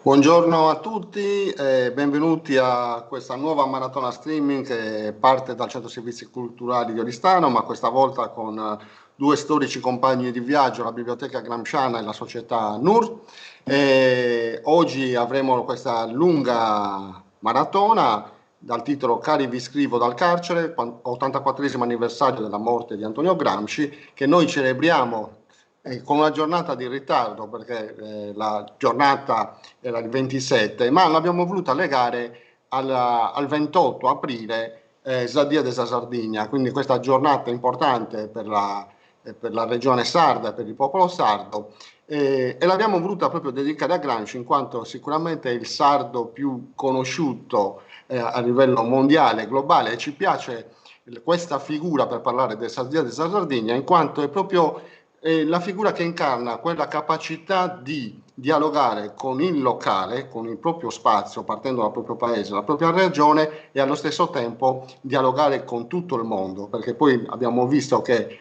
Buongiorno a tutti e benvenuti a questa nuova maratona streaming che parte dal Centro Servizi Culturali di Oristano, ma questa volta con due storici compagni di viaggio, la Biblioteca Gramsciana e la società NUR. Oggi avremo questa lunga maratona dal titolo Cari vi scrivo dal carcere, 84esimo anniversario della morte di Antonio Gramsci, che noi celebriamo con una giornata di ritardo perché la giornata era il 27, ma l'abbiamo voluta legare al 28 aprile, Sadia della Sardegna, quindi questa giornata importante per la regione sarda e per il popolo sardo, e l'abbiamo voluta proprio dedicare a Gramsci in quanto sicuramente è il sardo più conosciuto a livello mondiale, globale, e ci piace questa figura per parlare del Sadia della Sardegna in quanto è proprio la figura che incarna quella capacità di dialogare con il locale, con il proprio spazio, partendo dal proprio paese, dalla propria regione, e allo stesso tempo dialogare con tutto il mondo, perché poi abbiamo visto che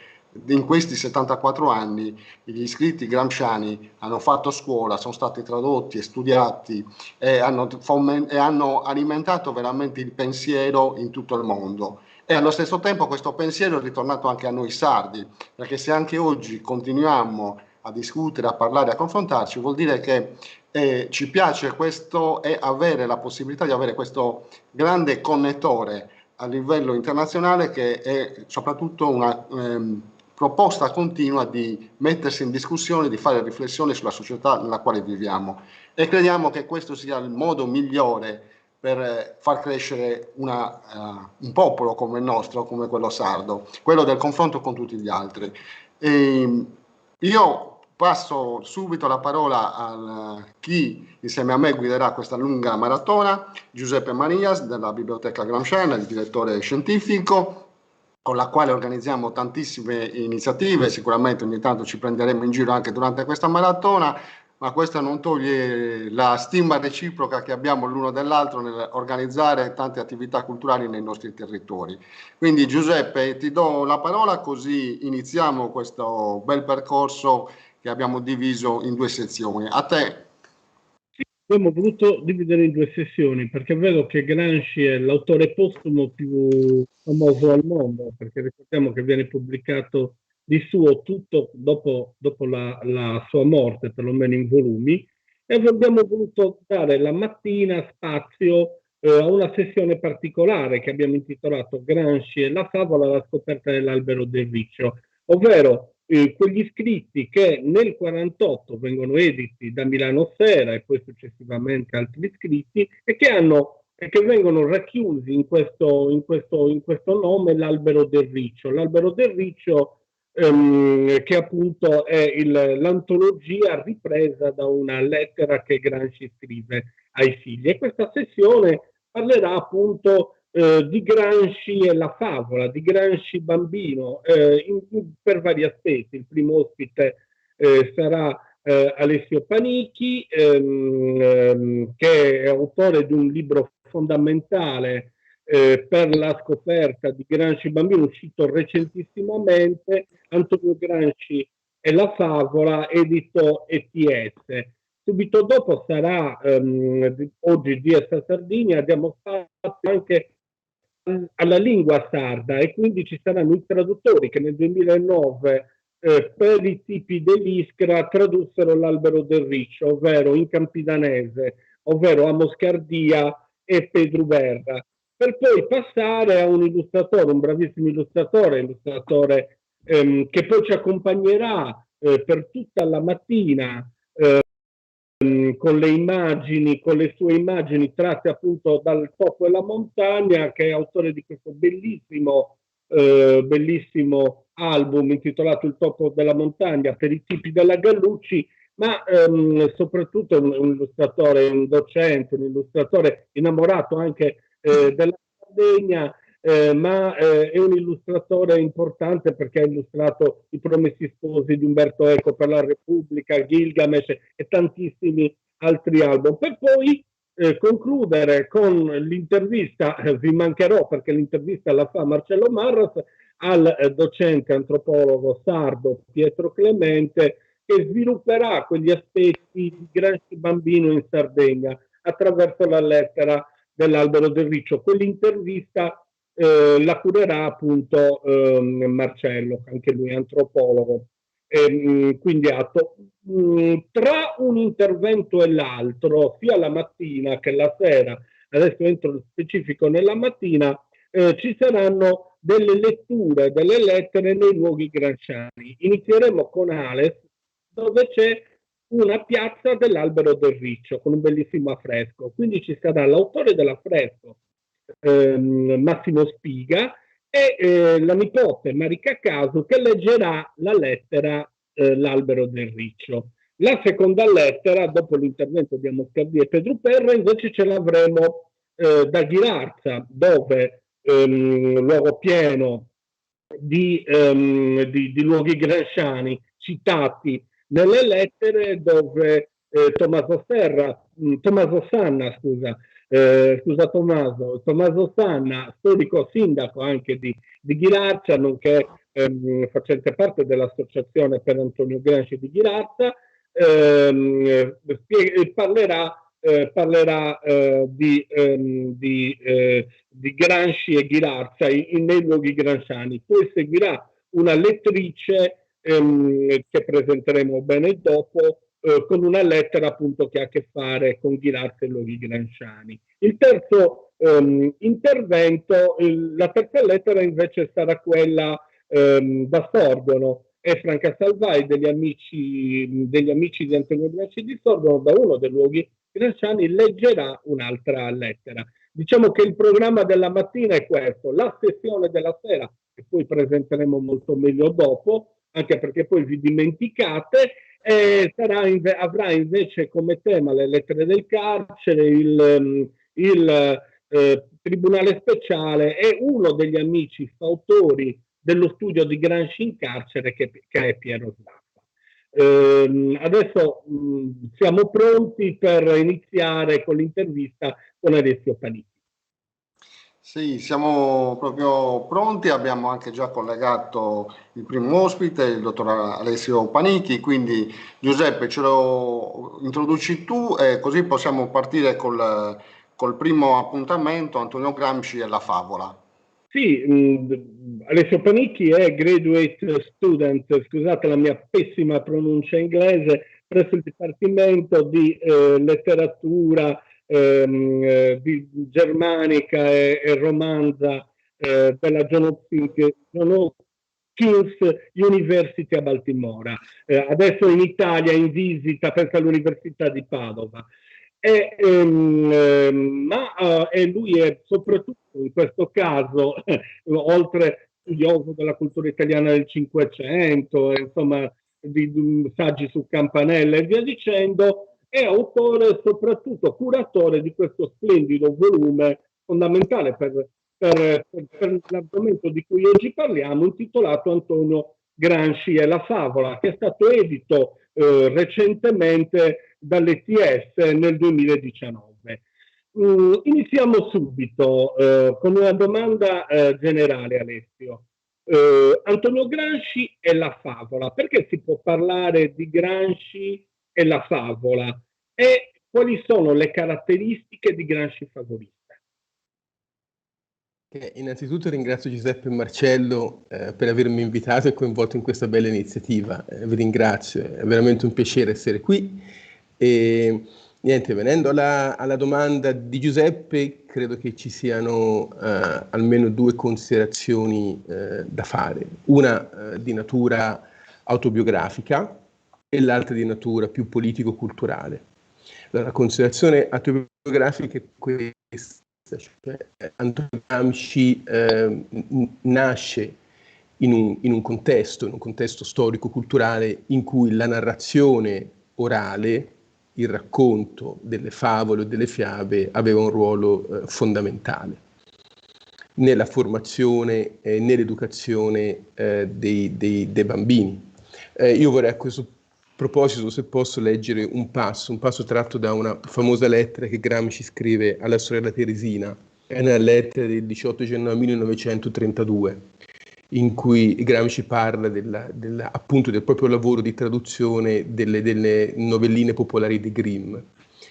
in questi 74 anni gli scritti gramsciani hanno fatto scuola, sono stati tradotti e studiati e hanno alimentato veramente il pensiero in tutto il mondo. E allo stesso tempo questo pensiero è ritornato anche a noi sardi, perché se anche oggi continuiamo a discutere, a parlare, a confrontarci, vuol dire che ci piace questo e avere la possibilità di avere questo grande connettore a livello internazionale, che è soprattutto una proposta continua di mettersi in discussione, di fare riflessioni sulla società nella quale viviamo, e crediamo che questo sia il modo migliore per far crescere un popolo come il nostro, come quello sardo, quello del confronto con tutti gli altri. Io passo subito la parola a chi insieme a me guiderà questa lunga maratona, Giuseppe Marias della Biblioteca Gramsciana, il direttore scientifico, con la quale organizziamo tantissime iniziative. Sicuramente ogni tanto ci prenderemo in giro anche durante questa maratona, ma questo non toglie la stima reciproca che abbiamo l'uno dell'altro nell'organizzare tante attività culturali nei nostri territori. Quindi Giuseppe, ti do la parola così iniziamo questo bel percorso che abbiamo diviso in due sezioni. A te. Abbiamo voluto dividere in due sessioni perché vedo che Gramsci è l'autore postumo più famoso al mondo, perché ricordiamo che viene pubblicato di suo tutto dopo la sua morte, perlomeno in volumi, e abbiamo voluto dare la mattina spazio a una sessione particolare che abbiamo intitolato Gramsci e la favola, la scoperta dell'albero del riccio, ovvero quegli scritti che nel 48 vengono editi da Milano Sera e poi successivamente altri scritti e che vengono racchiusi in questo nome, l'albero del riccio. L'albero del riccio che appunto è l'antologia ripresa da una lettera che Gramsci scrive ai figli. E questa sessione parlerà appunto di Gramsci e la favola, di Gramsci bambino, per vari aspetti. Il primo ospite sarà Alessio Panichi, che è autore di un libro fondamentale per la scoperta di Gramsci bambino, uscito recentissimamente, Antonio Gramsci e la favola, edito ETS. Subito dopo sarà oggi DS Sardegna, diamo spazio anche alla lingua sarda, e quindi ci saranno i traduttori che nel 2009 per i tipi dell'Iskra tradussero l'albero del riccio, ovvero in campidanese, ovvero a Moscardia e Pedruberra, per poi passare a un illustratore, un bravissimo illustratore che poi ci accompagnerà per tutta la mattina con le immagini, con le sue immagini tratte appunto dal topo e la montagna, che è autore di questo bellissimo album intitolato Il topo della montagna per i tipi della Gallucci, ma soprattutto un illustratore, un docente, un illustratore innamorato anche della Sardegna, ma è un illustratore importante perché ha illustrato I Promessi Sposi di Umberto Eco per la Repubblica, Gilgamesh e tantissimi altri album. Per poi concludere con l'intervista, vi mancherò perché l'intervista la fa Marcello Marras, al docente antropologo sardo Pietro Clemente, che svilupperà quegli aspetti di Gramsci bambino in Sardegna attraverso la lettera dell'Albero del Riccio. Quell'intervista la curerà appunto Marcello, anche lui antropologo. Quindi tra un intervento e l'altro, sia la mattina che la sera, adesso entro specifico nella mattina, ci saranno delle letture, delle lettere nei luoghi gramsciani. Inizieremo con Ales, dove c'è una piazza dell'Albero del Riccio con un bellissimo affresco. Quindi ci sarà l'autore dell'affresco, Massimo Spiga, e la nipote Marica Casu, che leggerà la lettera L'Albero del Riccio. La seconda lettera, dopo l'intervento di Moscardì e Pedro Perra, invece ce l'avremo da Ghirarza, dove luogo pieno di luoghi gramsciani citati nelle lettere, dove Tommaso Sanna, Tommaso Sanna, storico sindaco anche di Ghirarza, nonché facente parte dell'associazione per Antonio Gramsci di Ghirarza, parlerà di Gramsci e Ghirarza nei luoghi gramsciani. Poi seguirà una lettrice che presenteremo bene dopo, con una lettera appunto che ha a che fare con Ghirarza e luoghi gramsciani. Il terzo intervento, la terza lettera invece sarà quella da Sorgono, è Franca Salvai, degli amici di Antonio Gramsci di Sorgono, da uno dei luoghi gramsciani, leggerà un'altra lettera. Diciamo che il programma della mattina è questo, la sessione della sera, che poi presenteremo molto meglio dopo, anche perché poi vi dimenticate, avrà invece come tema le lettere del carcere, il Tribunale Speciale, e uno degli amici fautori dello studio di Gramsci in carcere, che è Piero Slaffa. Adesso siamo pronti per iniziare con l'intervista con Alessio Panicchi. Sì, siamo proprio pronti, abbiamo anche già collegato il primo ospite, il dottor Alessio Panicchi, quindi Giuseppe ce lo introduci tu e così possiamo partire col primo appuntamento, Antonio Gramsci e la favola. Sì, Alessio Panicchi è graduate student, scusate la mia pessima pronuncia inglese, presso il Dipartimento di Letteratura di Germanica e Romanza della John Hopkins University a Baltimora. Adesso in Italia in visita presso l'Università di Padova. Lui è soprattutto in questo caso, oltre studioso della cultura italiana del Cinquecento, insomma, di saggi su campanelle e via dicendo, è autore, soprattutto curatore di questo splendido volume fondamentale per l'argomento di cui oggi parliamo, intitolato Antonio Gramsci e la favola, che è stato edito recentemente dall'ETS nel 2019. Iniziamo subito con una domanda generale, Alessio. Antonio Gramsci e la favola, perché si può parlare di Gramsci e la favola? E quali sono le caratteristiche di Gramsci favorista? Innanzitutto ringrazio Giuseppe e Marcello per avermi invitato e coinvolto in questa bella iniziativa. Vi ringrazio, è veramente un piacere essere qui. E niente, venendo alla domanda di Giuseppe, credo che ci siano almeno due considerazioni da fare. Una di natura autobiografica e l'altra di natura più politico-culturale. La considerazione autobiografica è questa. Cioè, Antonio Gramsci nasce in un contesto storico-culturale in cui la narrazione orale, il racconto delle favole o delle fiabe aveva un ruolo fondamentale nella formazione e nell'educazione dei bambini. Io vorrei a questo proposito, se posso, leggere un passo tratto da una famosa lettera che Gramsci scrive alla sorella Teresina, è una lettera del 18 gennaio 1932, in cui Gramsci parla appunto del proprio lavoro di traduzione delle novelline popolari di Grimm.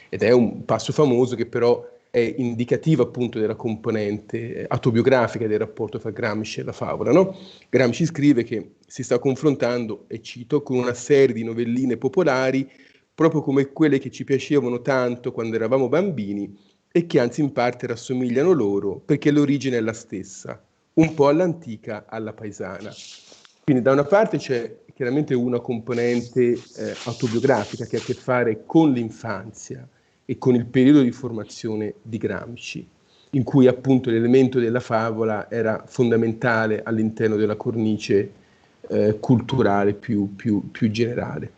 Ed è un passo famoso che però è indicativo appunto della componente autobiografica del rapporto tra Gramsci e la favola, no? Gramsci scrive che si sta confrontando, e cito, con una serie di novelline popolari proprio come quelle che ci piacevano tanto quando eravamo bambini e che anzi in parte rassomigliano loro perché l'origine è la stessa, un po' all'antica, alla paesana. Quindi da una parte c'è chiaramente una componente autobiografica che ha a che fare con l'infanzia e con il periodo di formazione di Gramsci, in cui appunto l'elemento della favola era fondamentale all'interno della cornice culturale più generale.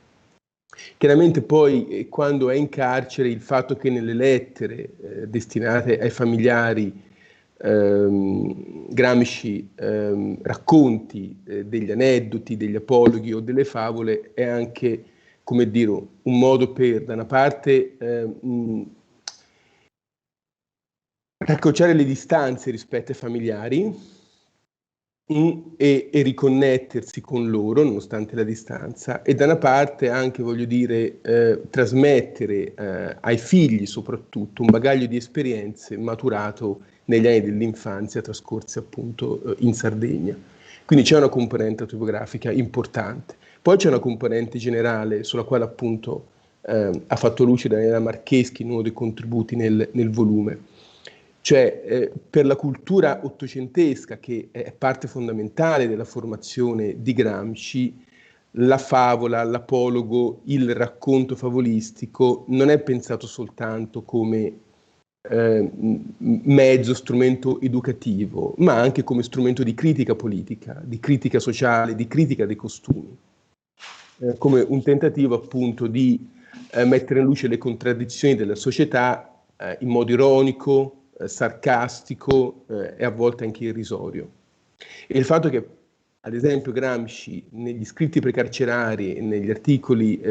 Chiaramente poi quando è in carcere il fatto che nelle lettere destinate ai familiari Gramsci racconti degli aneddoti, degli apologhi o delle favole è anche, come dire, un modo per, da una parte, raccorciare le distanze rispetto ai familiari e riconnettersi con loro nonostante la distanza, e da una parte anche, voglio dire, trasmettere ai figli soprattutto un bagaglio di esperienze maturato negli anni dell'infanzia trascorsi appunto in Sardegna. Quindi c'è una componente autobiografica importante. Poi c'è una componente generale sulla quale appunto ha fatto luce Daniela Marcheschi in uno dei contributi nel volume. Cioè per la cultura ottocentesca, che è parte fondamentale della formazione di Gramsci, la favola, l'apologo, il racconto favolistico non è pensato soltanto come mezzo, strumento educativo, ma anche come strumento di critica politica, di critica sociale, di critica dei costumi, come un tentativo appunto di mettere in luce le contraddizioni della società in modo ironico, sarcastico e a volte anche irrisorio. E il fatto che, ad esempio, Gramsci negli scritti precarcerari, negli articoli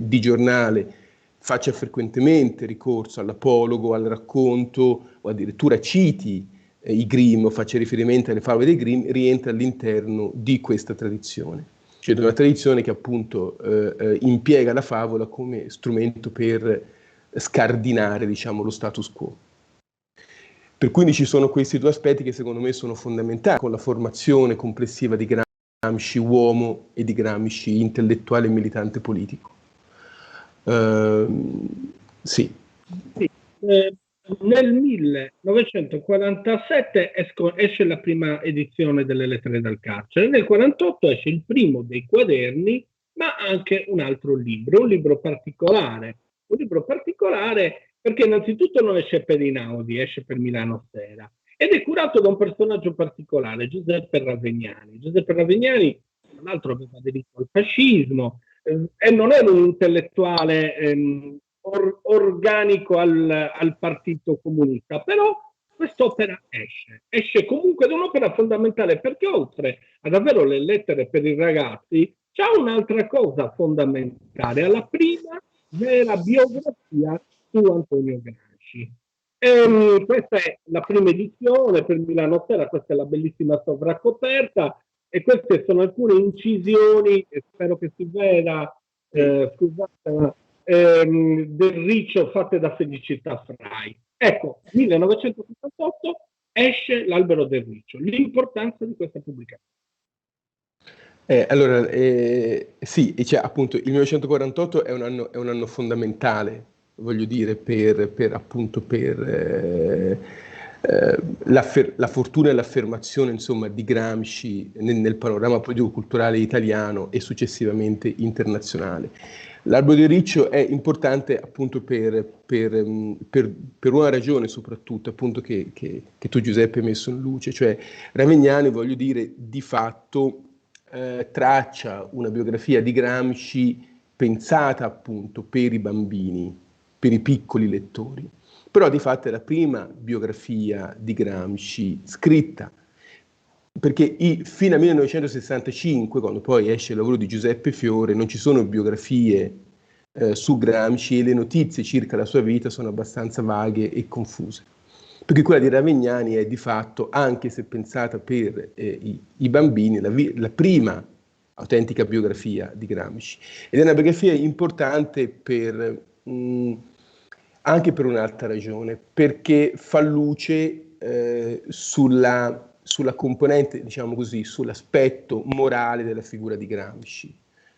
di giornale, faccia frequentemente ricorso all'apologo, al racconto, o addirittura citi i Grimm, o faccia riferimento alle favole dei Grimm, rientra all'interno di questa tradizione. Cioè di una tradizione che appunto impiega la favola come strumento per scardinare, diciamo, lo status quo. Per cui ci sono questi due aspetti che secondo me sono fondamentali con la formazione complessiva di Gramsci uomo e di Gramsci intellettuale e militante politico. Sì. Nel 1947 esce la prima edizione delle Lettere dal carcere, nel 1948 esce il primo dei quaderni, ma anche un altro libro, un libro particolare perché innanzitutto non esce per Einaudi, esce per Milano Sera, ed è curato da un personaggio particolare, Giuseppe Ravegnani. Giuseppe Ravegnani, tra l'altro, aveva aderito al fascismo e non era un intellettuale organico al Partito Comunista, però quest'opera esce comunque da un'opera fondamentale, perché oltre ad avere le lettere per i ragazzi, c'è un'altra cosa fondamentale, alla prima vera biografia su Antonio Gramsci. Questa è la prima edizione per Milano Sera, questa è la bellissima sovracoperta e queste sono alcune incisioni, spero che si veda, scusate, del Riccio fatte da Felicità Frei. Ecco, 1978 esce L'Albero del Riccio, l'importanza di questa pubblicazione. Allora, sì, cioè, appunto il 1948 è un anno fondamentale, voglio dire, per la fortuna e l'affermazione, insomma, di Gramsci nel panorama politico-culturale italiano e successivamente internazionale. L'Albero del Riccio è importante appunto per una ragione soprattutto, appunto, che tu, Giuseppe, hai messo in luce, cioè Ravegnani, voglio dire, di fatto traccia una biografia di Gramsci pensata appunto per i bambini, per i piccoli lettori, però di fatto è la prima biografia di Gramsci scritta, perché fino al 1965, quando poi esce il lavoro di Giuseppe Fiore, non ci sono biografie su Gramsci e le notizie circa la sua vita sono abbastanza vaghe e confuse. perché quella di Ravegnani è di fatto, anche se pensata per i bambini, la prima autentica biografia di Gramsci. Ed è una biografia importante anche per un'altra ragione, perché fa luce sulla componente, diciamo così, sull'aspetto morale della figura di Gramsci,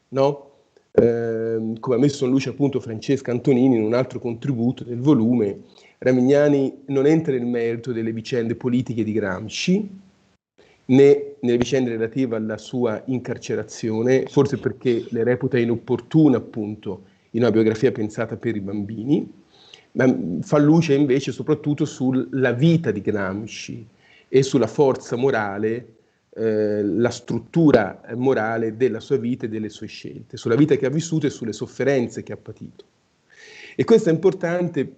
no? Come ha messo in luce appunto Francesca Antonini in un altro contributo del volume, Ravegnani non entra nel merito delle vicende politiche di Gramsci, né nelle vicende relative alla sua incarcerazione, forse perché le reputa inopportuna appunto in una biografia pensata per i bambini, ma fa luce invece soprattutto sulla vita di Gramsci e sulla forza morale, la struttura morale della sua vita e delle sue scelte, sulla vita che ha vissuto e sulle sofferenze che ha patito. E questo è importante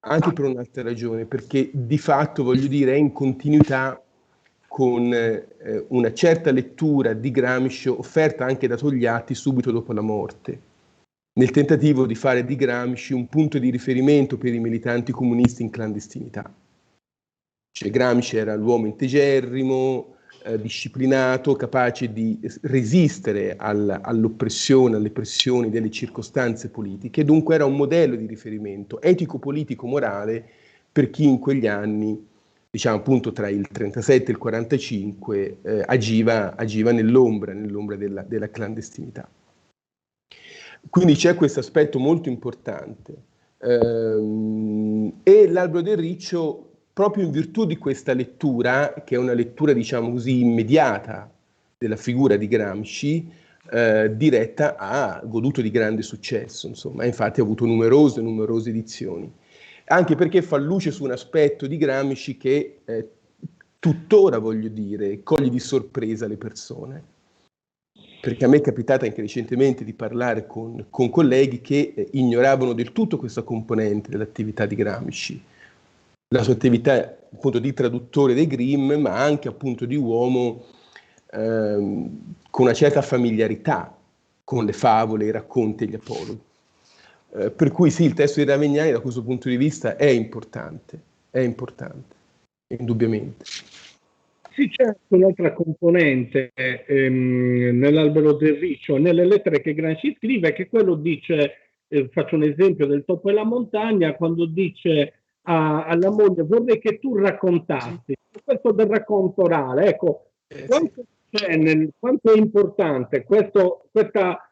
anche per un'altra ragione, perché di fatto, voglio dire, è in continuità con una certa lettura di Gramsci offerta anche da Togliatti subito dopo la morte, nel tentativo di fare di Gramsci un punto di riferimento per i militanti comunisti in clandestinità. Cioè Gramsci era l'uomo integerrimo, disciplinato, capace di resistere all'oppressione, alle pressioni delle circostanze politiche, dunque era un modello di riferimento etico-politico-morale per chi in quegli anni, diciamo appunto tra il 37 e il 45, agiva nell'ombra della clandestinità. Quindi c'è questo aspetto molto importante. E l'Albero del Riccio, proprio in virtù di questa lettura, che è una lettura, diciamo così, immediata della figura di Gramsci, diretta, ha goduto di grande successo, insomma, infatti ha avuto numerose edizioni, anche perché fa luce su un aspetto di Gramsci che tuttora, voglio dire, coglie di sorpresa le persone. Perché a me è capitato anche recentemente di parlare con colleghi che ignoravano del tutto questa componente dell'attività di Gramsci, la sua attività appunto di traduttore dei Grimm, ma anche appunto di uomo con una certa familiarità con le favole, i racconti e gli apologhi. Per cui sì, il testo di Ravegnani da questo punto di vista è importante, indubbiamente. Sì, c'è un'altra componente nell'Albero del Riccio, nelle lettere che Gramsci scrive, che quello dice, faccio un esempio del Topo e la montagna, quando dice alla moglie vorrei che tu raccontassi, questo del racconto orale, ecco, quanto è importante questa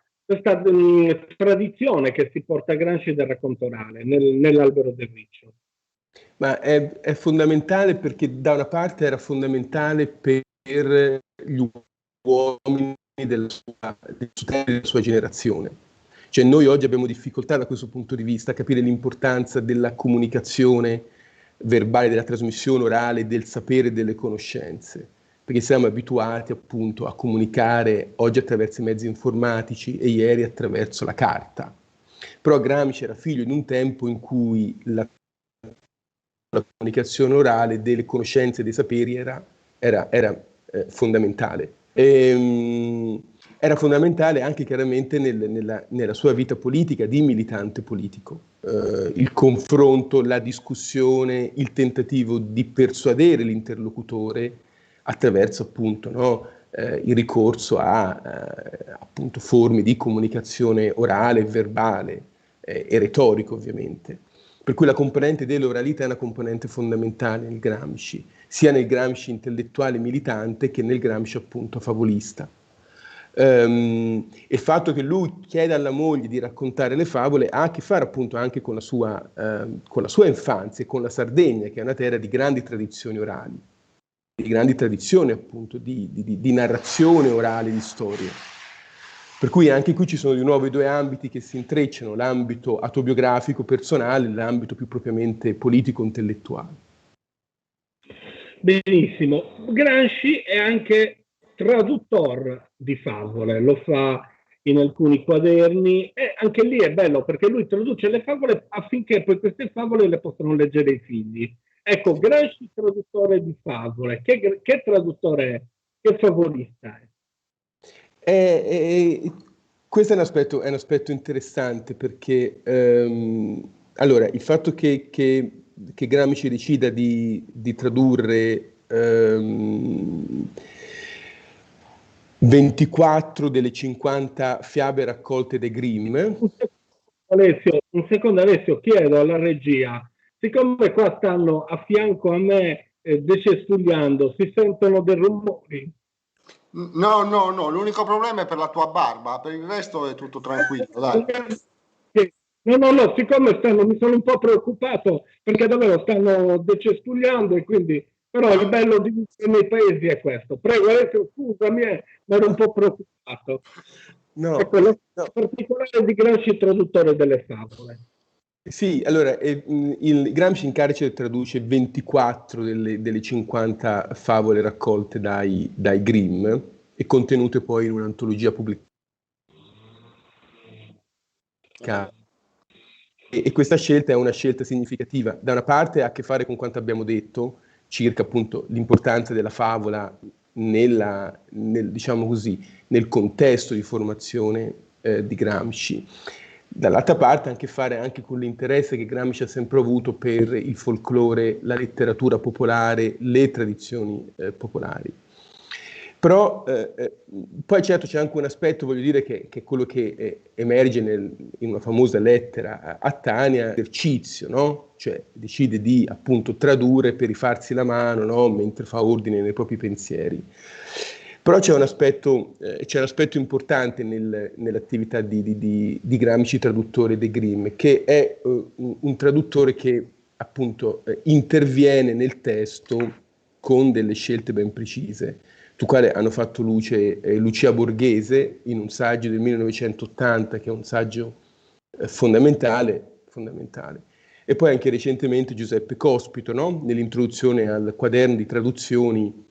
tradizione che si porta a Gramsci del racconto orale nell'Albero del Riccio. Ma è fondamentale perché da una parte era fondamentale per gli uomini della sua generazione. Cioè noi oggi abbiamo difficoltà da questo punto di vista a capire l'importanza della comunicazione verbale, della trasmissione orale, del sapere e delle conoscenze, perché siamo abituati appunto a comunicare oggi attraverso i mezzi informatici e ieri attraverso la carta. Però Gramsci era figlio in un tempo in cui la comunicazione orale delle conoscenze e dei saperi era fondamentale. Era fondamentale anche chiaramente nella sua vita politica di militante politico. Il confronto, la discussione, il tentativo di persuadere l'interlocutore attraverso appunto il ricorso a appunto forme di comunicazione orale, verbale e retorico ovviamente. Per cui la componente dell'oralità è una componente fondamentale nel Gramsci, sia nel Gramsci intellettuale militante che nel Gramsci appunto favolista. Il fatto che lui chieda alla moglie di raccontare le favole ha a che fare appunto anche con la sua infanzia e con la Sardegna, che è una terra di grandi tradizioni orali, di grandi tradizioni appunto di narrazione orale di storie. Per cui anche qui ci sono di nuovo i due ambiti che si intrecciano, l'ambito autobiografico personale e l'ambito più propriamente politico-intellettuale. Benissimo. Gramsci è anche traduttore di favole, lo fa in alcuni quaderni e anche lì è bello perché lui traduce le favole affinché poi queste favole le possano leggere i figli. Ecco, Gramsci traduttore di favole, che traduttore è? Che favolista è? Questo è un aspetto interessante perché allora il fatto che che Gramsci decida di tradurre 24 delle 50 fiabe raccolte dai Grimm. Un secondo Alessio, chiedo alla regia, siccome qua stanno a fianco a me decespugliando, si sentono dei rumori? No, l'unico problema è per la tua barba, per il resto è tutto tranquillo, dai. No, siccome mi sono un po' preoccupato perché davvero stanno decespugliando e quindi, però il bello di vivere nei paesi è questo. Prego Alessio, scusami, ma ero un po' preoccupato. No, ecco, la particolare di Gramsci, traduttore delle favole. Sì, allora, il Gramsci in carcere traduce 24 delle 50 favole raccolte dai Grimm e contenute poi in un'antologia pubblicata. E questa scelta è una scelta significativa. Da una parte ha a che fare con quanto abbiamo detto circa appunto l'importanza della favola diciamo così, nel contesto di formazione di Gramsci. Dall'altra parte ha a che fare anche con l'interesse che Gramsci ha sempre avuto per il folklore, la letteratura popolare, le tradizioni popolari. Però poi certo c'è anche un aspetto, voglio dire, che è quello che emerge in una famosa lettera a Tania, l'esercizio, no? Cioè decide di appunto tradurre per rifarsi la mano, no? Mentre fa ordine nei propri pensieri. Però c'è un aspetto importante nell'attività di Gramsci, traduttore dei Grimm, che è un traduttore che appunto interviene nel testo con delle scelte ben precise, su quale hanno fatto luce Lucia Borghese in un saggio del 1980, che è un saggio fondamentale, e poi anche recentemente Giuseppe Cospito, no? Nell'introduzione al quaderno di traduzioni,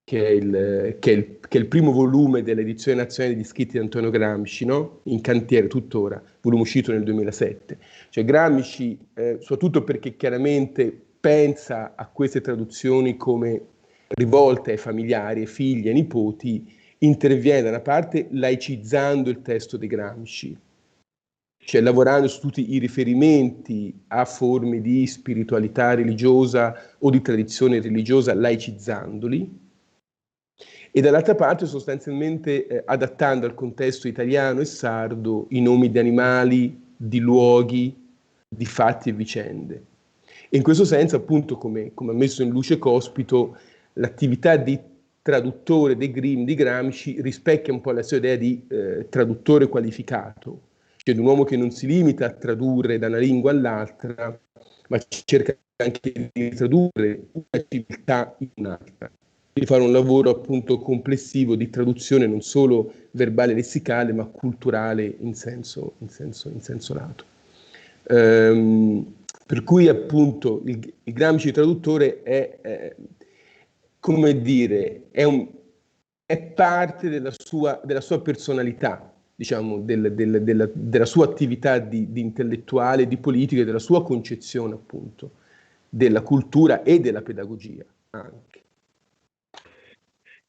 che è il primo volume dell'edizione nazionale degli scritti di Antonio Gramsci, no? In cantiere tuttora, volume uscito nel 2007. Cioè Gramsci, soprattutto perché chiaramente pensa a queste traduzioni come rivolte ai familiari, ai figli, ai nipoti, interviene da una parte laicizzando il testo di Gramsci, cioè lavorando su tutti i riferimenti a forme di spiritualità religiosa o di tradizione religiosa, laicizzandoli, e dall'altra parte sostanzialmente adattando al contesto italiano e sardo i nomi di animali, di luoghi, di fatti e vicende. E in questo senso, appunto, come ha messo in luce Cospito, l'attività di traduttore dei Grimm di Gramsci rispecchia un po' la sua idea di traduttore qualificato, cioè di un uomo che non si limita a tradurre da una lingua all'altra, ma cerca anche di tradurre una civiltà in un'altra, di fare un lavoro appunto complessivo di traduzione non solo verbale lessicale, ma culturale in senso lato. Per cui appunto il Gramsci traduttore è come dire, è parte della sua personalità, diciamo, della sua attività di intellettuale, di politica e della sua concezione appunto della cultura e della pedagogia anche.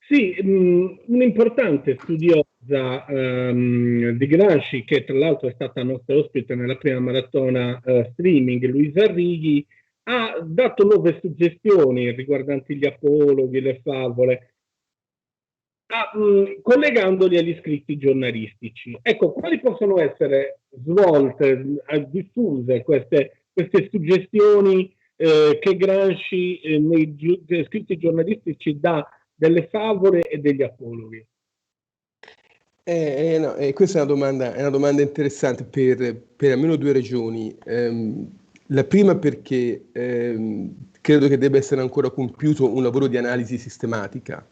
Sì, un'importante studiosa di Gramsci, che tra l'altro è stata nostra ospite nella prima maratona streaming, Luisa Righi, ha dato nuove suggestioni riguardanti gli apologhi, le favole, collegandoli agli scritti giornalistici. Ecco, quali possono essere svolte, diffuse queste suggestioni che Gramsci nei scritti giornalistici dà delle favole e degli apologhi? No, questa è una domanda interessante per almeno due ragioni. La prima perché credo che debba essere ancora compiuto un lavoro di analisi sistematica,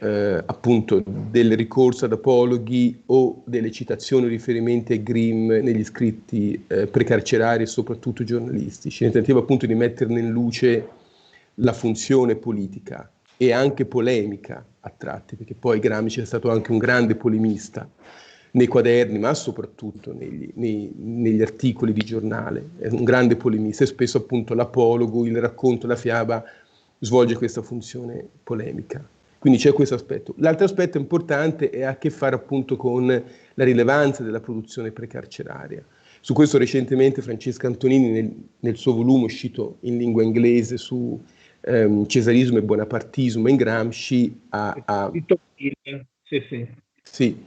appunto del ricorso ad apologhi o delle citazioni o riferimenti ai Grimm negli scritti precarcerari e soprattutto giornalistici, nel tentativo appunto di metterne in luce la funzione politica e anche polemica a tratti, perché poi Gramsci è stato anche un grande polemista nei quaderni, ma soprattutto negli articoli di giornale, è un grande polemista e spesso appunto l'apologo, il racconto, la fiaba svolge questa funzione polemica. Quindi c'è questo aspetto. L'altro aspetto importante è a che fare appunto con la rilevanza della produzione precarceraria. Su questo recentemente Francesca Antonini nel suo volume uscito in lingua inglese su Cesarismo e Bonapartismo in Gramsci sì, sì. Sì,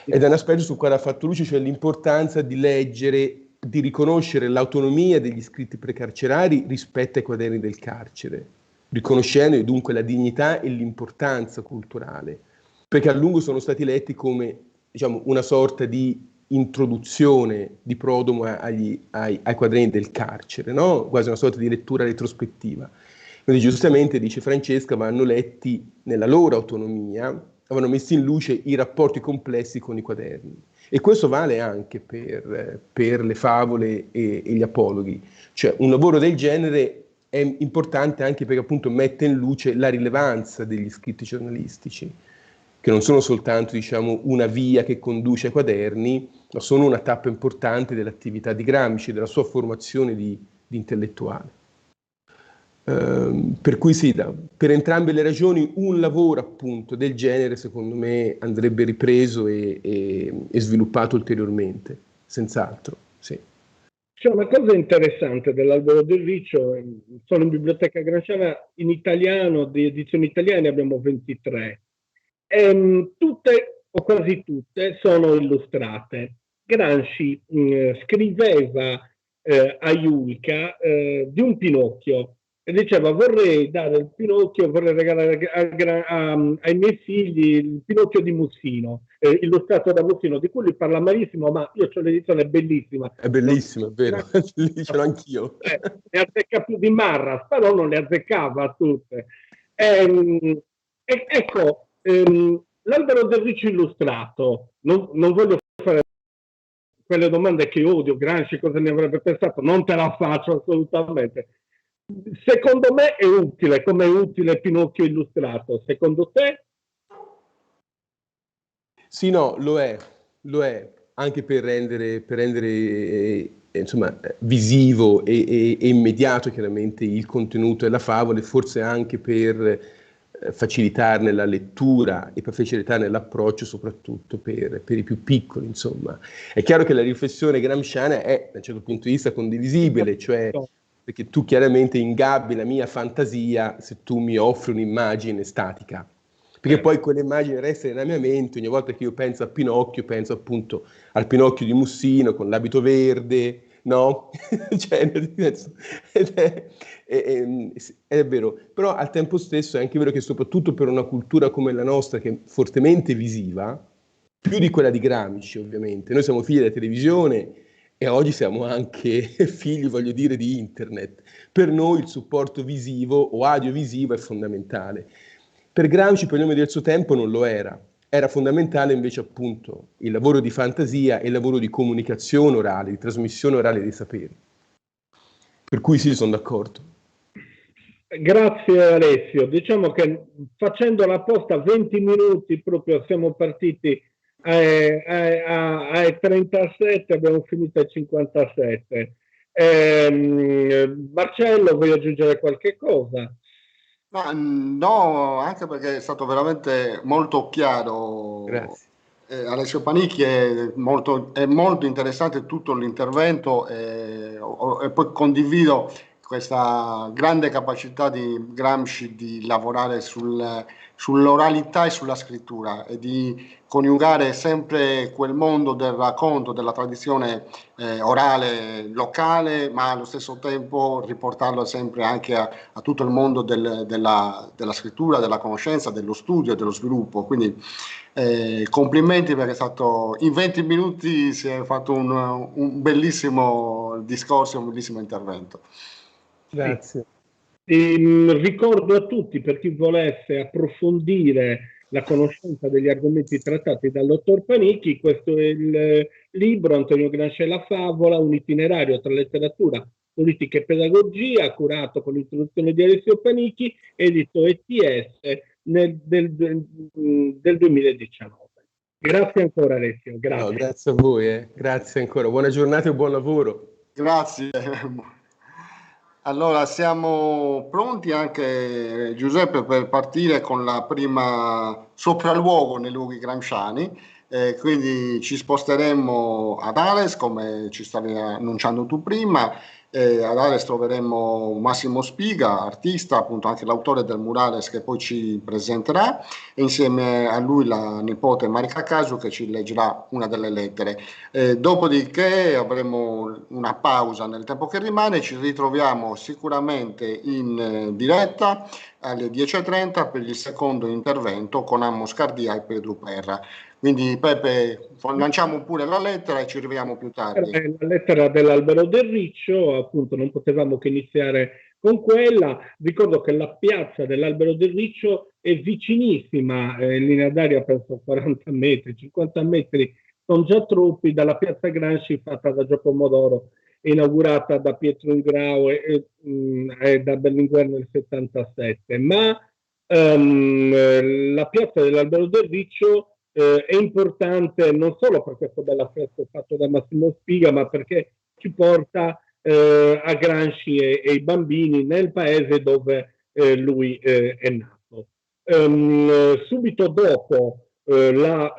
ed è un aspetto sul quale ha fatto luce, cioè l'importanza di leggere, di riconoscere l'autonomia degli scritti precarcerari rispetto ai quaderni del carcere, riconoscendo dunque la dignità e l'importanza culturale, perché a lungo sono stati letti come, diciamo, una sorta di introduzione di Prodomo ai quaderni del carcere, no? Quasi una sorta di lettura retrospettiva. Quindi giustamente, dice Francesca, vanno letti nella loro autonomia, avevano messo in luce i rapporti complessi con i quaderni. E questo vale anche per le favole e gli apologhi. Cioè un lavoro del genere è importante anche perché appunto mette in luce la rilevanza degli scritti giornalistici, che non sono soltanto, diciamo, una via che conduce ai quaderni, ma sono una tappa importante dell'attività di Gramsci, della sua formazione di intellettuale. Per cui sì, per entrambe le ragioni un lavoro appunto del genere secondo me andrebbe ripreso e sviluppato ulteriormente, senz'altro, sì. C'è una cosa interessante dell'Albero del Riccio, sono in Biblioteca Gramsciana in italiano, di edizioni italiane abbiamo 23. Tutte o quasi tutte sono illustrate. Gramsci scriveva a Iulca di un Pinocchio e diceva vorrei dare il Pinocchio, vorrei regalare ai miei figli il Pinocchio di Mussino, illustrato da Mussino, di cui lui parla malissimo, ma io ho l'edizione bellissima. È bellissimo, è vero, ce l'ho anch'io. Ne azzecca più di Marras, però non le azzeccava tutte. Ecco, l'Albero del Riccio illustrato, non voglio fare quelle domande che odio, Gramsci cosa ne avrebbe pensato, non te la faccio assolutamente. Secondo me è utile, come è utile Pinocchio illustrato, secondo te? Sì, no, lo è, anche per rendere insomma, visivo e immediato chiaramente il contenuto della favola e forse anche per facilitarne la lettura e per facilitarne l'approccio soprattutto per i più piccoli, insomma. È chiaro che la riflessione gramsciana è, da un certo punto di vista, condivisibile, cioè perché tu chiaramente ingabbi la mia fantasia se tu mi offri un'immagine statica. Perché poi quell'immagine resta nella mia mente, ogni volta che io penso a Pinocchio, penso appunto al Pinocchio di Mussino con l'abito verde, no? Cioè, è vero, però al tempo stesso è anche vero che soprattutto per una cultura come la nostra, che è fortemente visiva, più di quella di Gramsci ovviamente, noi siamo figli della televisione e oggi siamo anche figli, voglio dire, di internet. Per noi il supporto visivo o audiovisivo è fondamentale. Per Gramsci, per il nome del suo tempo, non lo era. Era fondamentale invece appunto il lavoro di fantasia e il lavoro di comunicazione orale, di trasmissione orale dei saperi. Per cui sì, sono d'accordo. Grazie Alessio. Diciamo che facendo la posta 20 minuti, proprio siamo partiti ai 37, abbiamo finito ai 57. Marcello, vuoi aggiungere qualche cosa? No, anche perché è stato veramente molto chiaro. Grazie. Alessio Panicchi è molto interessante tutto l'intervento e poi condivido questa grande capacità di Gramsci di lavorare sull'oralità e sulla scrittura e di coniugare sempre quel mondo del racconto, della tradizione orale locale, ma allo stesso tempo riportarlo sempre anche a tutto il mondo della scrittura, della conoscenza, dello studio e dello sviluppo. Quindi complimenti perché è stato, in 20 minuti si è fatto un bellissimo discorso, un bellissimo intervento. Grazie. Ricordo a tutti, per chi volesse approfondire la conoscenza degli argomenti trattati dal dottor Panicchi, questo è il libro Antonio Gramsci e la favola, un itinerario tra letteratura, politica e pedagogia, curato con l'introduzione di Alessio Panicchi, edito ETS del 2019. Grazie ancora Alessio. Grazie. No, grazie a voi, grazie ancora. Buona giornata e buon lavoro. Grazie. Allora, siamo pronti anche, Giuseppe, per partire con la prima sopralluogo nei luoghi gramsciani. quindi ci sposteremo ad Ales, come ci stavi annunciando tu prima. Ad Ales troveremo Massimo Spiga, artista, appunto anche l'autore del murales che poi ci presenterà, e insieme a lui la nipote Marica Casu che ci leggerà una delle lettere. Dopodiché avremo una pausa nel tempo che rimane, ci ritroviamo sicuramente in diretta alle 10:30 per il secondo intervento con Ammo Scardia e Pedro Perra. Quindi Peppe, lanciamo pure la lettera e ci rivediamo più tardi. La lettera dell'Albero del Riccio, appunto non potevamo che iniziare con quella. Ricordo che la piazza dell'Albero del Riccio è vicinissima, in linea d'aria penso 40 metri, 50 metri, sono già troppi, dalla piazza Gramsci fatta da Giacomo Modoro, inaugurata da Pietro Ingrao e da Berlinguer nel 77. Ma la piazza dell'Albero del Riccio è importante non solo per questo bell'affresco fatto da Massimo Spiga, ma perché ci porta a Gramsci e i bambini nel paese dove lui è nato. Subito dopo la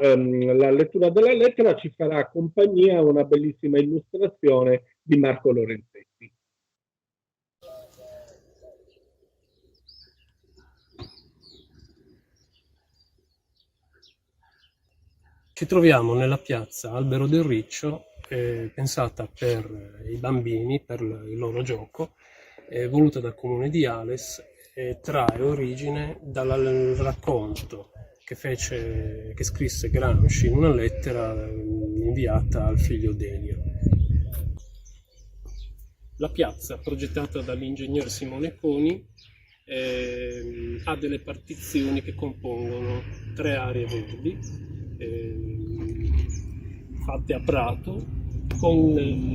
lettura della lettera ci farà compagnia una bellissima illustrazione di Marco Lorenzetti. Ci troviamo nella piazza Albero del Riccio, pensata per i bambini, per il loro gioco, voluta dal comune di Ales, e trae origine dal racconto che scrisse Gramsci in una lettera inviata al figlio Delio. La piazza, progettata dall'ingegner Simone Coni, ha delle partizioni che compongono 3 aree verdi, fatte a prato, con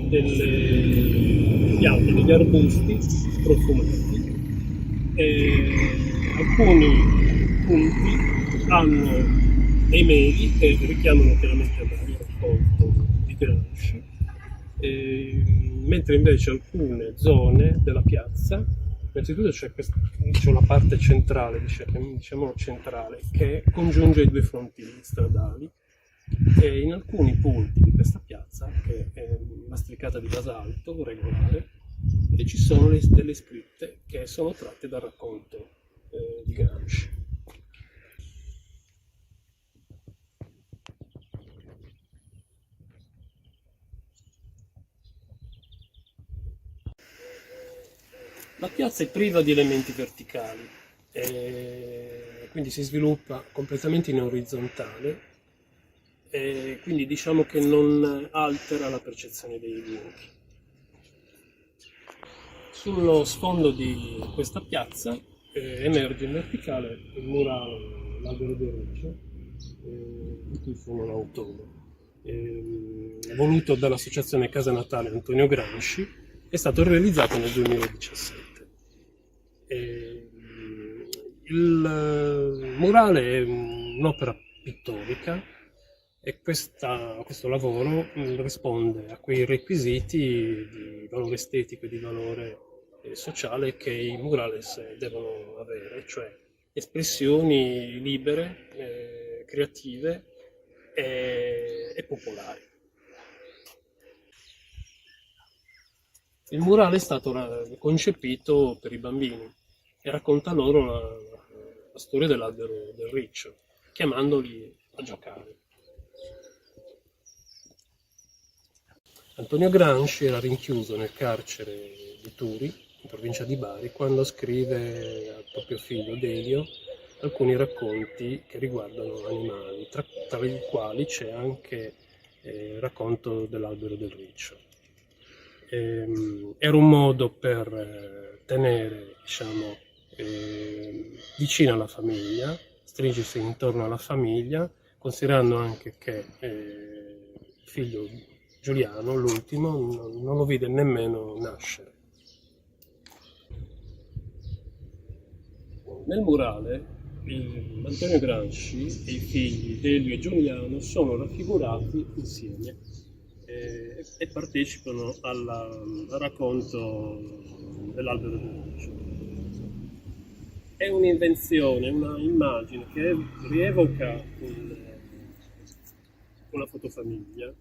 delle piante, degli arbusti profumati. Alcuni punti hanno dei meli che richiamano chiaramente il racconto di Gramsci, mentre invece alcune zone della piazza, innanzitutto c'è una parte centrale, diciamo centrale, che congiunge i 2 fronti stradali, e in alcuni punti di questa piazza, che è lastricata di basalto regolare, e ci sono delle scritte che sono tratte dal racconto di Gramsci. La piazza è priva di elementi verticali, quindi si sviluppa completamente in orizzontale, quindi diciamo che non altera la percezione dei luoghi. Sullo sfondo di questa piazza emerge in verticale il murale L'Albero del Riccio, di cui sono l'autore, voluto dall'associazione Casa Natale Antonio Gramsci. È stato realizzato nel 2017. Il murale è un'opera pittorica e questo lavoro risponde a quei requisiti di valore estetico e di valore sociale che i murales devono avere, cioè espressioni libere, creative e popolari. Il murale è stato concepito per i bambini e racconta loro la storia dell'Albero del Riccio, chiamandoli a giocare. Antonio Gramsci era rinchiuso nel carcere di Turi, in provincia di Bari, quando scrive al proprio figlio Delio alcuni racconti che riguardano animali, tra i quali c'è anche il racconto dell'Albero del Riccio. Era un modo per tenere, diciamo, vicino alla famiglia, stringersi intorno alla famiglia, considerando anche che il figlio Giuliano, l'ultimo, non lo vide nemmeno nascere. Nel murale Antonio Gramsci e i figli Delio e Giuliano sono raffigurati insieme e partecipano al racconto dell'Albero del Riccio. È un'invenzione, una immagine che rievoca una fotofamiglia,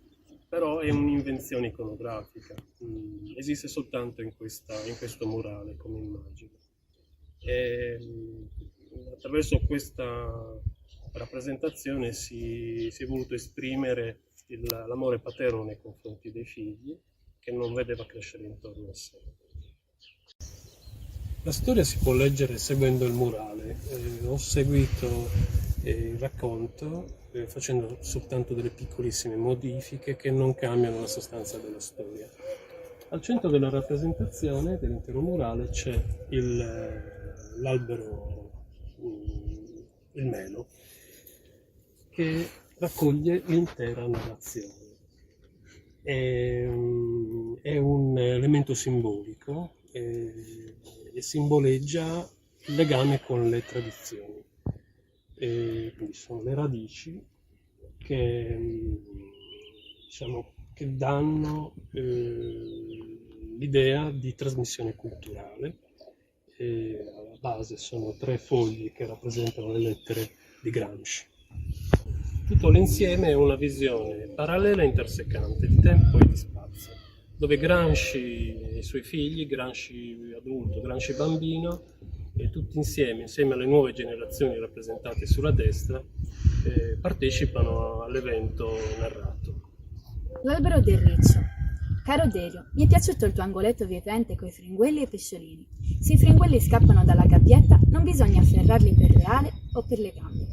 però è un'invenzione iconografica, esiste soltanto in questo murale come immagine. E, attraverso questa rappresentazione si è voluto esprimere l'amore paterno nei confronti dei figli, che non vedeva crescere intorno a sé. La storia si può leggere seguendo il murale. Ho seguito il racconto facendo soltanto delle piccolissime modifiche che non cambiano la sostanza della storia. Al centro della rappresentazione dell'intero murale c'è l'albero, il melo, che raccoglie l'intera narrazione. È un elemento simbolico e simboleggia il legame con le tradizioni. Quindi sono le radici che, diciamo, che danno l'idea di trasmissione culturale. Alla base sono 3 fogli che rappresentano le lettere di Gramsci. Tutto l'insieme è una visione parallela e intersecante di tempo e di spazio, dove Gramsci e i suoi figli, Gramsci adulto, Gramsci bambino, e tutti insieme alle nuove generazioni rappresentate sulla destra, partecipano all'evento narrato. L'albero del riccio. Caro Derio, mi è piaciuto il tuo angoletto vivente coi fringuelli e pesciolini. Se i fringuelli scappano dalla gabbietta, non bisogna afferrarli per le ali o per le gambe,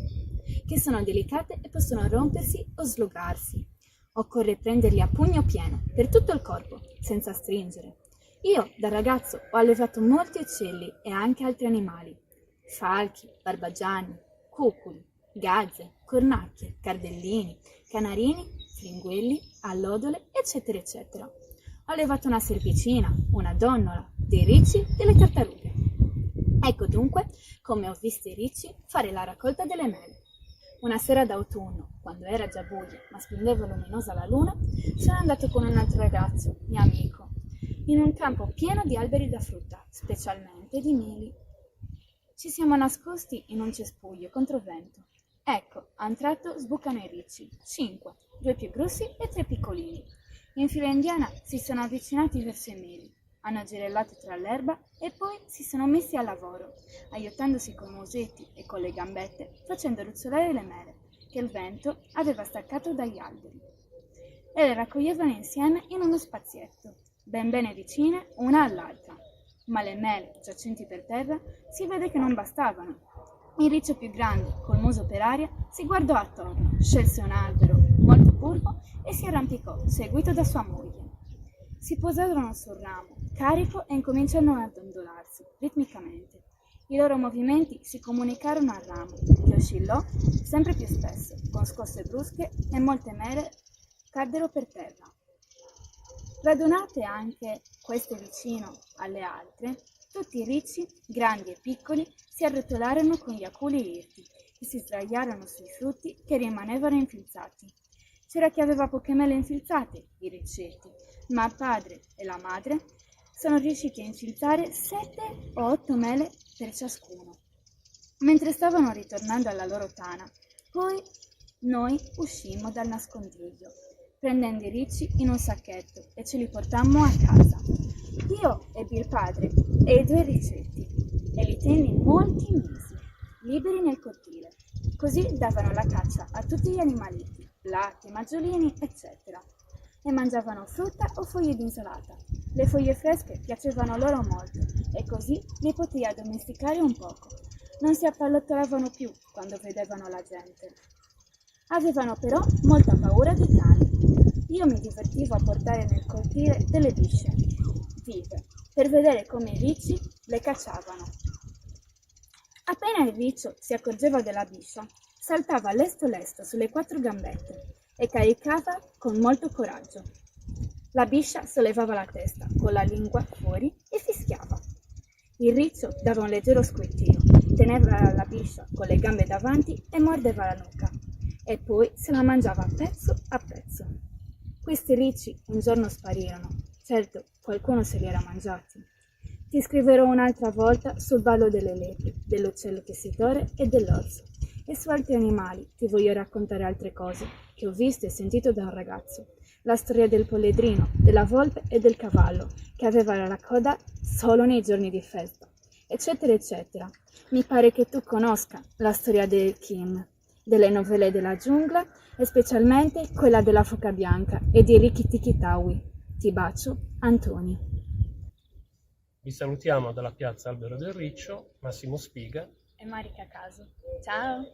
che sono delicate e possono rompersi o slogarsi. Occorre prenderli a pugno pieno, per tutto il corpo, senza stringere. Io, da ragazzo, ho allevato molti uccelli e anche altri animali. Falchi, barbagianni, cuculi, gazze, cornacchie, cardellini, canarini, fringuelli, allodole, eccetera, eccetera. Ho allevato una serpicina, una donnola, dei ricci e delle tartarughe. Ecco dunque come ho visto i ricci fare la raccolta delle mele. Una sera d'autunno, quando era già buio ma splendeva luminosa la luna, sono andato con un altro ragazzo, mio amico, in un campo pieno di alberi da frutta, specialmente di meli. Ci siamo nascosti in un cespuglio controvento. Ecco, a un tratto sbucano i ricci, 5, 2 più grossi e 3 piccolini. In fila indiana si sono avvicinati verso i meli, hanno girellato tra l'erba e poi si sono messi al lavoro, aiutandosi con i musetti e con le gambette, facendo ruzzolare le mele, che il vento aveva staccato dagli alberi. E le raccoglievano insieme in uno spazietto, ben bene vicine una all'altra. Ma le mele, giacenti per terra, si vede che non bastavano. Il riccio più grande, col muso per aria, si guardò attorno, scelse un albero molto curvo e si arrampicò, seguito da sua moglie. Si posarono sul ramo, carico, e incominciarono a dondolarsi, ritmicamente. I loro movimenti si comunicarono al ramo, che oscillò sempre più spesso, con scosse brusche, e molte mele caddero per terra. Radunate anche queste vicino alle altre, tutti i ricci, grandi e piccoli, si arrotolarono con gli aculi irti e si sdraiarono sui frutti che rimanevano infilzati. C'era chi aveva poche mele infilzate, i riccetti, ma il padre e la madre sono riusciti a infilzare 7 o 8 mele per ciascuno. Mentre stavano ritornando alla loro tana, poi noi uscimmo dal nascondiglio, prendendo i ricci in un sacchetto e ce li portammo a casa. Io ebbi il padre e i 2 riccetti e li tenni molti mesi, liberi nel cortile. Così davano la caccia a tutti gli animaletti, latte, maggiolini, eccetera, e mangiavano frutta o foglie di insalata. Le foglie fresche piacevano loro molto e così li potei addomesticare un poco. Non si appallottolavano più quando vedevano la gente. Avevano però molta paura dei cani. Io mi divertivo a portare nel cortile delle bisce vive per vedere come i ricci le cacciavano. Appena il riccio si accorgeva della biscia, saltava lesto lesto sulle 4 gambette e caricava con molto coraggio. La biscia sollevava la testa con la lingua fuori e fischiava. Il riccio dava un leggero squittio, teneva la biscia con le gambe davanti e mordeva la nuca, e poi se la mangiava pezzo a pezzo. Questi ricci un giorno sparirono. Certo, qualcuno se li era mangiati. Ti scriverò un'altra volta sul ballo delle lepri, dell'uccello tessitore e dell'orso, E su altri animali ti voglio raccontare altre cose che ho visto e sentito da un ragazzo. La storia del polledrino, della volpe e del cavallo, che aveva la coda solo nei giorni di festa, eccetera, eccetera. Mi pare che tu conosca la storia del Kim, delle novelle della giungla e specialmente quella della foca bianca e di Rikki Tikki Tawi. Ti bacio, Antoni. Vi salutiamo dalla piazza Albero del Riccio, Massimo Spiga E Marica Caso. Ciao!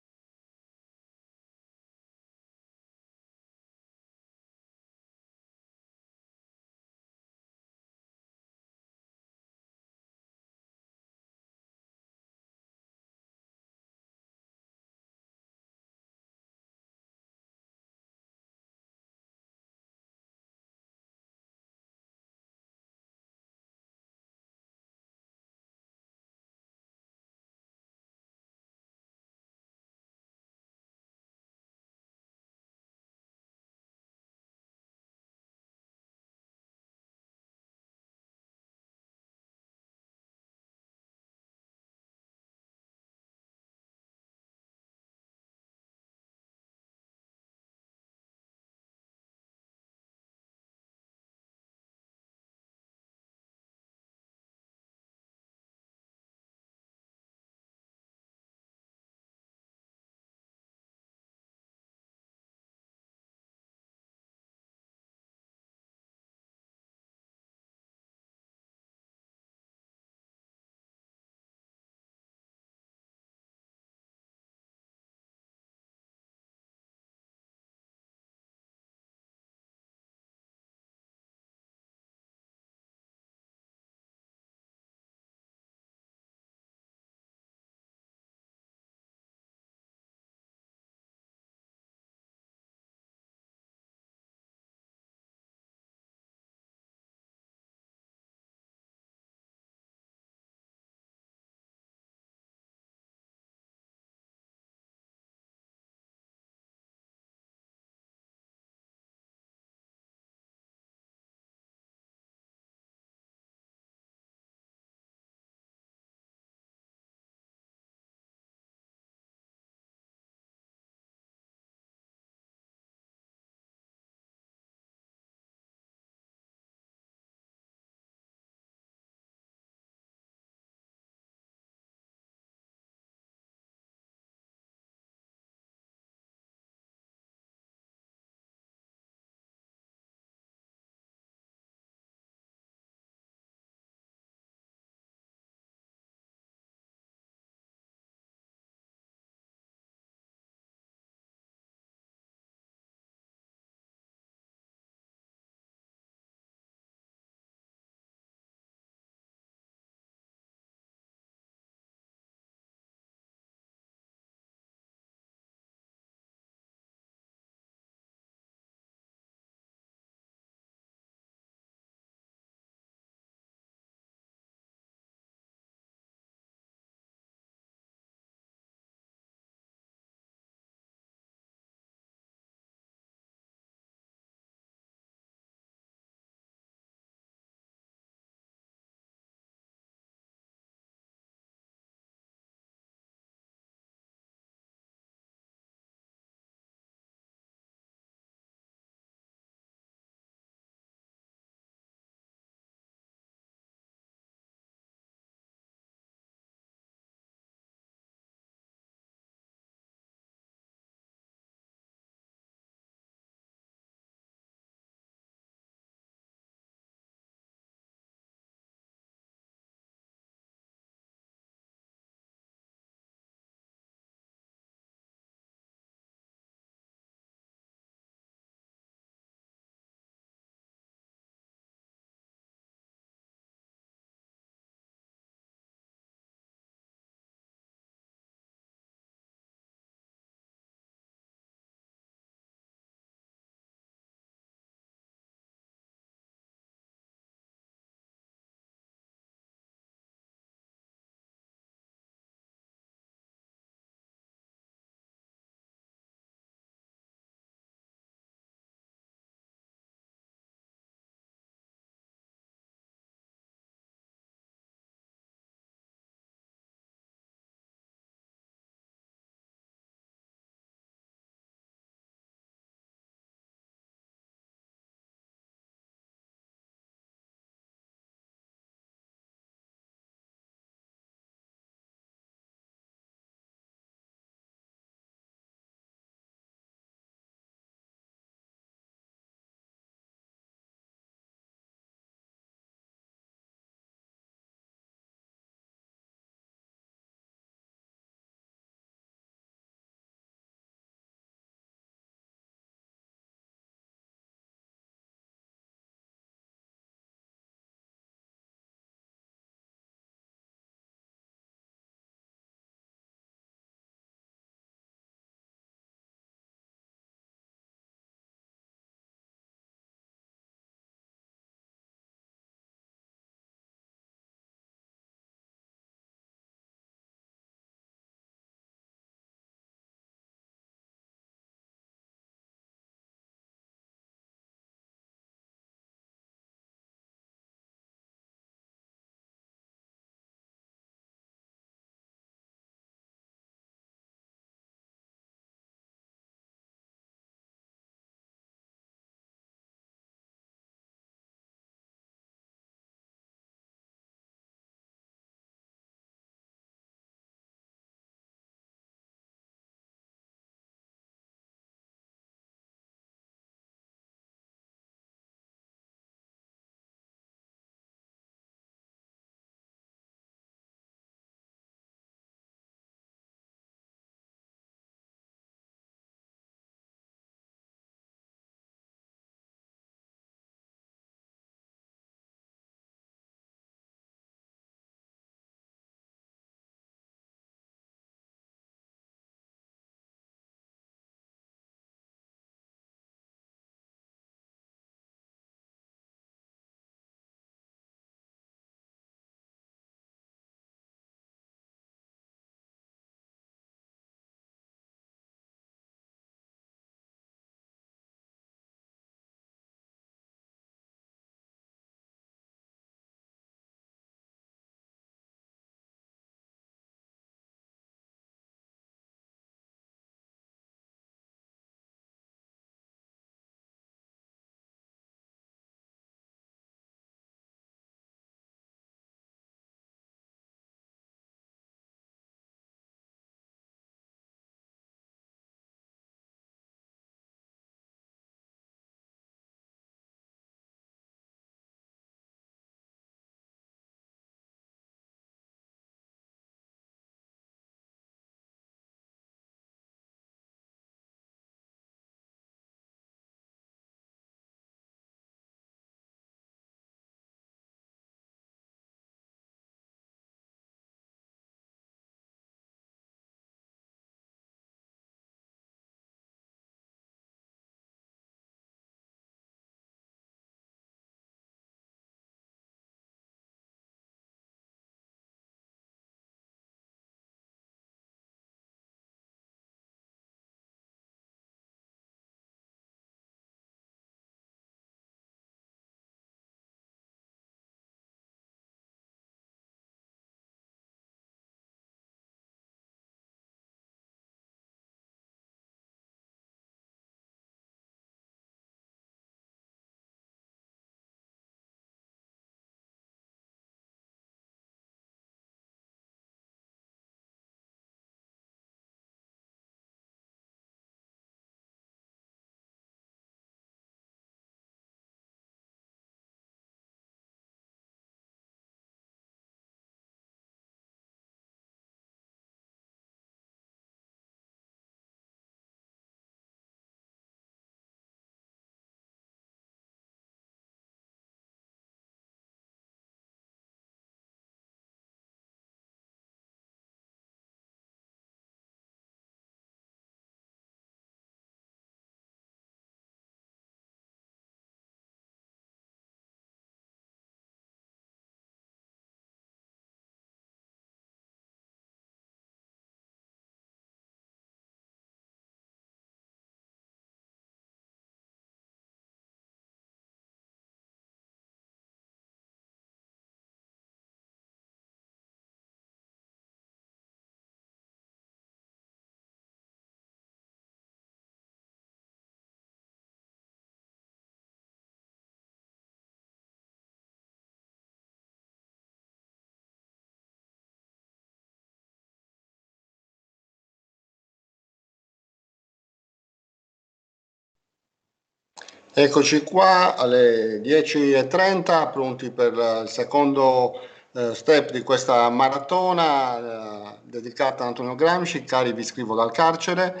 Eccoci qua alle 10:30, pronti per il secondo step di questa maratona dedicata a Antonio Gramsci, Cari vi scrivo dal carcere,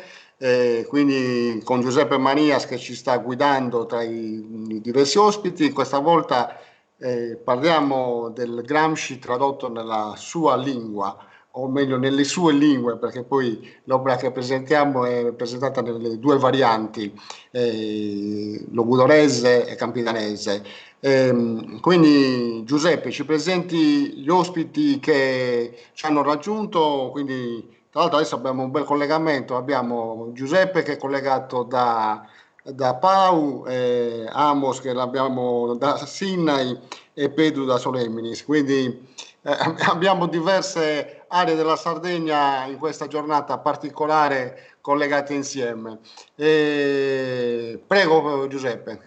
quindi con Giuseppe Manias che ci sta guidando tra i diversi ospiti. Questa volta parliamo del Gramsci tradotto nella sua lingua, o meglio nelle sue lingue, perché poi l'opera che presentiamo è presentata nelle due varianti, logudorese e campidanese. Quindi Giuseppe, ci presenti gli ospiti che ci hanno raggiunto, quindi tra l'altro adesso abbiamo un bel collegamento, abbiamo Giuseppe che è collegato da Pau, Amos che l'abbiamo da Sinai e Pedro da Soleminis, quindi abbiamo diverse aree della Sardegna in questa giornata particolare collegate insieme. Prego Giuseppe.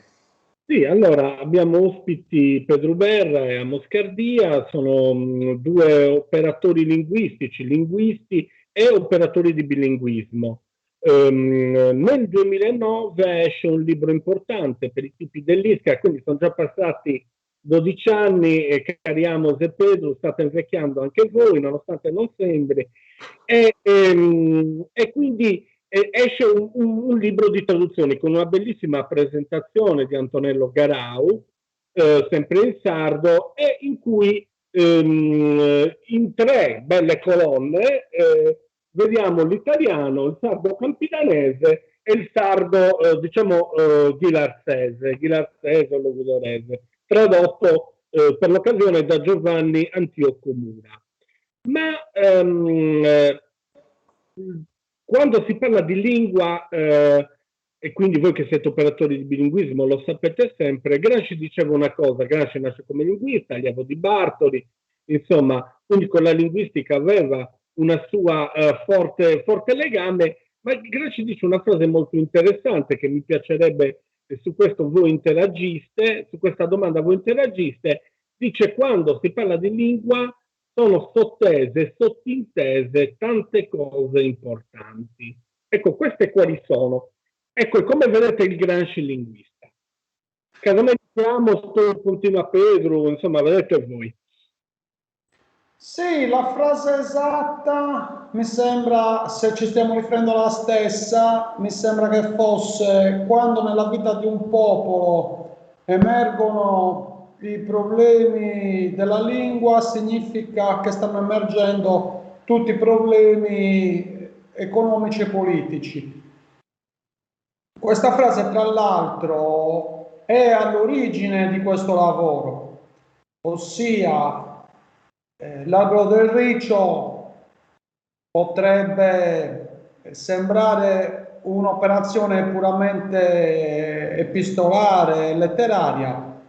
Sì, allora abbiamo ospiti Pedro Berra e Amos Cardia, sono due operatori linguistici, linguisti e operatori di bilinguismo. Nel 2009 esce un libro importante per i tipi dell'ISCA, quindi sono già passati 12 anni e cari Amos e Pedro state invecchiando anche voi, nonostante non sembri, e quindi esce un libro di traduzioni con una bellissima presentazione di Antonello Garau, sempre in sardo, e in cui in 3 belle colonne vediamo l'italiano, il sardo campidanese e il sardo, ghilarzese o logudorese, tradotto per l'occasione da Giovanni Antioco Mura. Ma quando si parla di lingua, e quindi voi che siete operatori di bilinguismo lo sapete sempre, Gramsci diceva una cosa, Gramsci nasce come linguista, allievo di Bartoli, insomma, quindi con la linguistica aveva una sua forte legame, ma Gramsci dice una frase molto interessante che mi piacerebbe che su questo voi interagiste, su questa domanda voi interagiste, dice: quando si parla di lingua sono sottese, sottintese tante cose importanti. Ecco, queste quali sono? Ecco, come vedete il Gramsci linguista. Casomai diciamo, continua Pedro, insomma, vedete voi. Sì, la frase esatta mi sembra, se ci stiamo riferendo alla stessa, mi sembra che fosse: quando nella vita di un popolo emergono i problemi della lingua, significa che stanno emergendo tutti i problemi economici e politici. Questa frase, tra l'altro, è all'origine di questo lavoro, ossia l'albero del riccio potrebbe sembrare un'operazione puramente epistolare, letteraria,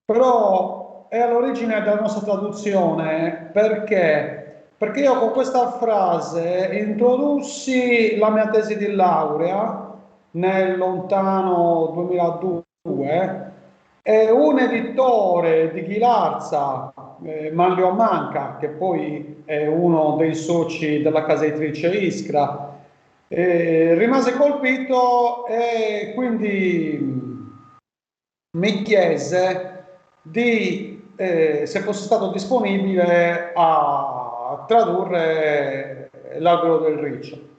però è all'origine della nostra traduzione perché io con questa frase introdussi la mia tesi di laurea nel lontano 2002 e un editore di Ghilarza, Manlio Manca, che poi è uno dei soci della casa editrice Iskra, rimase colpito e quindi mi chiese se fosse stato disponibile a tradurre l'albero del riccio.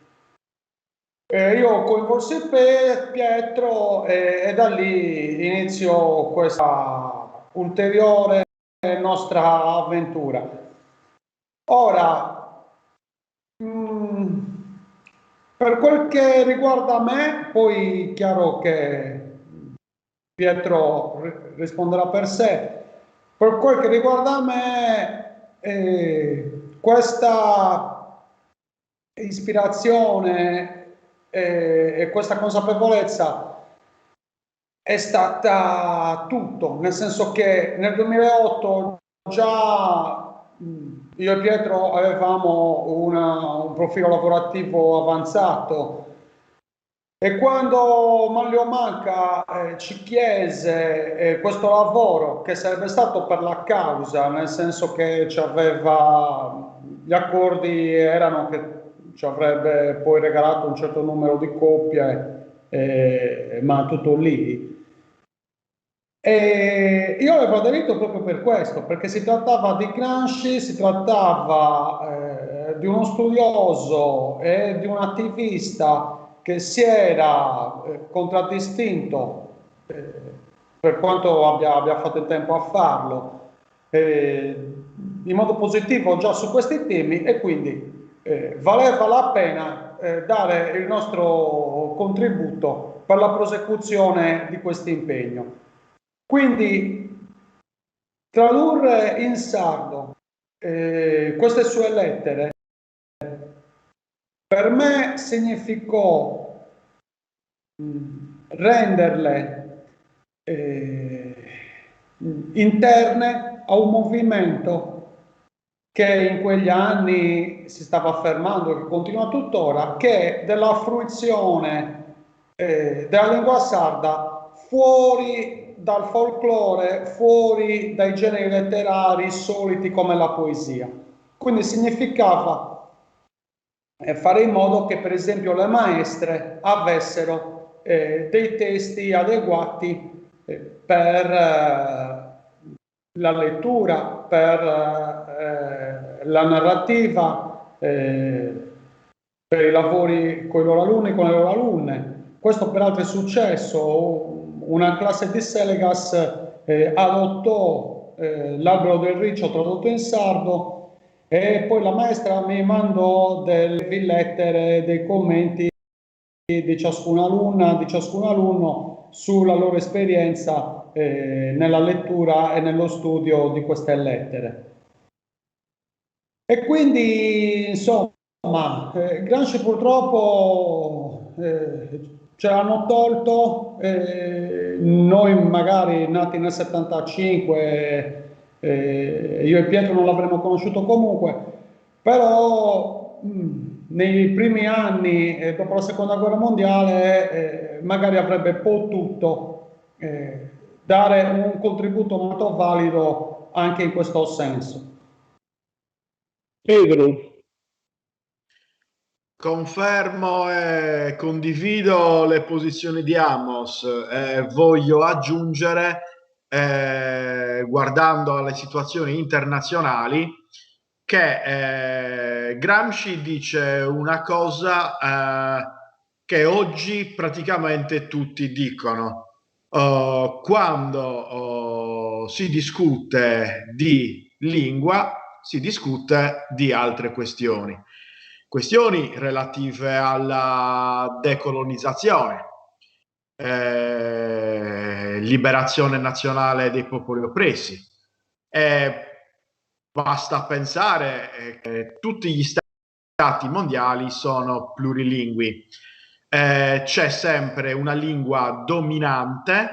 Io coinvolsi Pietro e da lì inizio questa ulteriore nostra avventura. Ora, per quel che riguarda me, poi chiaro che Pietro risponderà per sé, per quel che riguarda me, questa ispirazione e questa consapevolezza è stata tutto, nel senso che nel 2008 già io e Pietro avevamo un profilo lavorativo avanzato e quando Manlio Manca ci chiese questo lavoro, che sarebbe stato per la causa, nel senso che gli accordi erano che ci avrebbe poi regalato un certo numero di copie, ma tutto lì. E io avevo aderito proprio per questo, perché si trattava di Gramsci, si trattava di uno studioso e di un attivista che si era contraddistinto, per quanto abbia fatto il tempo a farlo, in modo positivo già su questi temi, e quindi valeva la pena dare il nostro contributo per la prosecuzione di questo impegno. Quindi tradurre in sardo queste sue lettere per me significò renderle interne a un movimento che in quegli anni si stava affermando e che continua tuttora, che è della fruizione della lingua sarda fuori dal folklore, fuori dai generi letterari soliti come la poesia. Quindi significava fare in modo che, per esempio, le maestre avessero dei testi adeguati per la lettura, per la narrativa, per i lavori con i loro alunni, con le loro alunne. Questo peraltro è successo. Una classe di Selegas adottò L'albero del riccio tradotto in sardo, e poi la maestra mi mandò delle lettere, dei commenti di ciascuna alunna, di ciascun alunno sulla loro esperienza nella lettura e nello studio di queste lettere. E quindi, insomma, Gramsci purtroppo ce l'hanno tolto, noi magari nati nel 75, io e Pietro non l'avremmo conosciuto comunque, però nei primi anni, dopo la seconda guerra mondiale, magari avrebbe potuto dare un contributo molto valido anche in questo senso. Pedro. Confermo e condivido le posizioni di Amos. Voglio aggiungere, guardando alle situazioni internazionali, che Gramsci dice una cosa che oggi praticamente tutti dicono. Quando si discute di lingua, si discute di altre questioni relative alla decolonizzazione, liberazione nazionale dei popoli oppressi. Basta pensare che tutti gli stati mondiali sono plurilingui. C'è sempre una lingua dominante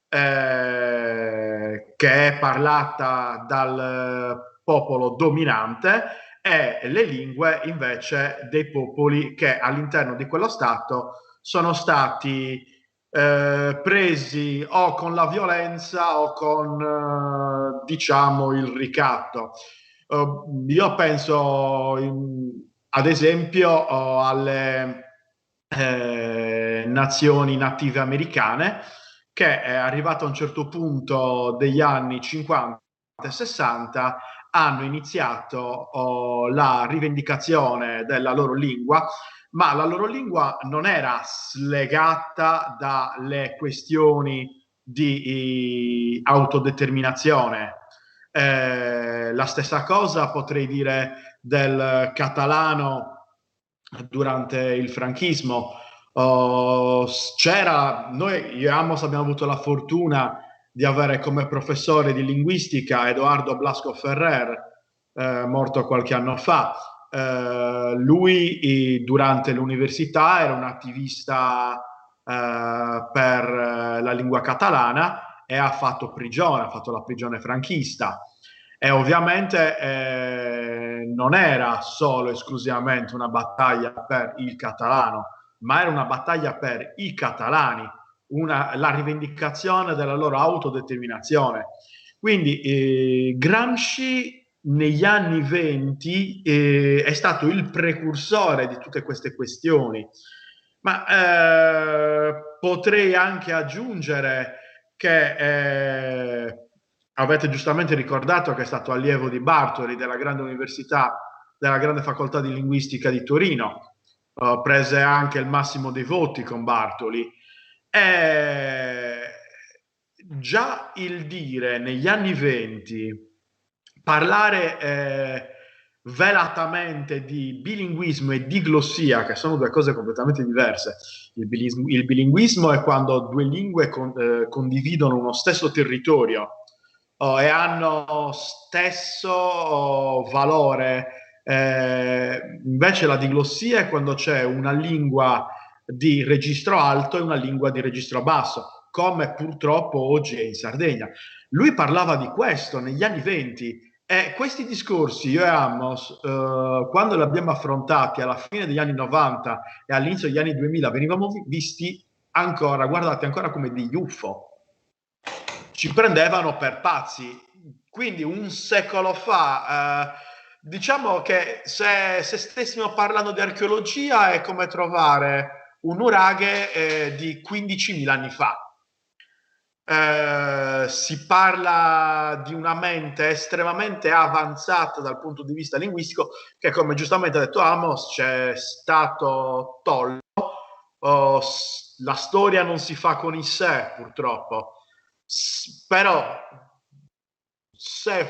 che è parlata dal popolo dominante, e le lingue invece dei popoli che all'interno di quello Stato sono stati presi o con la violenza o con diciamo il ricatto. Io penso ad esempio alle nazioni native americane, che è arrivato a un certo punto degli anni 50 e 60 hanno iniziato la rivendicazione della loro lingua, ma la loro lingua non era slegata dalle questioni di autodeterminazione. La stessa cosa potrei dire del catalano durante il franchismo. Noi, io e Amos, abbiamo avuto la fortuna di avere come professore di linguistica Edoardo Blasco Ferrer, morto qualche anno fa. Lui durante l'università era un attivista per la lingua catalana e ha fatto la prigione franchista. E ovviamente non era solo esclusivamente una battaglia per il catalano, ma era una battaglia per i catalani, la rivendicazione della loro autodeterminazione. Quindi Gramsci negli anni 20 è stato il precursore di tutte queste questioni, ma potrei anche aggiungere che avete giustamente ricordato che è stato allievo di Bartoli, della grande università, della grande facoltà di linguistica di Torino, prese anche il massimo dei voti con Bartoli. Già il dire negli anni 20, parlare velatamente di bilinguismo e diglossia, che sono due cose completamente diverse. Il bilinguismo è quando due lingue condividono uno stesso territorio e hanno stesso valore. Invece la diglossia è quando c'è una lingua di registro alto e una lingua di registro basso, come purtroppo oggi è in Sardegna. Lui parlava di questo negli anni 20 e questi discorsi io e Amos, quando li abbiamo affrontati alla fine degli anni 90 e all'inizio degli anni 2000, venivamo visti ancora, guardate, ancora come degli UFO. Ci prendevano per pazzi. Quindi un secolo fa, diciamo che se stessimo parlando di archeologia è come trovare un nuraghe di 15.000 anni fa. Si parla di una mente estremamente avanzata dal punto di vista linguistico che, come giustamente ha detto Amos, c'è stato tolto. La storia non si fa con i sé, purtroppo. Però se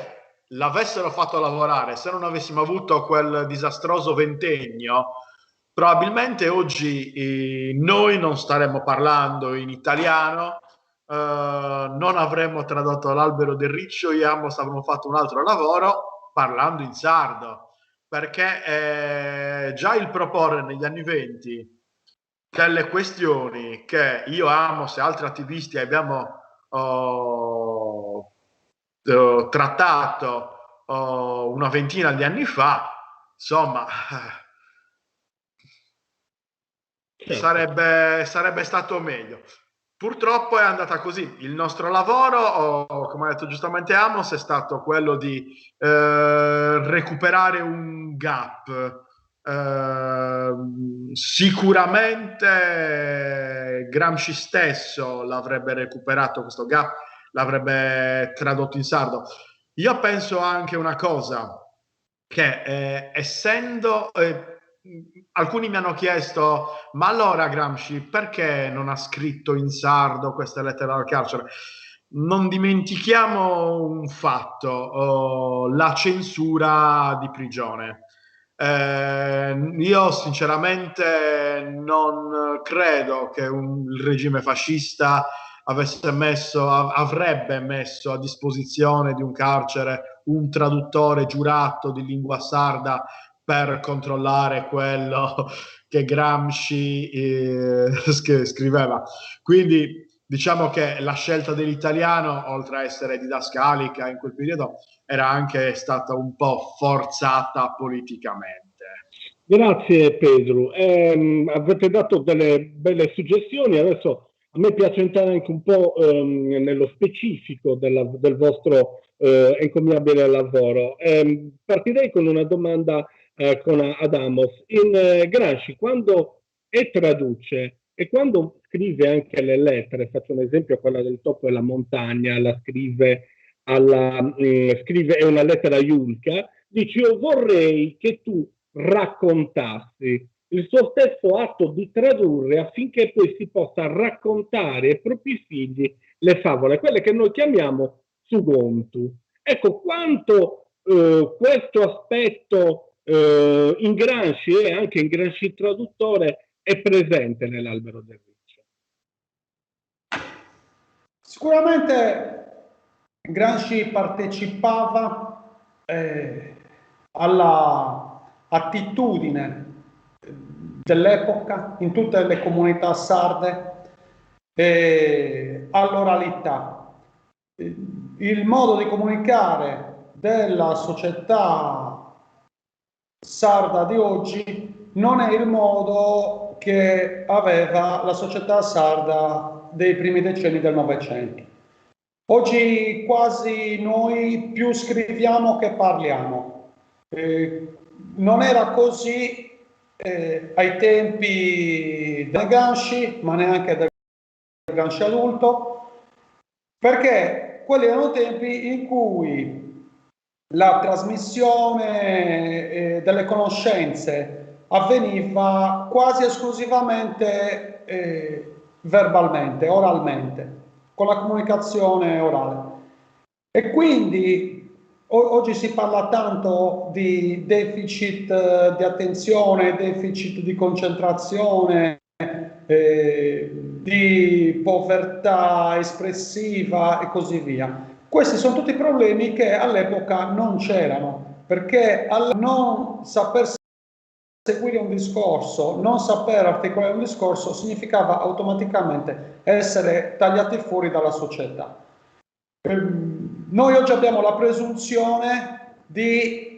l'avessero fatto lavorare, se non avessimo avuto quel disastroso ventennio, probabilmente oggi noi non staremmo parlando in italiano, non avremmo tradotto L'albero del riccio e Amos avremmo fatto un altro lavoro parlando in sardo, perché già il proporre negli anni 20 delle questioni che io, Amos e altri attivisti abbiamo trattato una ventina di anni fa, insomma, sarebbe stato meglio. Purtroppo è andata così. Il nostro lavoro, come ha detto giustamente Amos, è stato quello di recuperare un gap. Sicuramente Gramsci stesso l'avrebbe recuperato questo gap, l'avrebbe tradotto in sardo. Io penso anche una cosa, che essendo alcuni mi hanno chiesto, ma allora Gramsci perché non ha scritto in sardo queste lettere al carcere? Non dimentichiamo un fatto, la censura di prigione. Io sinceramente non credo che il regime fascista avrebbe messo a disposizione di un carcere un traduttore giurato di lingua sarda per controllare quello che Gramsci scriveva. Quindi diciamo che la scelta dell'italiano, oltre a essere didascalica in quel periodo, era anche stata un po' forzata politicamente. Grazie Pedro, avete dato delle belle suggestioni. Adesso a me piace entrare anche un po' nello specifico del vostro encomiabile lavoro. Partirei con una domanda ad Amos. Gramsci, quando traduce e quando scrive anche le lettere, faccio un esempio, quella del topo e la montagna, la scrive è una lettera a Julka, dice: io vorrei che tu raccontassi il suo stesso atto di tradurre affinché poi si possa raccontare ai propri figli le favole, quelle che noi chiamiamo Sugontu. Ecco, quanto questo aspetto in Gramsci e anche in Gramsci traduttore è presente nell'albero del riccio. Sicuramente Gramsci partecipava alla attitudine dell'epoca in tutte le comunità sarde all'oralità. Il modo di comunicare della società sarda di oggi non è il modo che aveva la società sarda dei primi decenni del Novecento. Oggi quasi noi più scriviamo che parliamo. Non era così ai tempi del Gramsci, ma neanche del Gramsci adulto. perché quelli erano tempi in cui la trasmissione delle conoscenze avveniva quasi esclusivamente verbalmente, oralmente, con la comunicazione orale. E quindi oggi si parla tanto di deficit di attenzione, deficit di concentrazione, di povertà espressiva e così via. Questi sono tutti problemi che all'epoca non c'erano, perché non saper seguire un discorso, non saper articolare un discorso significava automaticamente essere tagliati fuori dalla società. Noi oggi abbiamo la presunzione di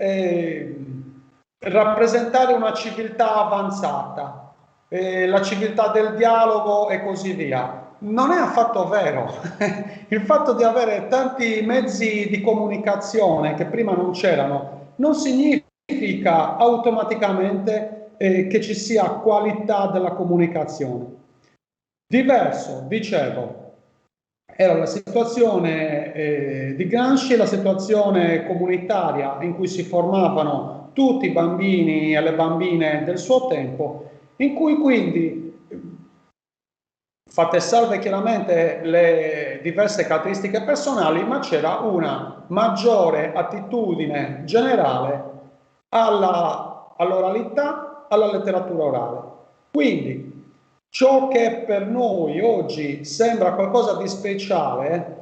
rappresentare una civiltà avanzata, la civiltà del dialogo e così via. Non è affatto vero. Il fatto di avere tanti mezzi di comunicazione che prima non c'erano non significa automaticamente che ci sia qualità della comunicazione. Diverso, dicevo, era la situazione di Gramsci, la situazione comunitaria in cui si formavano tutti i bambini e le bambine del suo tempo, in cui quindi, fatte salve chiaramente le diverse caratteristiche personali, ma c'era una maggiore attitudine generale all'oralità, alla letteratura orale. Quindi ciò che per noi oggi sembra qualcosa di speciale,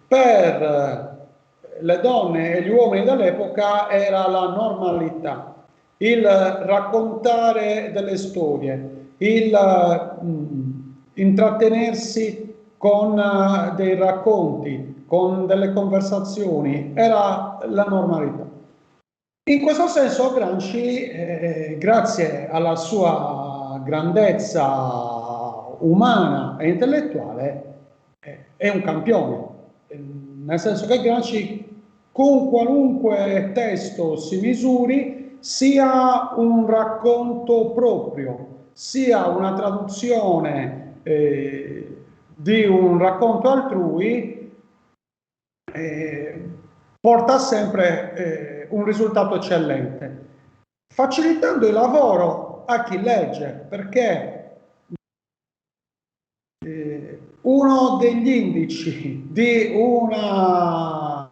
per le donne e gli uomini dell'epoca era la normalità, il raccontare delle storie, il intrattenersi con dei racconti, con delle conversazioni, era la normalità. In questo senso Gramsci, grazie alla sua grandezza umana e intellettuale, è un campione, nel senso che Gramsci con qualunque testo si misuri, sia un racconto proprio, sia una traduzione di un racconto altrui, porta sempre un risultato eccellente, facilitando il lavoro a chi legge, perché uno degli indici di una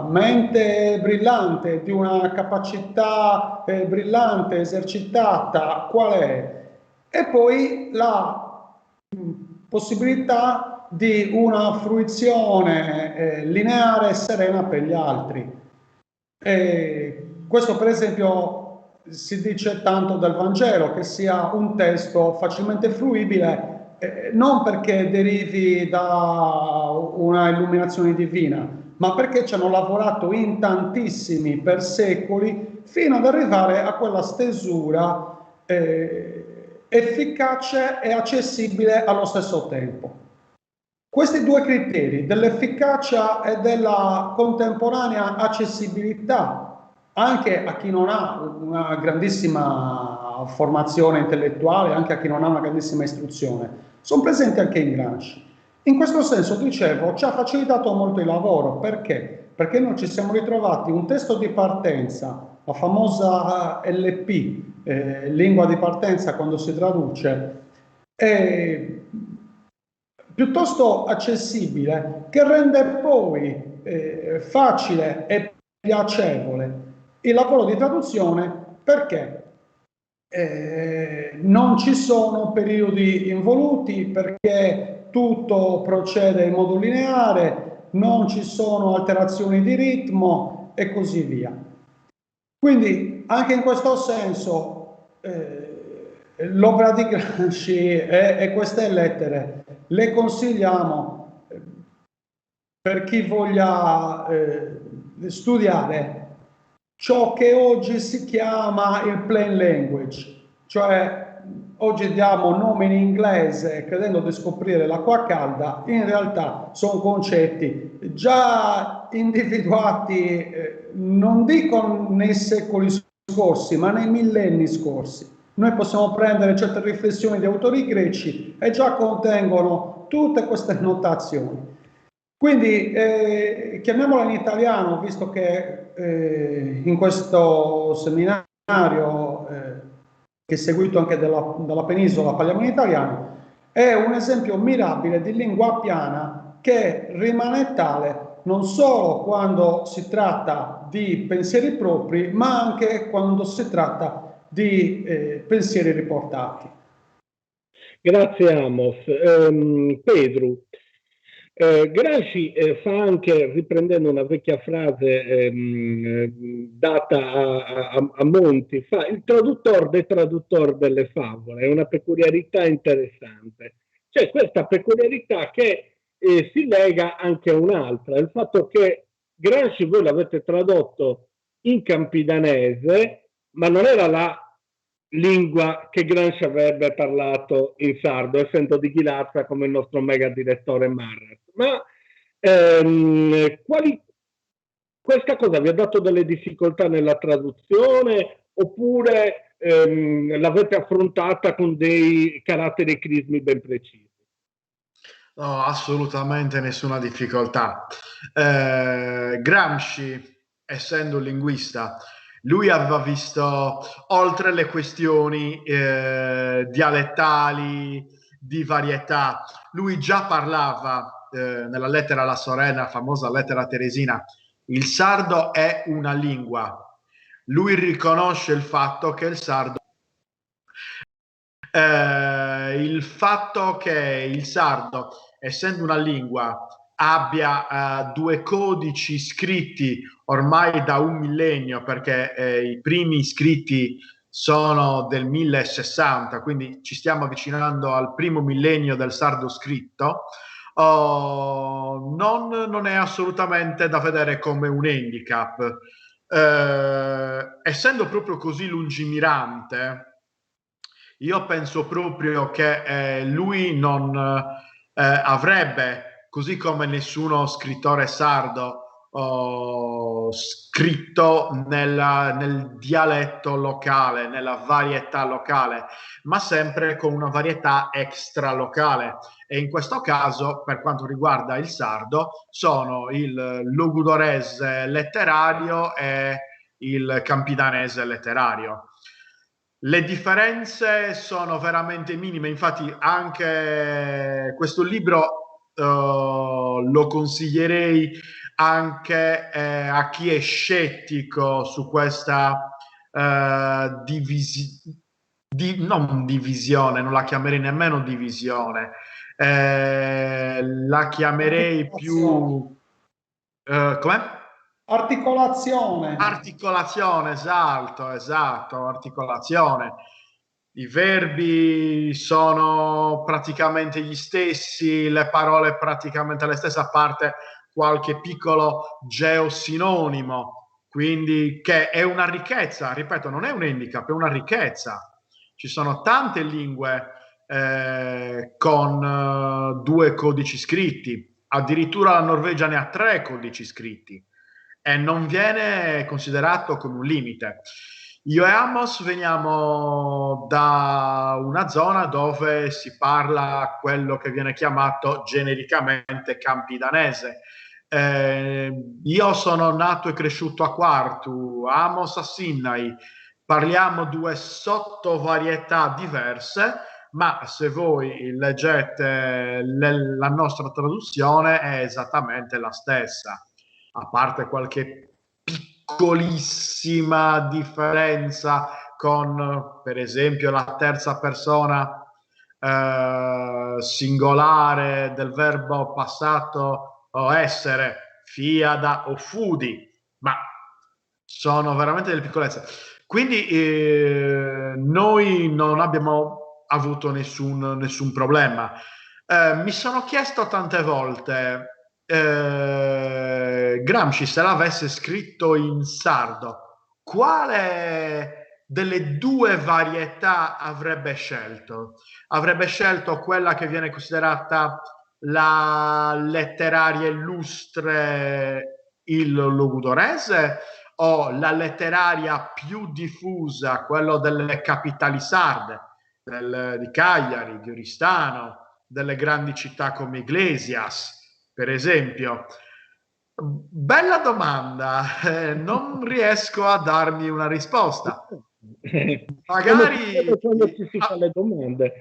mente brillante, di una capacità brillante, esercitata, qual è? E poi la possibilità di una fruizione lineare e serena per gli altri. Questo per esempio si dice tanto del Vangelo, che sia un testo facilmente fruibile, non perché derivi da una illuminazione divina, ma perché ci hanno lavorato in tantissimi per secoli fino ad arrivare a quella stesura efficace e accessibile allo stesso tempo. Questi due criteri, dell'efficacia e della contemporanea accessibilità, anche a chi non ha una grandissima formazione intellettuale, anche a chi non ha una grandissima istruzione, sono presenti anche in Gramsci. In questo senso, dicevo, ci ha facilitato molto il lavoro. Perché? Perché noi ci siamo ritrovati un testo di partenza, la famosa LP, lingua di partenza quando si traduce, piuttosto accessibile, che rende poi facile e piacevole il lavoro di traduzione, perché non ci sono periodi involuti, perché tutto procede in modo lineare, non ci sono alterazioni di ritmo e così via. Quindi anche in questo senso l'opera di Gramsci e queste lettere le consigliamo per chi voglia studiare ciò che oggi si chiama il plain language, cioè oggi diamo nomi in inglese credendo di scoprire l'acqua calda, in realtà sono concetti già individuati, non dico nei secoli scorsi, ma nei millenni scorsi. Noi possiamo prendere certe riflessioni di autori greci e già contengono tutte queste notazioni. Quindi chiamiamola in italiano, visto che in questo seminario che è seguito anche dalla penisola parliamo in italiano, è un esempio mirabile di lingua appiana che rimane tale non solo quando si tratta di pensieri propri, ma anche quando si tratta di pensieri riportati. Grazie Amos. Pedro, Gramsci fa anche, riprendendo una vecchia frase data a Monti, fa il traduttore dei traduttori delle favole, è una peculiarità interessante. C'è questa peculiarità che si lega anche a un'altra, il fatto che Gramsci voi l'avete tradotto in campidanese, ma non era la lingua che Gramsci avrebbe parlato in sardo, essendo di Ghilarza come il nostro mega direttore Marras. Ma questa cosa vi ha dato delle difficoltà nella traduzione oppure l'avete affrontata con dei caratteri crismi ben precisi? No, assolutamente nessuna difficoltà. Gramsci, essendo un linguista, lui aveva visto oltre le questioni dialettali, di varietà. Lui già parlava nella lettera alla sorella, la famosa lettera teresina, il sardo è una lingua. Lui riconosce il fatto che il sardo il sardo, essendo una lingua, abbia due codici scritti ormai da un millennio, perché i primi scritti sono del 1060, quindi ci stiamo avvicinando al primo millennio del sardo scritto, non è assolutamente da vedere come un handicap. Essendo proprio così lungimirante, io penso proprio che lui non avrebbe, così come nessuno scrittore sardo, scritto nel dialetto locale, nella varietà locale, ma sempre con una varietà extralocale. E in questo caso, per quanto riguarda il sardo, sono il logudorese letterario e il campidanese letterario. Le differenze sono veramente minime, infatti anche questo libro lo consiglierei anche a chi è scettico su questa non divisione, non la chiamerei nemmeno divisione, la chiamerei più com'è? Articolazione, esatto, articolazione. I verbi sono praticamente gli stessi, le parole praticamente le stesse, a parte qualche piccolo geosinonimo, quindi che è una ricchezza, ripeto, non è un handicap, è una ricchezza. Ci sono tante lingue con 2 codici scritti, addirittura la Norvegia ne ha 3 codici scritti. E non viene considerato come un limite. Io e Amos veniamo da una zona dove si parla quello che viene chiamato genericamente campidanese. Io sono nato e cresciuto a Quartu, Amos a Sinaai. Parliamo 2 sottovarietà diverse, ma se voi leggete la nostra traduzione è esattamente la stessa, a parte qualche piccolissima differenza con, per esempio, la terza persona singolare del verbo passato o essere, fiada o fudi, ma sono veramente delle piccolezze. Quindi noi non abbiamo avuto nessun problema. Mi sono chiesto tante volte, Gramsci, se l'avesse scritto in sardo, quale delle 2 varietà avrebbe scelto? Avrebbe scelto quella che viene considerata la letteraria illustre, il logudorese, o la letteraria più diffusa, quello delle capitali sarde, di Cagliari, di Oristano, delle grandi città come Iglesias, per esempio? Bella domanda, non riesco a darmi una risposta. Magari quando ci si fa le domande.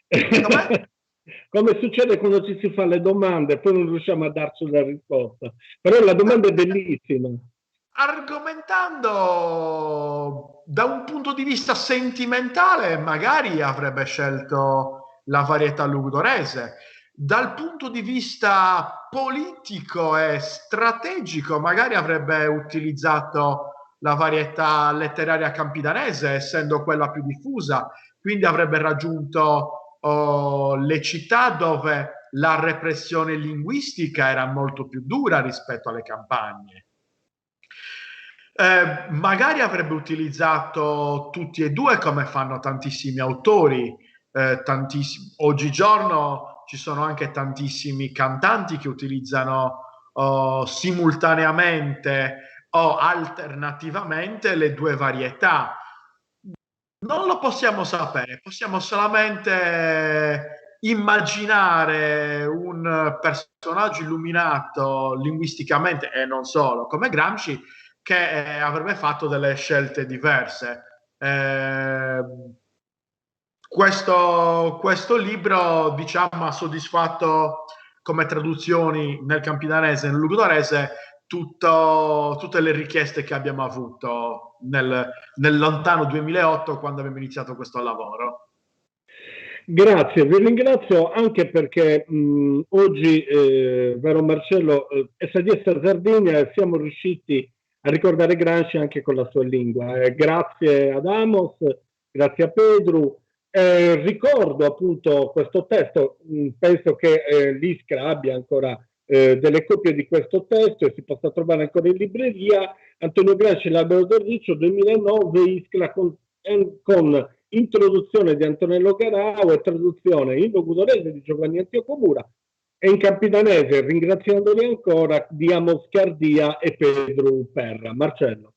Com'è? Come succede quando ci si fa le domande, poi non riusciamo a darci una risposta. Però la domanda è bellissima. Argomentando da un punto di vista sentimentale, magari avrebbe scelto la varietà lugudorese. Dal punto di vista politico e strategico, magari avrebbe utilizzato la varietà letteraria campidanese, essendo quella più diffusa, quindi avrebbe raggiunto le città dove la repressione linguistica era molto più dura rispetto alle campagne. Magari avrebbe utilizzato tutti e due, come fanno tantissimi autori. Oggigiorno ci sono anche tantissimi cantanti che utilizzano simultaneamente o alternativamente le due varietà. Non lo possiamo sapere, possiamo solamente immaginare un personaggio illuminato linguisticamente e non solo, come Gramsci, che avrebbe fatto delle scelte diverse. Questo libro, diciamo, ha soddisfatto come traduzioni nel campidanese e nel lugudorese tutte le richieste che abbiamo avuto nel lontano 2008, quando abbiamo iniziato questo lavoro. Grazie, vi ringrazio anche perché oggi, vero Marcello, Essadiesta Sardegna, siamo riusciti a ricordare Gramsci anche con la sua lingua. Grazie ad Amos, grazie a Pedro. Ricordo appunto questo testo, penso che l'Iskra abbia ancora delle copie di questo testo e si possa trovare ancora in libreria. Antonio Gramsci, L'albero del riccio, 2009, Iskra con introduzione di Antonello Garau e traduzione in lugudorese di Giovanni Antioco Mura e in campidanese, ringraziandoli ancora, di Amos Cardia e Pedro Perra. Marcello.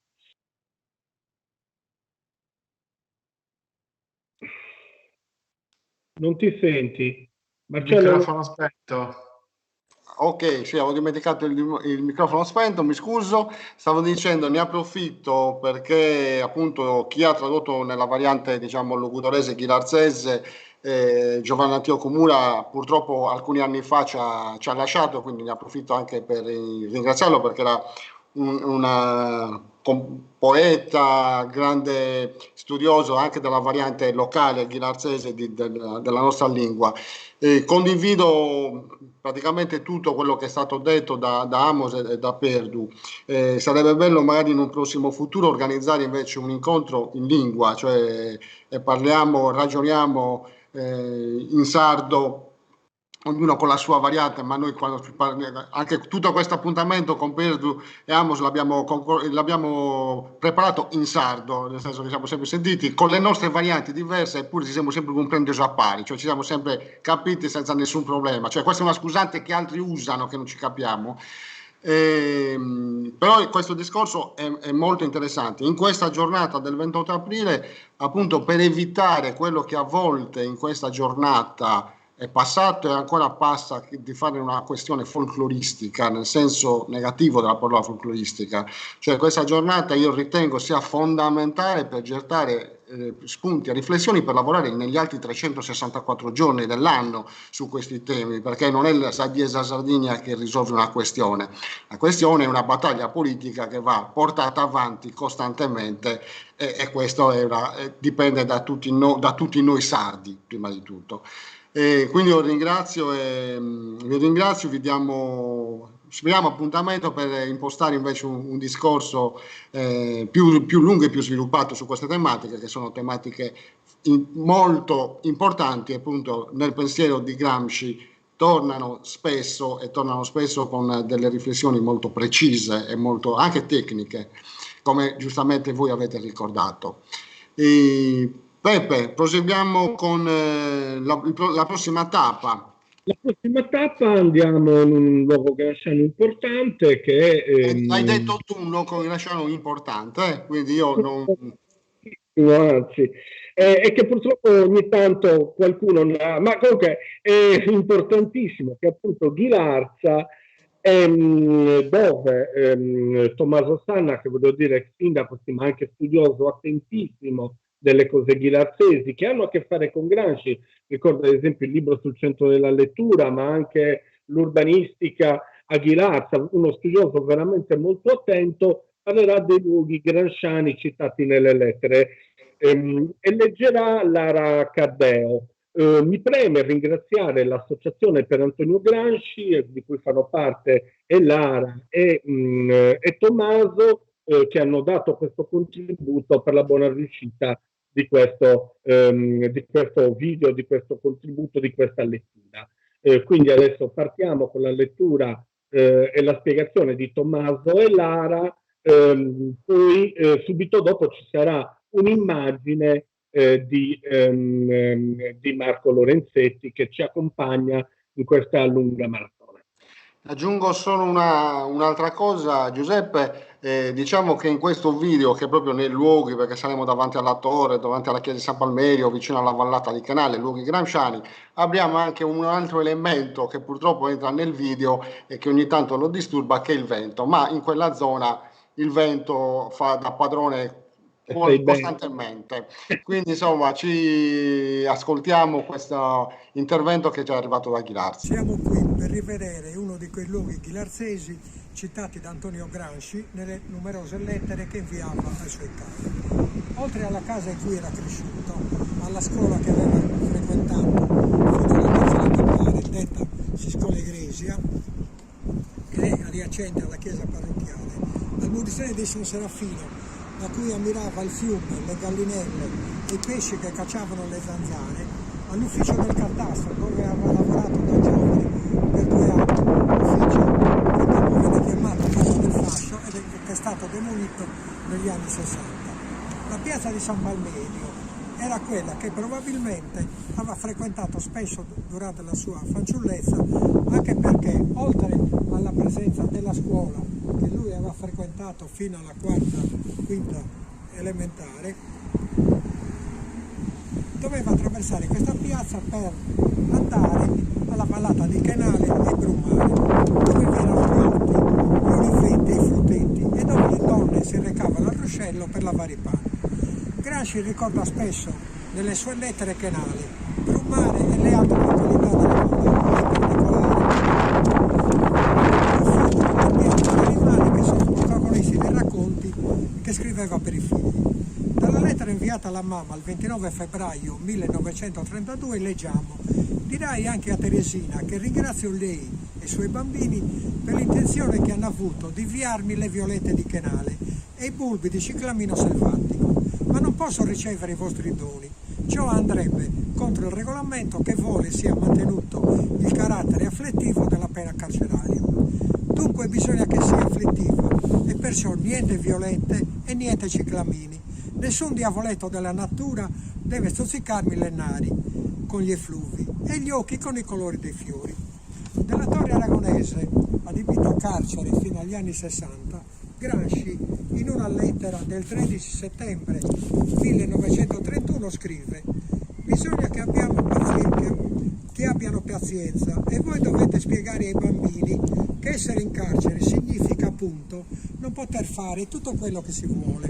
Non ti senti? Marcello? Il microfono spento. Ok, sì, avevo dimenticato il microfono spento, mi scuso. Stavo dicendo, ne approfitto perché appunto chi ha tradotto nella variante, diciamo, lugudorese ghilarzese, Giovanni Antioco Mura, purtroppo alcuni anni fa ci ha lasciato, quindi ne approfitto anche per ringraziarlo perché era un poeta, grande studioso anche della variante locale ghilarzese della nostra lingua. Condivido praticamente tutto quello che è stato detto da Amos e da Perdu. Sarebbe bello magari in un prossimo futuro organizzare invece un incontro in lingua, cioè ragioniamo in sardo, ognuno con la sua variante, ma noi anche tutto questo appuntamento con Perdu e Amos l'abbiamo preparato in sardo, nel senso che siamo sempre sentiti con le nostre varianti diverse, eppure ci siamo sempre comprendesi a pari, cioè ci siamo sempre capiti senza nessun problema. Cioè questa è una scusante che altri usano, che non ci capiamo. Però questo discorso è molto interessante. In questa giornata del 28 aprile, appunto, per evitare quello che a volte in questa giornata è passato e ancora passa, di fare una questione folcloristica nel senso negativo della parola folcloristica, cioè questa giornata io ritengo sia fondamentale per gettare spunti e riflessioni per lavorare negli altri 364 giorni dell'anno su questi temi, perché non è la Essadiesta Sardegna che risolve una questione, la questione è una battaglia politica che va portata avanti costantemente e questo dipende da tutti noi sardi, prima di tutto. Quindi vi ringrazio, speriamo appuntamento per impostare invece un discorso più lungo e più sviluppato su queste tematiche, che sono tematiche molto importanti, appunto nel pensiero di Gramsci tornano spesso con delle riflessioni molto precise e molto anche tecniche, come giustamente voi avete ricordato. Peppe, proseguiamo con la prossima tappa. La prossima tappa andiamo in un luogo gramsciano importante che è... Hai detto tu un luogo gramsciano importante, quindi io non... Anzi, e che purtroppo ogni tanto qualcuno ma comunque è importantissimo che appunto Ghilarza, dove Tommaso Sanna, che voglio dire ex sindaco, ma anche studioso attentissimo delle cose ghilarzesi che hanno a che fare con Gramsci, ricordo ad esempio il libro sul centro della lettura, ma anche l'urbanistica a Ghilarza, uno studioso veramente molto attento, parlerà dei luoghi gramsciani citati nelle lettere, e leggerà Lara Caddeo. Mi preme ringraziare l'Associazione per Antonio Gramsci, di cui fanno parte e Lara e Tommaso, che hanno dato questo contributo per la buona riuscita di questo video, di questo contributo, di questa lettura. Quindi adesso partiamo con la lettura e la spiegazione di Tommaso e Lara, poi subito dopo ci sarà un'immagine di Marco Lorenzetti che ci accompagna in questa lunga maratona. Aggiungo solo un'altra cosa, Giuseppe, diciamo che in questo video, che è proprio nei luoghi, perché saremo davanti alla torre, davanti alla chiesa di San Palmerio, vicino alla vallata di Canale, luoghi gramsciani, abbiamo anche un altro elemento che purtroppo entra nel video e che ogni tanto lo disturba, che è il vento, ma in quella zona il vento fa da padrone costantemente. Quindi insomma ci ascoltiamo questo intervento che ci è arrivato da Ghilarza. Siamo qui per rivedere uno di quei luoghi ghilarzesi citati da Antonio Gramsci nelle numerose lettere che inviava ai suoi cari. Oltre alla casa in cui era cresciuto, alla scuola che aveva frequentato fino alla terza elementare, detta Siscola Egresia, che è adiacente alla chiesa parrocchiale, al Museo di San Serafino, da cui ammirava il fiume, le gallinelle e i pesci che cacciavano le zanzare, all'ufficio del catastro dove aveva lavorato da giovane per 2 anni, ufficio che dopo venne chiamato Casa del Fascio ed che è stato demolito negli anni 60. La piazza di San Palmerio era quella che probabilmente aveva frequentato spesso durante la sua fanciullezza, anche perché oltre alla presenza della scuola che lui aveva frequentato fino alla quinta elementare, doveva attraversare questa piazza per andare alla vallata di Canale e Brumare, dove vi erano gli orti, gli oliveti, i frutteti e dove le donne si recavano al ruscello per lavare i panni. Gramsci ricorda spesso nelle sue lettere Canale, Brumare e le altre località della valle, in particolare animali che sono protagonisti dei racconti che scriveva per i figli. Dalla lettera inviata alla mamma il 29 febbraio 1932 leggiamo: dirai anche a Teresina che ringrazio lei e i suoi bambini per l'intenzione che hanno avuto di inviarmi le violette di Canale e i bulbi di ciclamino selvatico, ma non posso ricevere i vostri doni. Ciò andrebbe contro il regolamento che vuole sia mantenuto il carattere afflittivo della pena carceraria. Dunque bisogna che sia afflittivo e perciò niente violette e niente ciclamini. Nessun diavoletto della natura deve stuzzicarmi le nari con gli effluvi e gli occhi con i colori dei fiori. Della Torre Aragonese, adibita a carcere fino agli anni 60, Gramsci, in una lettera del 13 settembre 1931, scrive: bisogna che abbiano pazienza e voi dovete spiegare ai bambini che essere in carcere significa appunto non poter fare tutto quello che si vuole.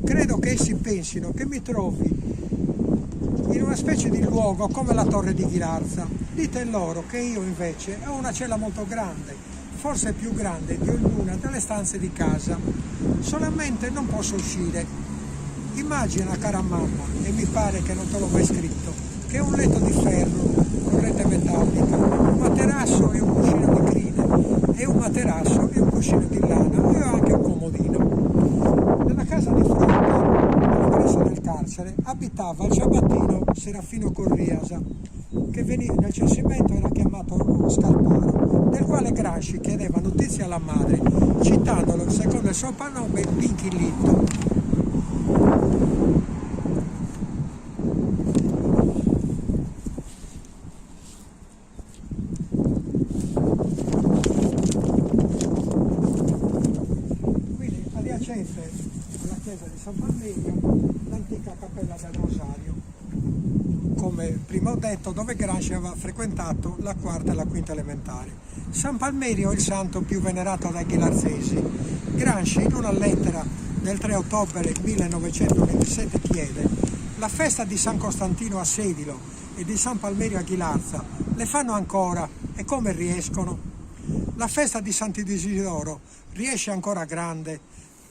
Credo che essi pensino che mi trovi in una specie di luogo come la Torre di Ghilarza. Dite loro che io invece ho una cella molto grande, forse più grande di ognuna delle stanze di casa, solamente non posso uscire. Immagina, cara mamma, e mi pare che non te l'ho mai scritto, che un letto di ferro con rete metallica, un materasso e un cuscino di crine, e un materasso e un cuscino di lana, e ho anche un comodino. Nella casa di fronte, all'ingresso del carcere, abitava il ciabattino Serafino Corriasa, che nel censimento era chiamato Scarparo, del quale Gramsci chiedeva notizie alla madre, citandolo secondo il soprannome Pinchillitto. Quindi adiacente alla chiesa di San Palmerio Palmirio l'antica Cappella del Rosario, come prima ho detto, dove Gramsci aveva frequentato la quarta e la quinta elementare. San Palmirio è il santo più venerato dai ghilarzesi. Gramsci, in una lettera del 3 ottobre 1927, chiede: la festa di San Costantino a Sedilo e di San Palmirio a Ghilarza le fanno ancora e come riescono? La festa di Sant'Isidoro riesce ancora grande,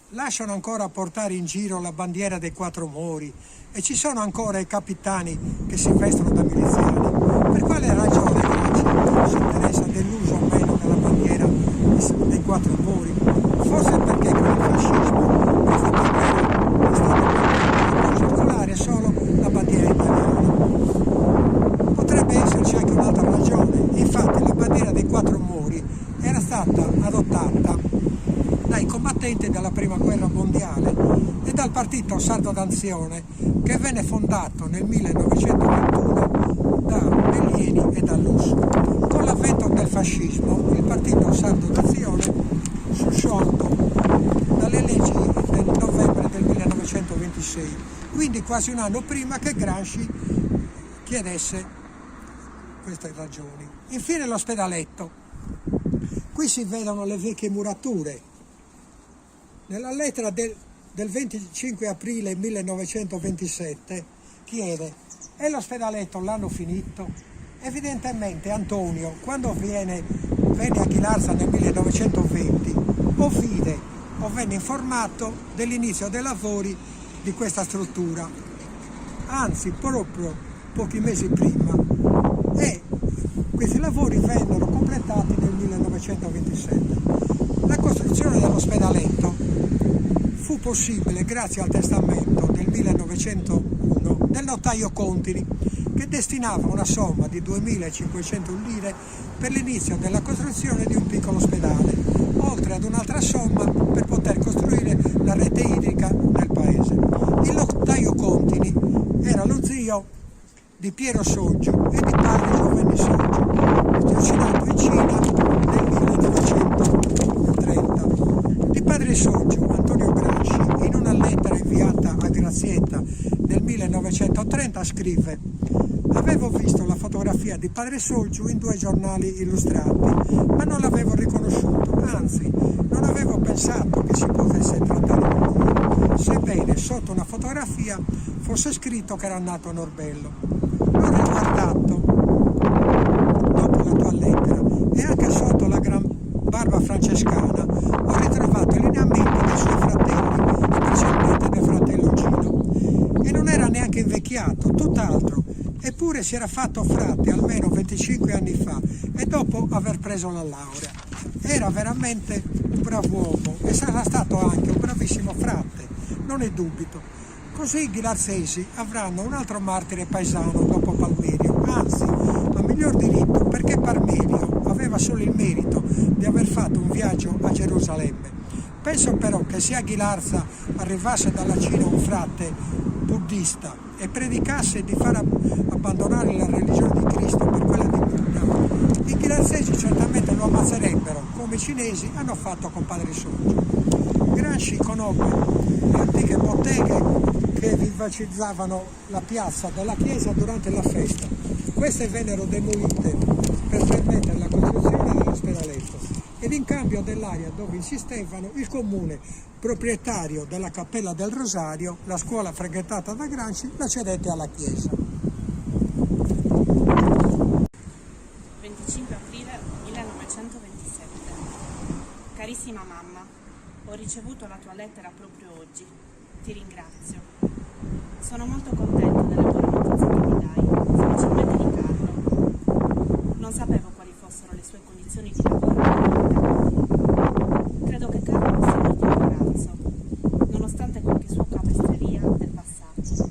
lasciano ancora portare in giro la bandiera dei quattro mori e ci sono ancora i capitani che si vestono da miliziani. Per quale ragione Gramsci si interessa dell'uso o meno della bandiera dei quattro mori? Forse perché con il fascismo questo problema è stato circolare solo la bandiera italiana. Potrebbe esserci anche un'altra ragione. Infatti la bandiera dei quattro mori era stata adottata dai combattenti della prima guerra mondiale e dal partito Sardo d'Azione, che venne fondato nel 1921 da Bellieni e da Lus. Con l'avvento del fascismo il partito Sardo d'Azione fu sciolto dalle leggi del novembre del 1926, quindi quasi un anno prima che Gramsci chiedesse queste ragioni. Infine l'ospedaletto. Qui si vedono le vecchie murature. Nella lettera del 25 aprile 1927 chiede: e l'ospedaletto l'hanno finito? Evidentemente Antonio, quando venne a Ghilarza nel 1920, o venne informato dell'inizio dei lavori di questa struttura, anzi proprio pochi mesi prima, e questi lavori vennero completati nel 1927. La costruzione dell'ospedaletto fu possibile grazie al testamento del 1901 del notaio Contini, che destinava una somma di 2.500 lire per l'inizio della costruzione di un piccolo ospedale, oltre ad un'altra somma per poter costruire la rete idrica del paese. Il notaio Contini era lo zio di Piero Soggio e di padre Giovanni Soggio, trucidato in Cina nel 1930. Di padre Soggio, Antonio Gramsci, in una lettera inviata a Grazietta nel 1930, scrive: avevo visto la fotografia di padre Soggio in 2 giornali illustrati, ma non l'avevo riconosciuto, anzi non avevo pensato che si potesse trattare di lui, sebbene sotto una fotografia fosse scritto che era nato a Norbello. L'ho riguardato dopo la tua lettera e anche sotto la gran barba francescana ho ritrovato i lineamenti dei suoi fratelli, specialmente del fratello Gino, e non era neanche invecchiato, tutt'altro, eppure si era fatto frate almeno 25 anni fa e dopo aver preso la laurea. Era veramente un bravo uomo e sarà stato anche un bravissimo frate, non ne dubito. Così i ghilarzesi avranno un altro martire paesano dopo Palmirio, anzi a miglior diritto, perché Palmirio aveva solo il merito di aver fatto un viaggio a Gerusalemme. Penso però che se a Ghilarza arrivasse dalla Cina un frate buddista e predicasse di far abbandonare la religione di Cristo per quella di Buddha, i ghilarzesi certamente lo ammazzerebbero, come i cinesi hanno fatto con padre Soggio. Gramsci conobbe le antiche botteghe che vivacizzavano la piazza della chiesa durante la festa. Queste vennero demolite per permettere la costruzione dell'ospedaletto ed in cambio dell'area dove insistevano il comune, proprietario della Cappella del Rosario, la scuola frequentata da Gramsci, la cedette alla chiesa. 25 aprile 1927. Carissima mamma, ho ricevuto la tua lettera proprio oggi. Ti ringrazio. Sono molto contenta delle buone notizie che mi dai, specialmente di Carlo. Non sapevo quali fossero le sue condizioni di lavoro. Credo che Carlo sia un ottimo ragazzo, nonostante qualche sua capestreria del passato.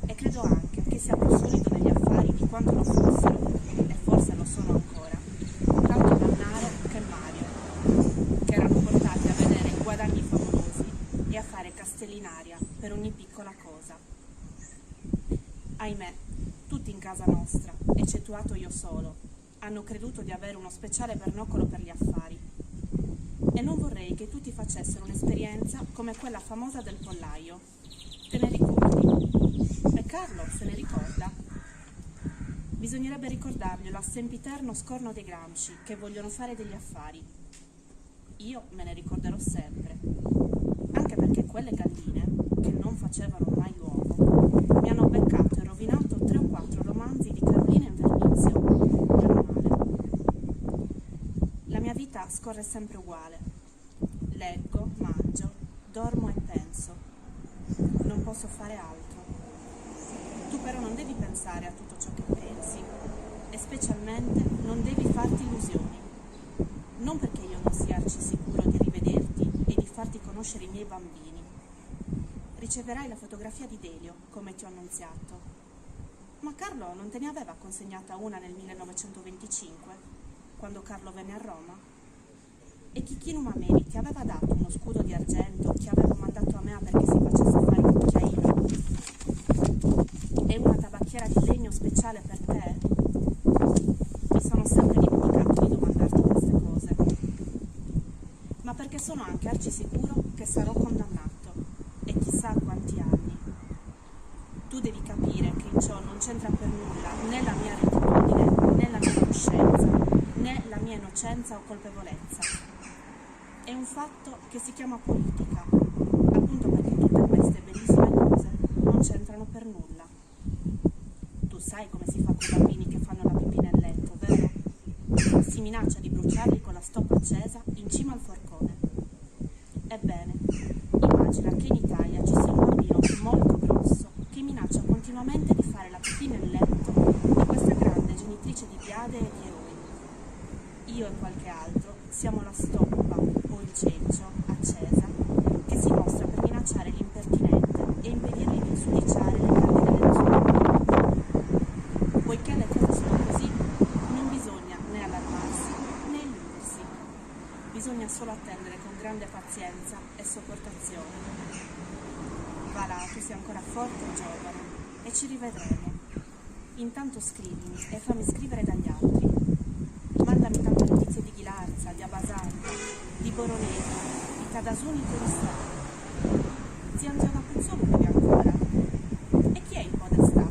E credo anche che sia più solido negli affari di quanto lo fossero, e forse lo sono ancora, tanto Mannaro che Mario, che erano portati a vedere i guadagni favolosi e a fare castellinaria per ogni piccola cosa. Ahimè, tutti in casa nostra, eccettuato io solo, hanno creduto di avere uno speciale bernoccolo per gli affari. E non vorrei che tutti facessero un'esperienza come quella famosa del pollaio. Bisognerebbe ricordarglielo a sempiterno scorno dei Gramsci che vogliono fare degli affari. Io me ne ricorderò sempre, anche perché quelle galline, che non facevano mai l'uovo, mi hanno beccato e rovinato 3 o 4 romanzi di Carolina Invernizio. Meno male. La mia vita scorre sempre uguale. Leggo, mangio, dormo e penso. Non posso fare altro. Tu però non devi pensare a tutto ciò che pensi e specialmente non devi farti illusioni. Non perché io non sia sicuro di rivederti e di farti conoscere i miei bambini. Riceverai la fotografia di Delio, come ti ho annunziato. Ma Carlo non te ne aveva consegnata una nel 1925, quando Carlo venne a Roma? E Chicchino Mameli ti aveva dato uno scudo di argento che avevo mandato a me perché si facesse fare un cucchiaino? E una tabacchiera di legno speciale per te? Mi sono sempre dimenticato di domandarti queste cose. Ma perché sono anche arcisicuro che sarò condannato, e chissà quanti anni. Tu devi capire che in ciò non c'entra per nulla né la mia rettitudine, né la mia coscienza, né la mia innocenza o colpevolezza. È un fatto che si chiama politica, appunto perché tutte queste bellissime cose non c'entrano per nulla. Tu sai come si fa con i bambini che fanno la pipì nel letto, vero? Si minaccia di bruciarli con la stoppa accesa in cima al forcone. Ebbene, immagina che in Italia ci sia un bambino molto grosso che minaccia continuamente di fare la pipì nel letto di questa grande genitrice di biade e di eroi. Io e qualche altro siamo la stoppa o il cencio accesa che si mostra per minacciare l'impertinente e impedirgli di insudiciare le candele della sua bambina. Poiché le cose sono così, non bisogna né allarmarsi né illudersi. Bisogna solo attendere con grande pazienza e sopportazione. Va là, tu sei ancora forte e giovane e ci rivedremo. Intanto scrivimi e fammi scrivere dagli altri. Mandami tante notizie di Ghilarza, di Abasanta, di Boroneto, di Cadasuni e Toristano. Zia Angiona Puzzolo vive ancora. E chi è il podestà?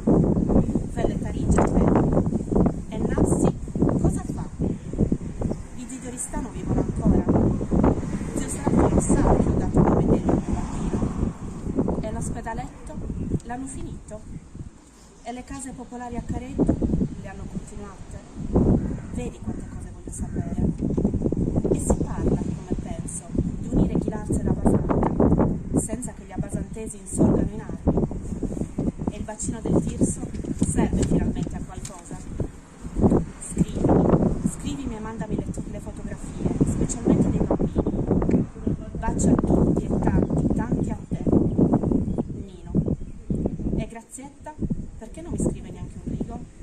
Felle Tarigia, e Nassi cosa fa? Gli zii Toristano vivono ancora. Zio Serafino non sa che ho dato una medaglia al mio bambino. E l'ospedaletto? L'hanno finito? E le case popolari a Caretto? Le hanno continuate? Vedi quante cose voglio sapere. E si parla, come penso, di unire Ghilarza e la Basanta, senza che gli abasantesi insorgano in armi. E il bacino del Tirso serve finalmente a qualcosa. Scrivimi e mandami le fotografie, specialmente dei bambini. Baci a tutti e tanti, tanti a te. Nino. E Grazietta, perché non mi scrive neanche un rigo?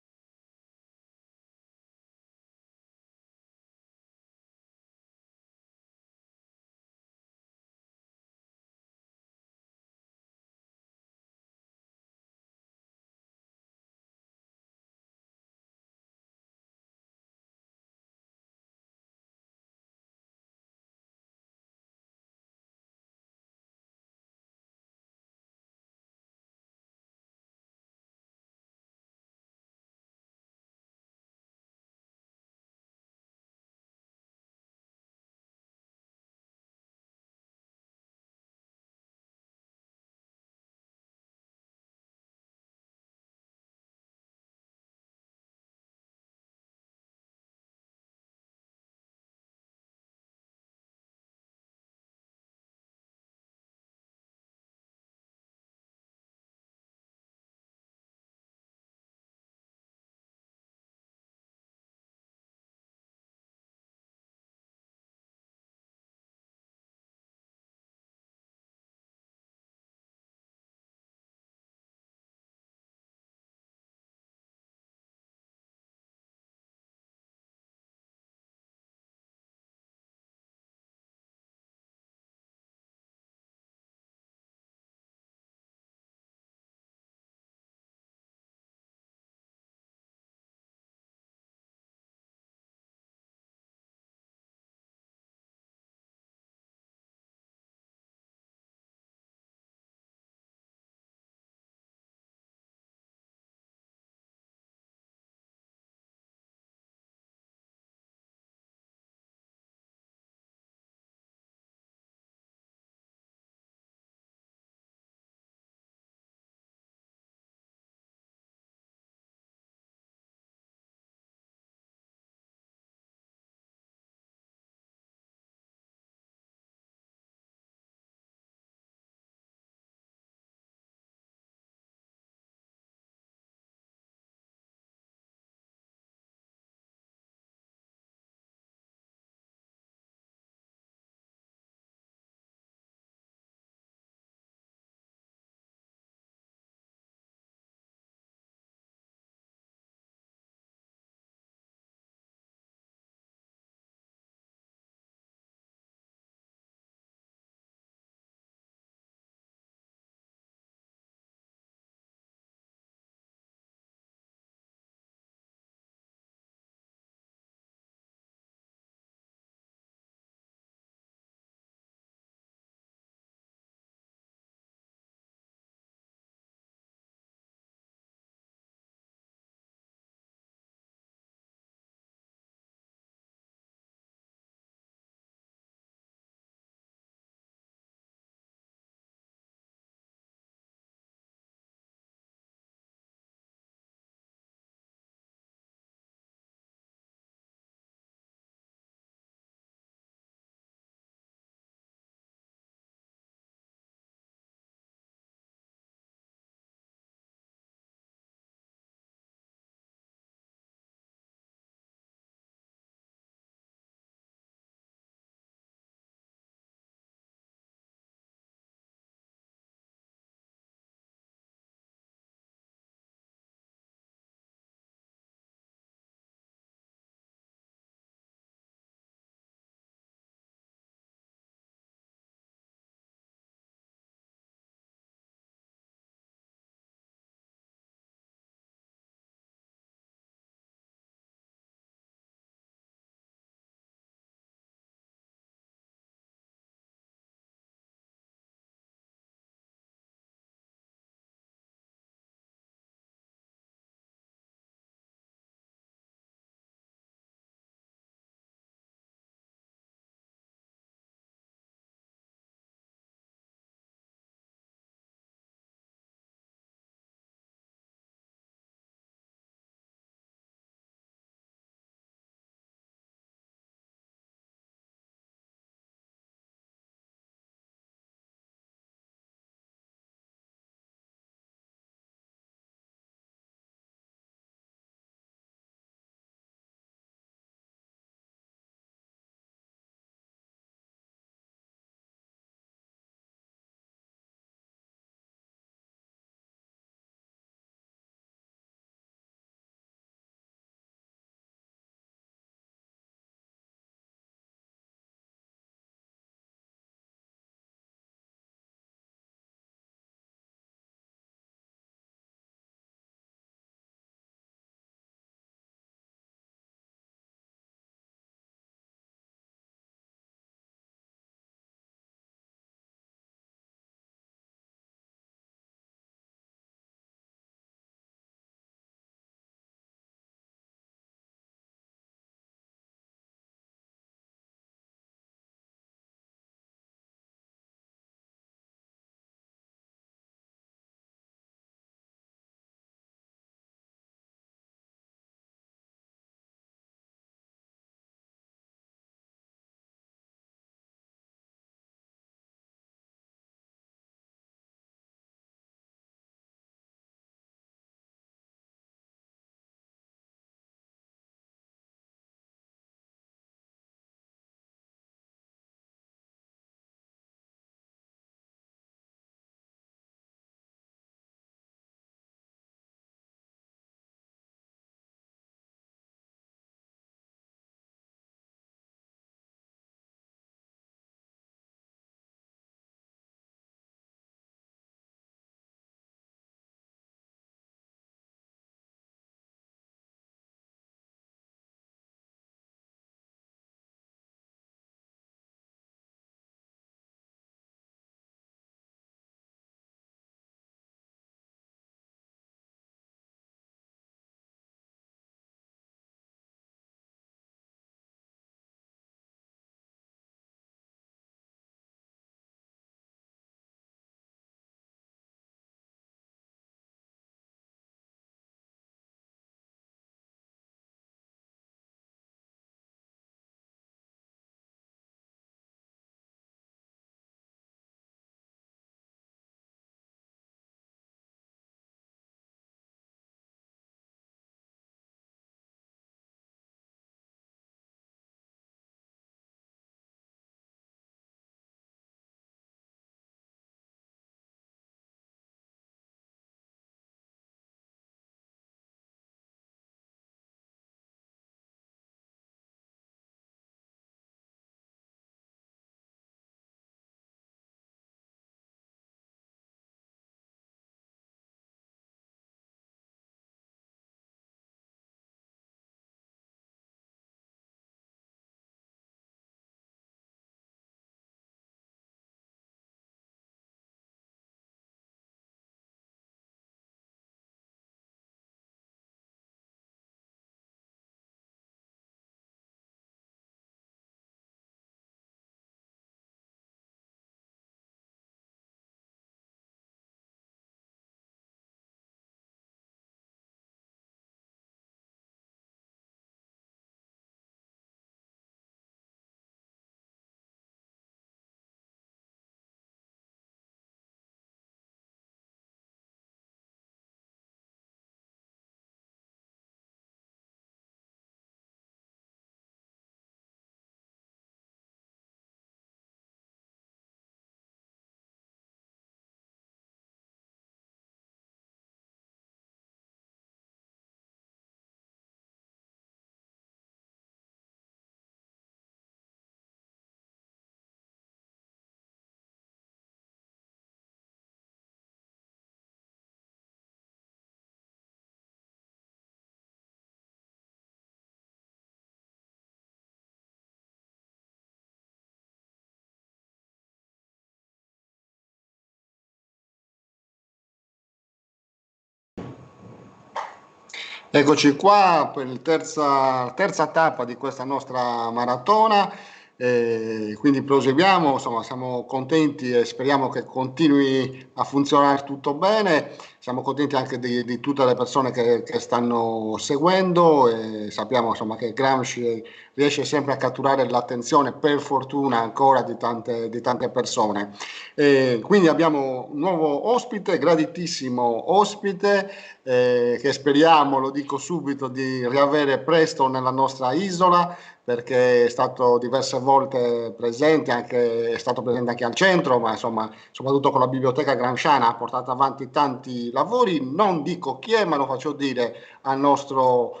Eccoci qua per la terza tappa di questa nostra maratona, quindi proseguiamo, insomma siamo contenti e speriamo che continui a funzionare tutto bene, siamo contenti anche di tutte le persone che stanno seguendo e sappiamo insomma che Gramsci riesce sempre a catturare l'attenzione, per fortuna ancora, di tante persone. Quindi abbiamo un nuovo ospite, graditissimo ospite, che speriamo, lo dico subito, di riavere presto nella nostra isola, perché è stato diverse volte presente, è stato presente anche al centro, ma insomma, soprattutto con la biblioteca gramsciana ha portato avanti tanti lavori. Non dico chi è, ma lo faccio dire al nostro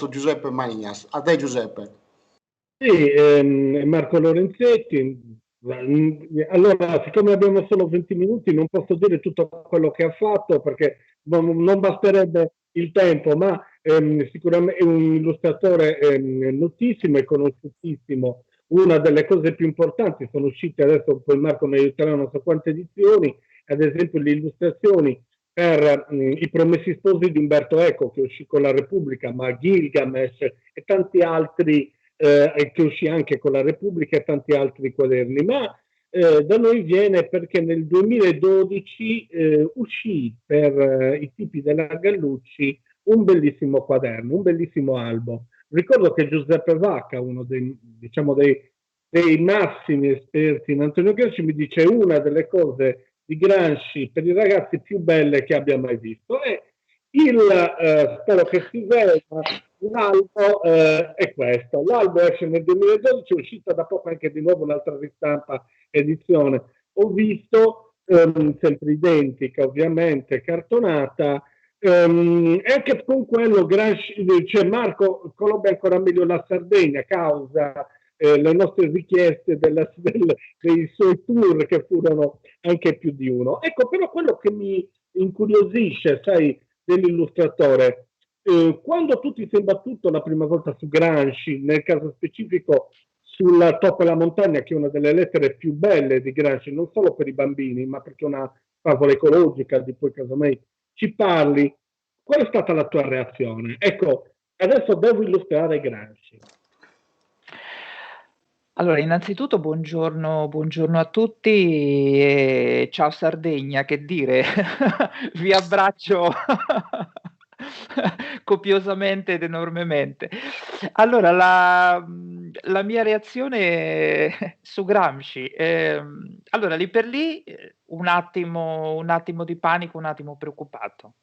Giuseppe Manias. A te, Giuseppe. Sì, Marco Lorenzetti. Allora, siccome abbiamo solo 20 minuti, non posso dire tutto quello che ha fatto perché non basterebbe il tempo, ma sicuramente è un illustratore notissimo e conosciutissimo. Una delle cose più importanti sono uscite adesso, poi Marco mi aiuterà, non so quante edizioni, ad esempio le illustrazioni per I Promessi Sposi di Umberto Eco, che uscì con la Repubblica, ma Gilgamesh e tanti altri che uscì anche con la Repubblica e tanti altri quaderni, ma da noi viene perché nel 2012 uscì per i tipi della Gallucci un bellissimo quaderno, un bellissimo albo. Ricordo che Giuseppe Vacca, uno dei massimi esperti in Antonio Gramsci, mi dice una delle cose di Gramsci per i ragazzi più belle che abbia mai visto. E spero che si veda, l'albo è questo. L'albo esce nel 2012, è uscita da poco anche di nuovo un'altra ristampa edizione. Ho visto, sempre identica ovviamente, cartonata, e anche con quello Gramsci, cioè Marco conobbe ancora meglio la Sardegna, causa le nostre richieste dei suoi tour, che furono anche più di uno. Ecco, però quello che mi incuriosisce, sai, dell'illustratore, quando tu ti sei battuto la prima volta su Gramsci, nel caso specifico sulla Topo e la montagna, che è una delle lettere più belle di Gramsci, non solo per i bambini, ma perché è una favola ecologica, di cui casomai ci parli, qual è stata la tua reazione? Ecco, adesso devo illustrare Gramsci. Allora, innanzitutto buongiorno a tutti e ciao Sardegna, che dire, vi abbraccio copiosamente ed enormemente. Allora, la mia reazione su Gramsci, allora lì per lì un attimo di panico, un attimo preoccupato,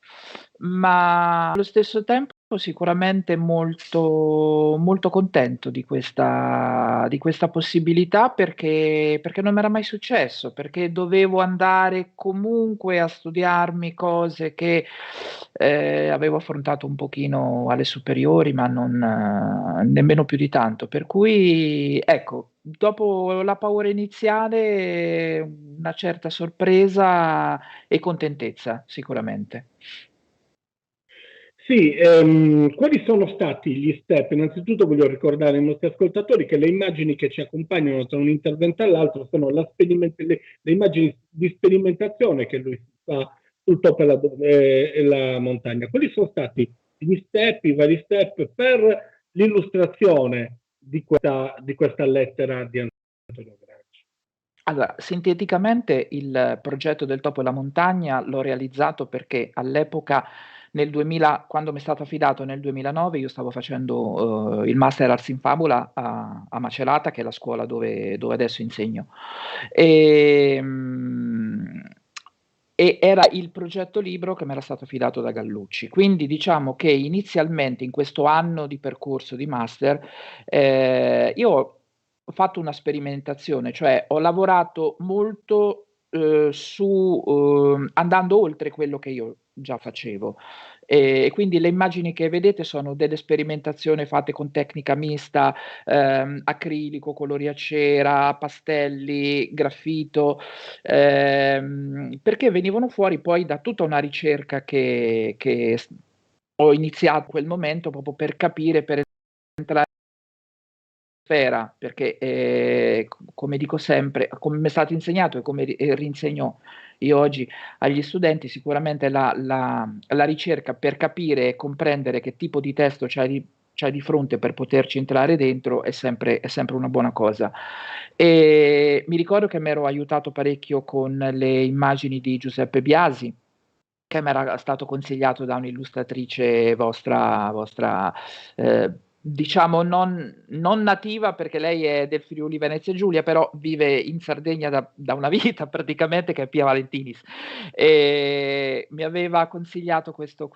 ma allo stesso tempo sicuramente molto, molto contento di questa possibilità perché non mi era mai successo, perché dovevo andare comunque a studiarmi cose che avevo affrontato un pochino alle superiori, ma non nemmeno più di tanto. Per cui, ecco, dopo la paura iniziale, una certa sorpresa e contentezza, sicuramente. Sì, quali sono stati gli step? Innanzitutto voglio ricordare ai nostri ascoltatori che le immagini che ci accompagnano tra un intervento e l'altro sono le immagini di sperimentazione che lui fa sul Topo e la montagna. Quali sono stati gli step, i vari step per l'illustrazione di questa lettera di Antonio Gramsci? Allora, sinteticamente il progetto del Topo e la montagna l'ho realizzato perché all'epoca, nel 2000, quando mi è stato affidato nel 2009, io stavo facendo il Master Arts in Fabula a Macerata, che è la scuola dove adesso insegno. E era il progetto libro che mi era stato affidato da Gallucci. Quindi diciamo che inizialmente in questo anno di percorso di master io ho fatto una sperimentazione, cioè ho lavorato molto andando oltre quello che io già facevo. E quindi le immagini che vedete sono delle sperimentazioni fatte con tecnica mista, acrilico, colori a cera, pastelli, graffito, perché venivano fuori poi da tutta una ricerca che ho iniziato in quel momento proprio per capire, per entrare atmosfera, perché come dico sempre, come mi è stato insegnato e come rinsegno io oggi agli studenti, sicuramente la ricerca per capire e comprendere che tipo di testo c'hai di fronte per poterci entrare dentro è sempre una buona cosa. E mi ricordo che mi ero aiutato parecchio con le immagini di Giuseppe Biasi, che mi era stato consigliato da un'illustratrice vostra diciamo non nativa, perché lei è del Friuli Venezia Giulia, però vive in Sardegna da una vita praticamente, che è Pia Valentinis, e mi aveva consigliato questo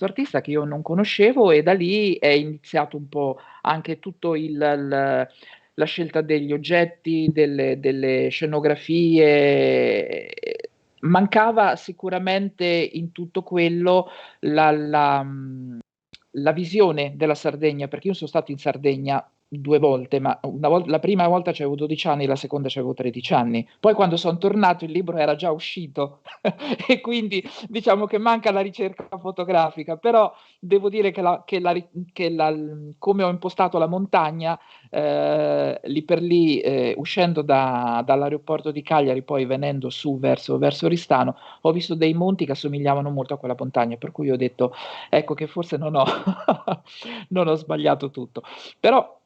artista che io non conoscevo, e da lì è iniziato un po' anche tutto la scelta degli oggetti, delle scenografie. Mancava sicuramente in tutto quello la visione della Sardegna, perché io sono stato in Sardegna 2 volte, ma la prima volta c'avevo 12 anni, la seconda c'avevo 13 anni. Poi quando sono tornato il libro era già uscito e quindi diciamo che manca la ricerca fotografica, però devo dire come ho impostato la montagna, lì per lì, uscendo dall'aeroporto di Cagliari, poi venendo su verso Oristano, ho visto dei monti che assomigliavano molto a quella montagna, per cui ho detto, ecco che forse non ho sbagliato tutto. Però,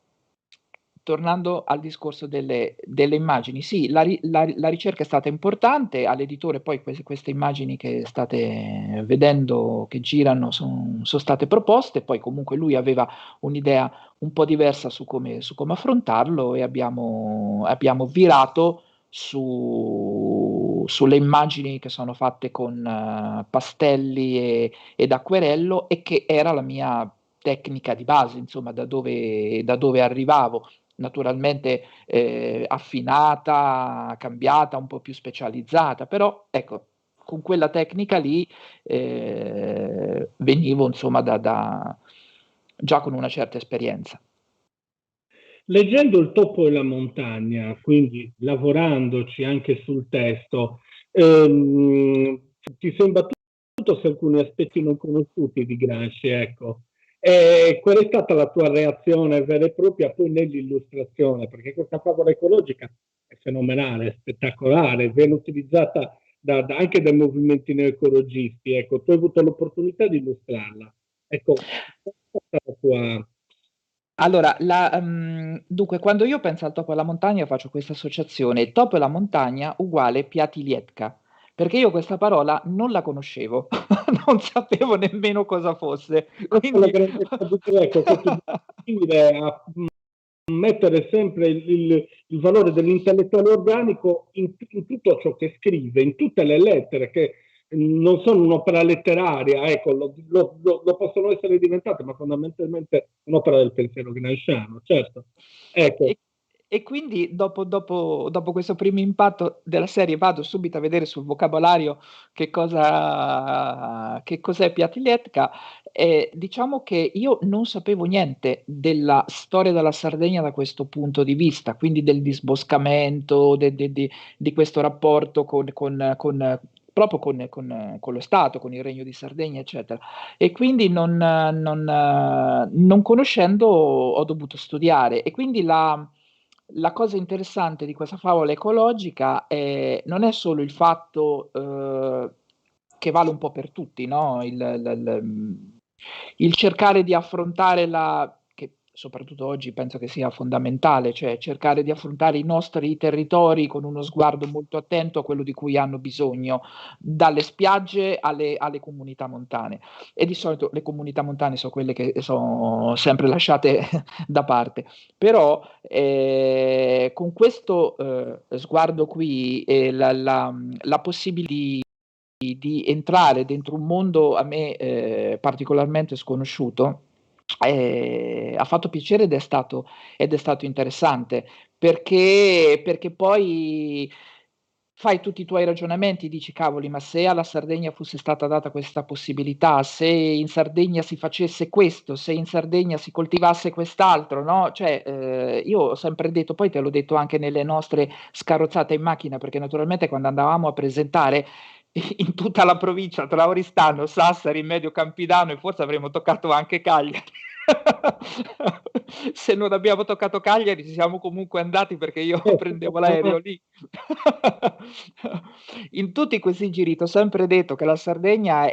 tornando al discorso delle immagini, sì, la ricerca è stata importante all'editore, poi queste immagini che state vedendo che girano sono state proposte, poi comunque lui aveva un'idea un po' diversa su come affrontarlo, e abbiamo virato sulle immagini che sono fatte con pastelli ed acquerello, e che era la mia tecnica di base, insomma, da dove arrivavo. Naturalmente affinata, cambiata, un po' più specializzata, però ecco, con quella tecnica lì venivo insomma già con una certa esperienza. Leggendo Il topo e la montagna, quindi lavorandoci anche sul testo, ti sei imbattuto su alcuni aspetti non conosciuti di Gramsci, ecco. E qual è stata la tua reazione vera e propria poi nell'illustrazione? Perché questa favola ecologica è fenomenale, è spettacolare, viene utilizzata anche dai movimenti neoecologisti. Ecco, tu hai avuto l'opportunità di illustrarla. Ecco, qual è stata la tua... Allora, dunque, quando io penso al topo e alla montagna faccio questa associazione: topo e la montagna uguale piatilietca, perché io questa parola non la conoscevo, non sapevo nemmeno cosa fosse. La grandezza di Greco, che ti dire a mettere sempre il valore dell'intellettuale organico in tutto ciò che scrive, in tutte le lettere, che non sono un'opera letteraria, ecco, lo possono essere diventate, ma fondamentalmente un'opera del pensiero gramsciano, certo. Ecco. E quindi dopo questo primo impatto della serie vado subito a vedere sul vocabolario che cos'è piatilietca, e diciamo che io non sapevo niente della storia della Sardegna da questo punto di vista, quindi del disboscamento, di questo rapporto proprio con lo Stato, con il Regno di Sardegna, eccetera. E quindi non conoscendo ho dovuto studiare, e quindi la cosa interessante di questa favola ecologica non è solo il fatto che vale un po' per tutti, no? Il cercare di affrontare che soprattutto oggi penso che sia fondamentale, cioè cercare di affrontare i nostri territori con uno sguardo molto attento a quello di cui hanno bisogno, dalle spiagge alle comunità montane. E di solito le comunità montane sono quelle che sono sempre lasciate da parte. Però con questo sguardo qui, la possibilità di entrare dentro un mondo a me particolarmente sconosciuto, ha fatto piacere ed è stato interessante, perché poi fai tutti i tuoi ragionamenti, dici cavoli, ma se alla Sardegna fosse stata data questa possibilità, se in Sardegna si facesse questo, se in Sardegna si coltivasse quest'altro, no? Cioè, io ho sempre detto, poi te l'ho detto anche nelle nostre scarrozzate in macchina, perché naturalmente quando andavamo a presentare in tutta la provincia, tra Oristano, Sassari, Medio Campidano, e forse avremmo toccato anche Cagliari, Se non abbiamo toccato Cagliari siamo comunque andati perché io prendevo l'aereo lì. In tutti questi giri t'ho sempre detto che la Sardegna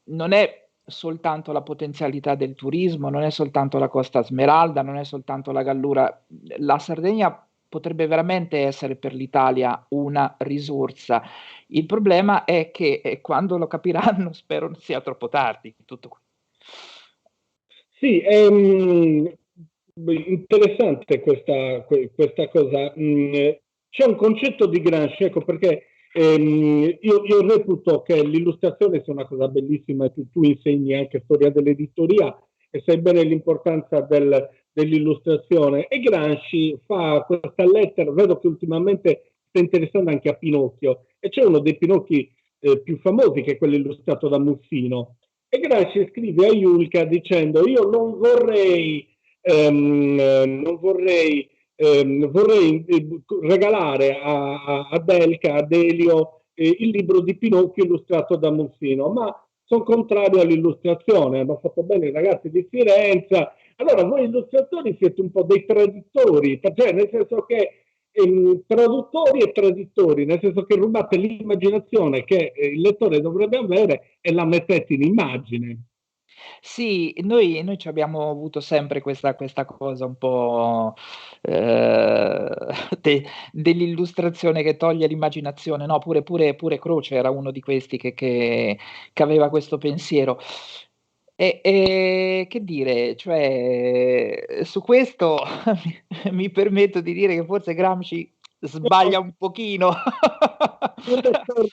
non è soltanto la potenzialità del turismo, non è soltanto la Costa Smeralda, non è soltanto la Gallura. La Sardegna potrebbe veramente essere per l'Italia una risorsa. Il problema è che quando lo capiranno, spero non sia troppo tardi. Tutto qui. Sì, è interessante questa cosa. C'è un concetto di Gramsci, ecco perché io reputo che l'illustrazione sia una cosa bellissima e tu insegni anche storia dell'editoria e sai bene l'importanza dell'illustrazione. E Gramsci fa questa lettera, vedo che ultimamente sta interessando anche a Pinocchio, e c'è uno dei Pinocchi più famosi che è quello illustrato da Muffino. E Gramsci scrive a Julka dicendo: io non vorrei, vorrei regalare ad Elka, ad Elio, il libro di Pinocchio illustrato da Muffino, ma sono contrario all'illustrazione. Hanno fatto bene i ragazzi di Firenze. Allora voi illustratori siete un po' dei traditori, cioè nel senso che traduttori e traditori, nel senso che rubate l'immaginazione che il lettore dovrebbe avere e la mettete in immagine. Sì, noi ci abbiamo avuto sempre questa cosa un po' eh, dell'illustrazione che toglie l'immaginazione, no? Pure Croce era uno di questi che aveva questo pensiero. E che dire, cioè, su questo mi permetto di dire che forse Gramsci sbaglia un pochino. Non lo so.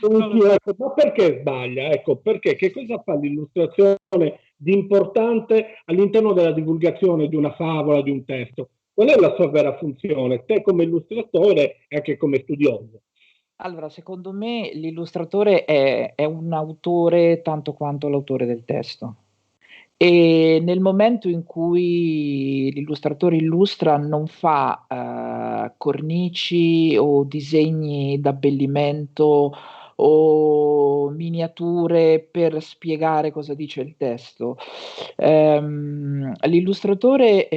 Ma perché sbaglia? Ecco, perché che cosa fa l'illustrazione di importante all'interno della divulgazione di una favola, di un testo? Qual è la sua vera funzione? Te come illustratore e anche come studioso. Allora, secondo me l'illustratore è un autore tanto quanto l'autore del testo. E nel momento in cui l'illustratore illustra non fa cornici o disegni d'abbellimento o miniature per spiegare cosa dice il testo. L'illustratore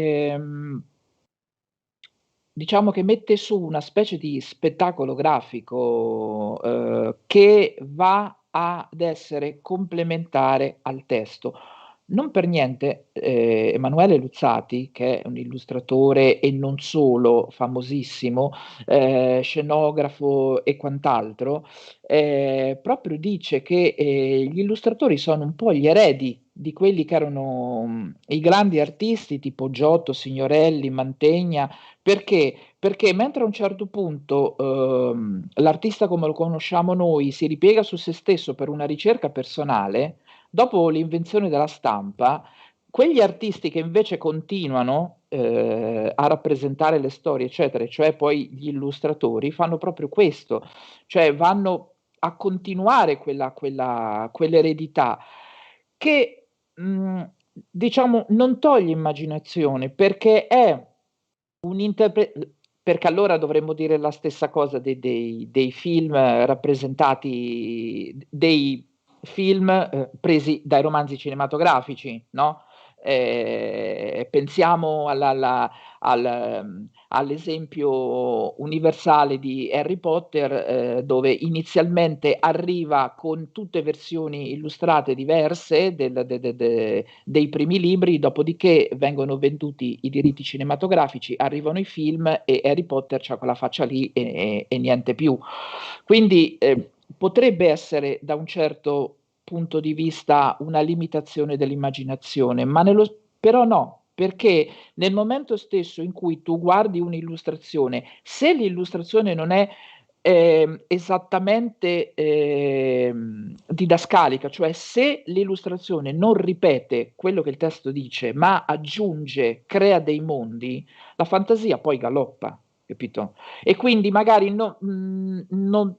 diciamo che mette su una specie di spettacolo grafico che va ad essere complementare al testo. Non per niente, Emanuele Luzzati, che è un illustratore e non solo famosissimo, scenografo e quant'altro, proprio dice che gli illustratori sono un po' gli eredi di quelli che erano i grandi artisti tipo Giotto, Signorelli, Mantegna. Perché? Perché mentre a un certo punto l'artista come lo conosciamo noi si ripiega su se stesso per una ricerca personale, dopo l'invenzione della stampa, quegli artisti che invece continuano a rappresentare le storie, eccetera, cioè poi gli illustratori, fanno proprio questo, cioè vanno a continuare quell'eredità che diciamo non toglie immaginazione perché è perché allora dovremmo dire la stessa cosa dei film rappresentati, dei film presi dai romanzi cinematografici, no? Pensiamo all'esempio universale di Harry Potter, dove inizialmente arriva con tutte versioni illustrate diverse dei primi libri, dopodiché vengono venduti i diritti cinematografici, arrivano i film e Harry Potter c'ha quella faccia lì e niente più. Quindi potrebbe essere da un certo punto di vista una limitazione dell'immaginazione, ma però no, perché nel momento stesso in cui tu guardi un'illustrazione, se l'illustrazione non è esattamente didascalica, cioè se l'illustrazione non ripete quello che il testo dice, ma aggiunge, crea dei mondi, la fantasia poi galoppa, capito? E quindi magari non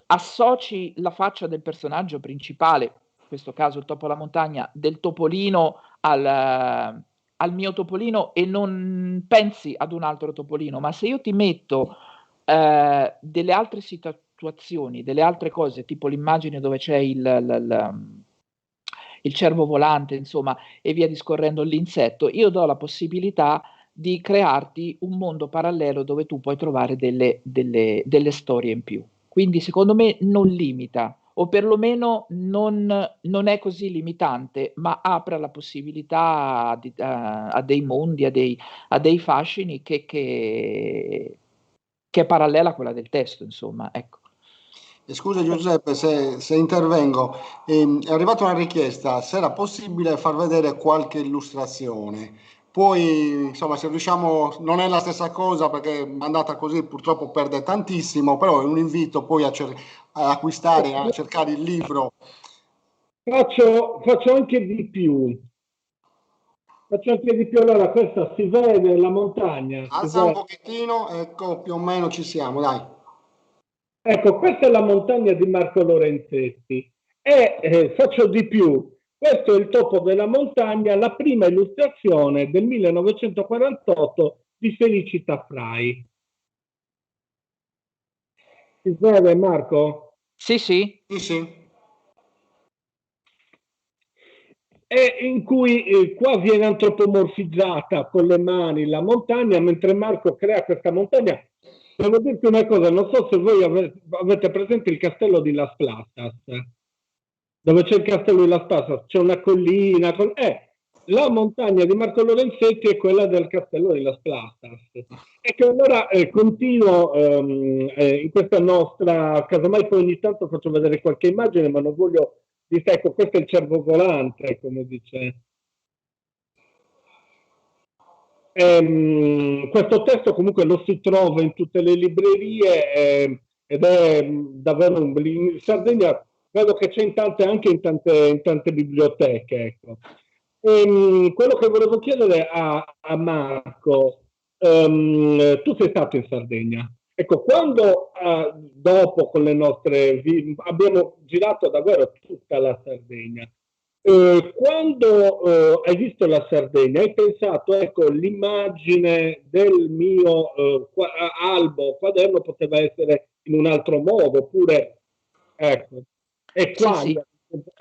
associ la faccia del personaggio principale, in questo caso il topo alla montagna, del topolino al mio topolino e non pensi ad un altro topolino, ma se io ti metto delle altre situazioni, delle altre cose, tipo l'immagine dove c'è il cervo volante, insomma, e via discorrendo l'insetto, io do la possibilità di crearti un mondo parallelo dove tu puoi trovare delle storie in più. Quindi secondo me non limita, o perlomeno non è così limitante, ma apre la possibilità a dei mondi, a dei fascini che è parallela a quella del testo, insomma, ecco. Scusa Giuseppe se intervengo, è arrivata una richiesta, se era possibile far vedere qualche illustrazione. Poi, insomma, se riusciamo, non è la stessa cosa perché mandata così purtroppo perde tantissimo, però è un invito poi a acquistare, a cercare il libro. Faccio anche di più. Allora, questa si vede la montagna. Alza un pochettino, ecco, più o meno ci siamo, dai. Ecco, questa è la montagna di Marco Lorenzetti e faccio di più. Questo è il topo della montagna, la prima illustrazione del 1948 di Felicita Frei. Si vede, Marco? Sì, sì. Sì, sì. E in cui qua viene antropomorfizzata con le mani la montagna, mentre Marco crea questa montagna. Devo dirti una cosa, non so se voi avete presente il castello di Las Platas, dove c'è il castello di Las Platas, c'è una collina, la montagna di Marco Lorenzetti è quella del castello di Las Platas. E che allora continuo in questa nostra, casomai poi ogni tanto faccio vedere qualche immagine, ma non voglio ecco, questo è il cervo volante, come dice. Questo testo comunque lo si trova in tutte le librerie ed è davvero in Sardegna vedo che c'è anche in tante biblioteche, ecco. Quello che volevo chiedere a Marco, tu sei stato in Sardegna, ecco, quando dopo con le nostre abbiamo girato davvero tutta la Sardegna. Quando hai visto la Sardegna, hai pensato, ecco, l'immagine del mio albo, quaderno poteva essere in un altro modo, oppure, ecco, e qua... Sì, sì.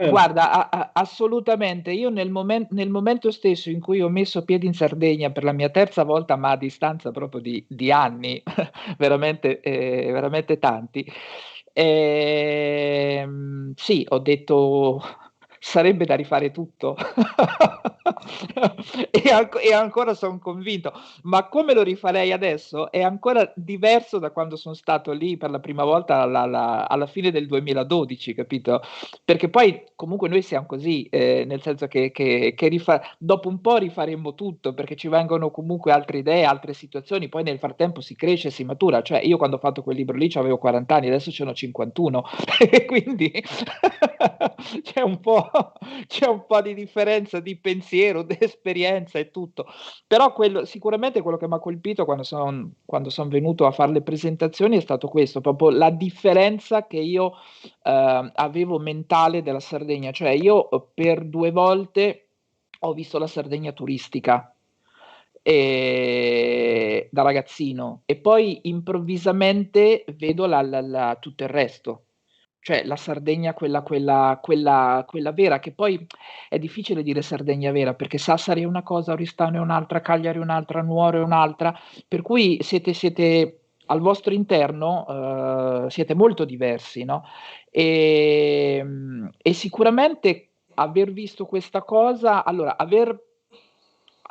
Guarda, assolutamente, io nel momento stesso in cui ho messo piedi in Sardegna per la mia terza volta, ma a distanza proprio di anni, veramente, veramente tanti, sì, ho detto... sarebbe da rifare tutto e ancora sono convinto, ma come lo rifarei adesso è ancora diverso da quando sono stato lì per la prima volta alla fine del 2012, capito? Perché poi comunque noi siamo così, nel senso che dopo un po' rifaremo tutto perché ci vengono comunque altre idee, altre situazioni, poi nel frattempo si cresce, si matura, cioè io quando ho fatto quel libro lì avevo 40 anni, adesso ce n'ho 51 e quindi c'è un po' di differenza di pensiero, di esperienza e tutto, però sicuramente quello che mi ha colpito quando sono venuto a fare le presentazioni è stato questo, proprio la differenza che io avevo mentale della Sardegna, cioè io per 2 volte ho visto la Sardegna turistica da ragazzino e poi improvvisamente vedo tutto il resto. Cioè la Sardegna, quella vera, che poi è difficile dire Sardegna vera, perché Sassari è una cosa, Oristano è un'altra, Cagliari è un'altra, Nuoro è un'altra, per cui siete al vostro interno, siete molto diversi, no? E sicuramente aver visto questa cosa, allora, aver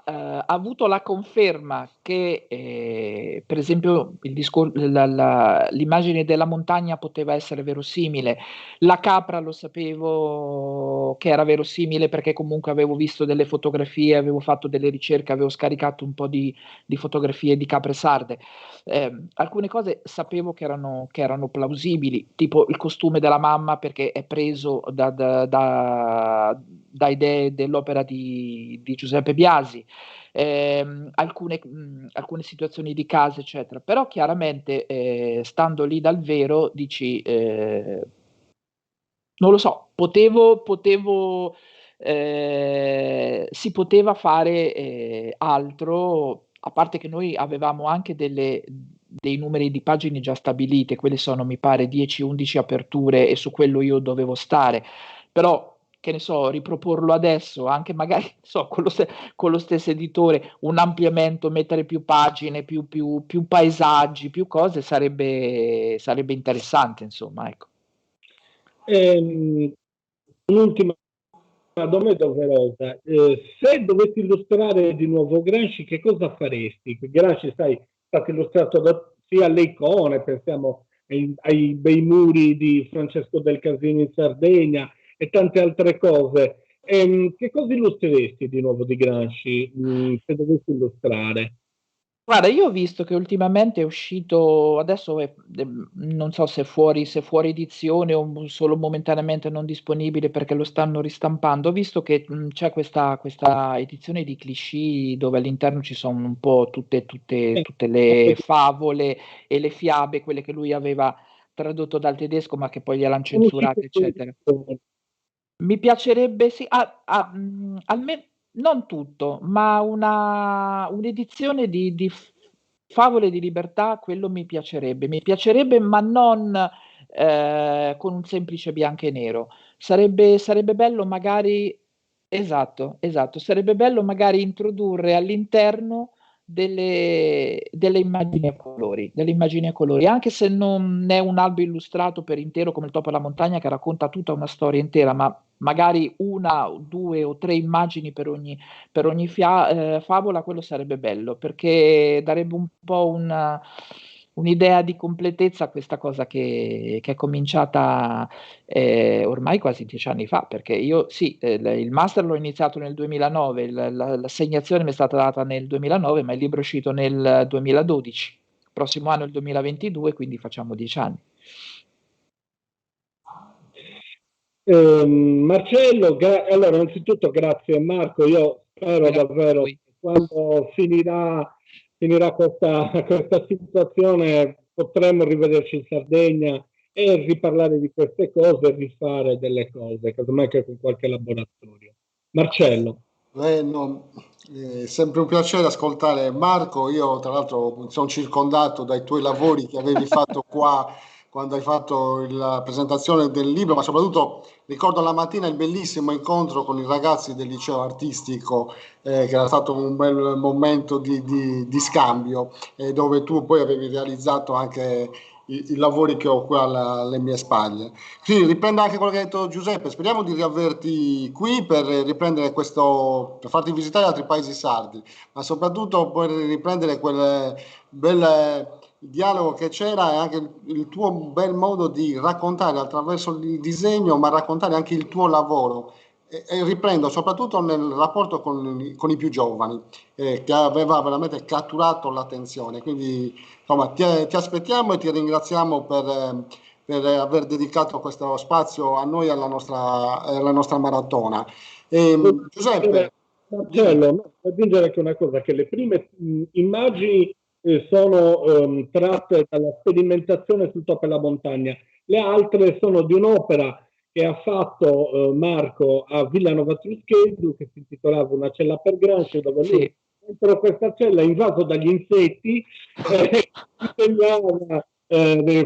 avuto la conferma che per esempio l'immagine della montagna poteva essere verosimile, la capra lo sapevo che era verosimile perché comunque avevo visto delle fotografie, avevo fatto delle ricerche, avevo scaricato un po' di fotografie di capre sarde, alcune cose sapevo che erano plausibili, tipo il costume della mamma perché è preso da idee dell'opera di Giuseppe Biasi, alcune situazioni di casa, eccetera. Però chiaramente stando lì dal vero dici, non lo so, si poteva fare altro, a parte che noi avevamo anche dei numeri di pagine già stabilite, quelle sono mi pare 10-11 aperture e su quello io dovevo stare, però che ne so, riproporlo adesso, anche magari so, con lo stesso editore, un ampliamento, mettere più pagine, più paesaggi, più cose, sarebbe interessante, insomma, ecco. Un'ultima domanda doverosa. Se dovessi illustrare di nuovo Gramsci, che cosa faresti? Gramsci, sai, è stato illustrato sia alle icone, pensiamo ai bei muri di Francesco del Casino in Sardegna e tante altre cose. Che cosa illustreresti di nuovo di Gramsci, se dovessi illustrare? Guarda, io ho visto che ultimamente è uscito, adesso non so se è fuori edizione o solo momentaneamente non disponibile perché lo stanno ristampando. Ho visto che c'è questa edizione di Clichy dove all'interno ci sono un po' tutte le favole e le fiabe, quelle che lui aveva tradotto dal tedesco ma che poi gliel'hanno censurate, eccetera. Mi piacerebbe, sì, almeno non tutto, ma un'edizione di Favole di libertà, quello mi piacerebbe, ma non con un semplice bianco e nero. Sarebbe bello magari, esatto, sarebbe bello magari introdurre all'interno delle immagini a colori, anche se non è un albo illustrato per intero come il Topo alla montagna che racconta tutta una storia intera, ma magari una, due o tre immagini per ogni favola, quello sarebbe bello, perché darebbe un po' un'idea di completezza a questa cosa che è cominciata ormai quasi 10 anni fa, perché io sì, il master l'ho iniziato nel 2009, l'assegnazione mi è stata data nel 2009, ma il libro è uscito nel 2012, prossimo anno è il 2022, quindi facciamo 10 anni. Marcello, allora innanzitutto grazie Marco, io spero davvero che quando finirà questa situazione potremo rivederci in Sardegna e riparlare di queste cose e rifare delle cose, casomai anche con qualche laboratorio. Marcello. No, è sempre un piacere ascoltare Marco. Io tra l'altro sono circondato dai tuoi lavori che avevi fatto qua quando hai fatto la presentazione del libro, ma soprattutto ricordo la mattina il bellissimo incontro con i ragazzi del liceo artistico, che era stato un bel momento di scambio, dove tu poi avevi realizzato anche i lavori che ho qua alle mie spalle. Quindi riprendo anche quello che ha detto Giuseppe, speriamo di riaverti qui per riprendere per farti visitare altri paesi sardi, ma soprattutto per riprendere quel bel dialogo che c'era e anche il tuo bel modo di raccontare attraverso il disegno, ma raccontare anche il tuo lavoro. E riprendo soprattutto nel rapporto con i più giovani, che aveva veramente catturato l'attenzione. Quindi insomma, ti aspettiamo e ti ringraziamo per aver dedicato questo spazio a noi e alla nostra maratona. Giuseppe. Marcello, aggiungere anche una cosa, che le prime immagini sono tratte dalla sperimentazione sul Topo e la montagna, le altre sono di un'opera che ha fatto Marco a Villanova Truscheddu, che si intitolava Una cella per Gramsci, dove lui dentro questa cella invaso dagli insetti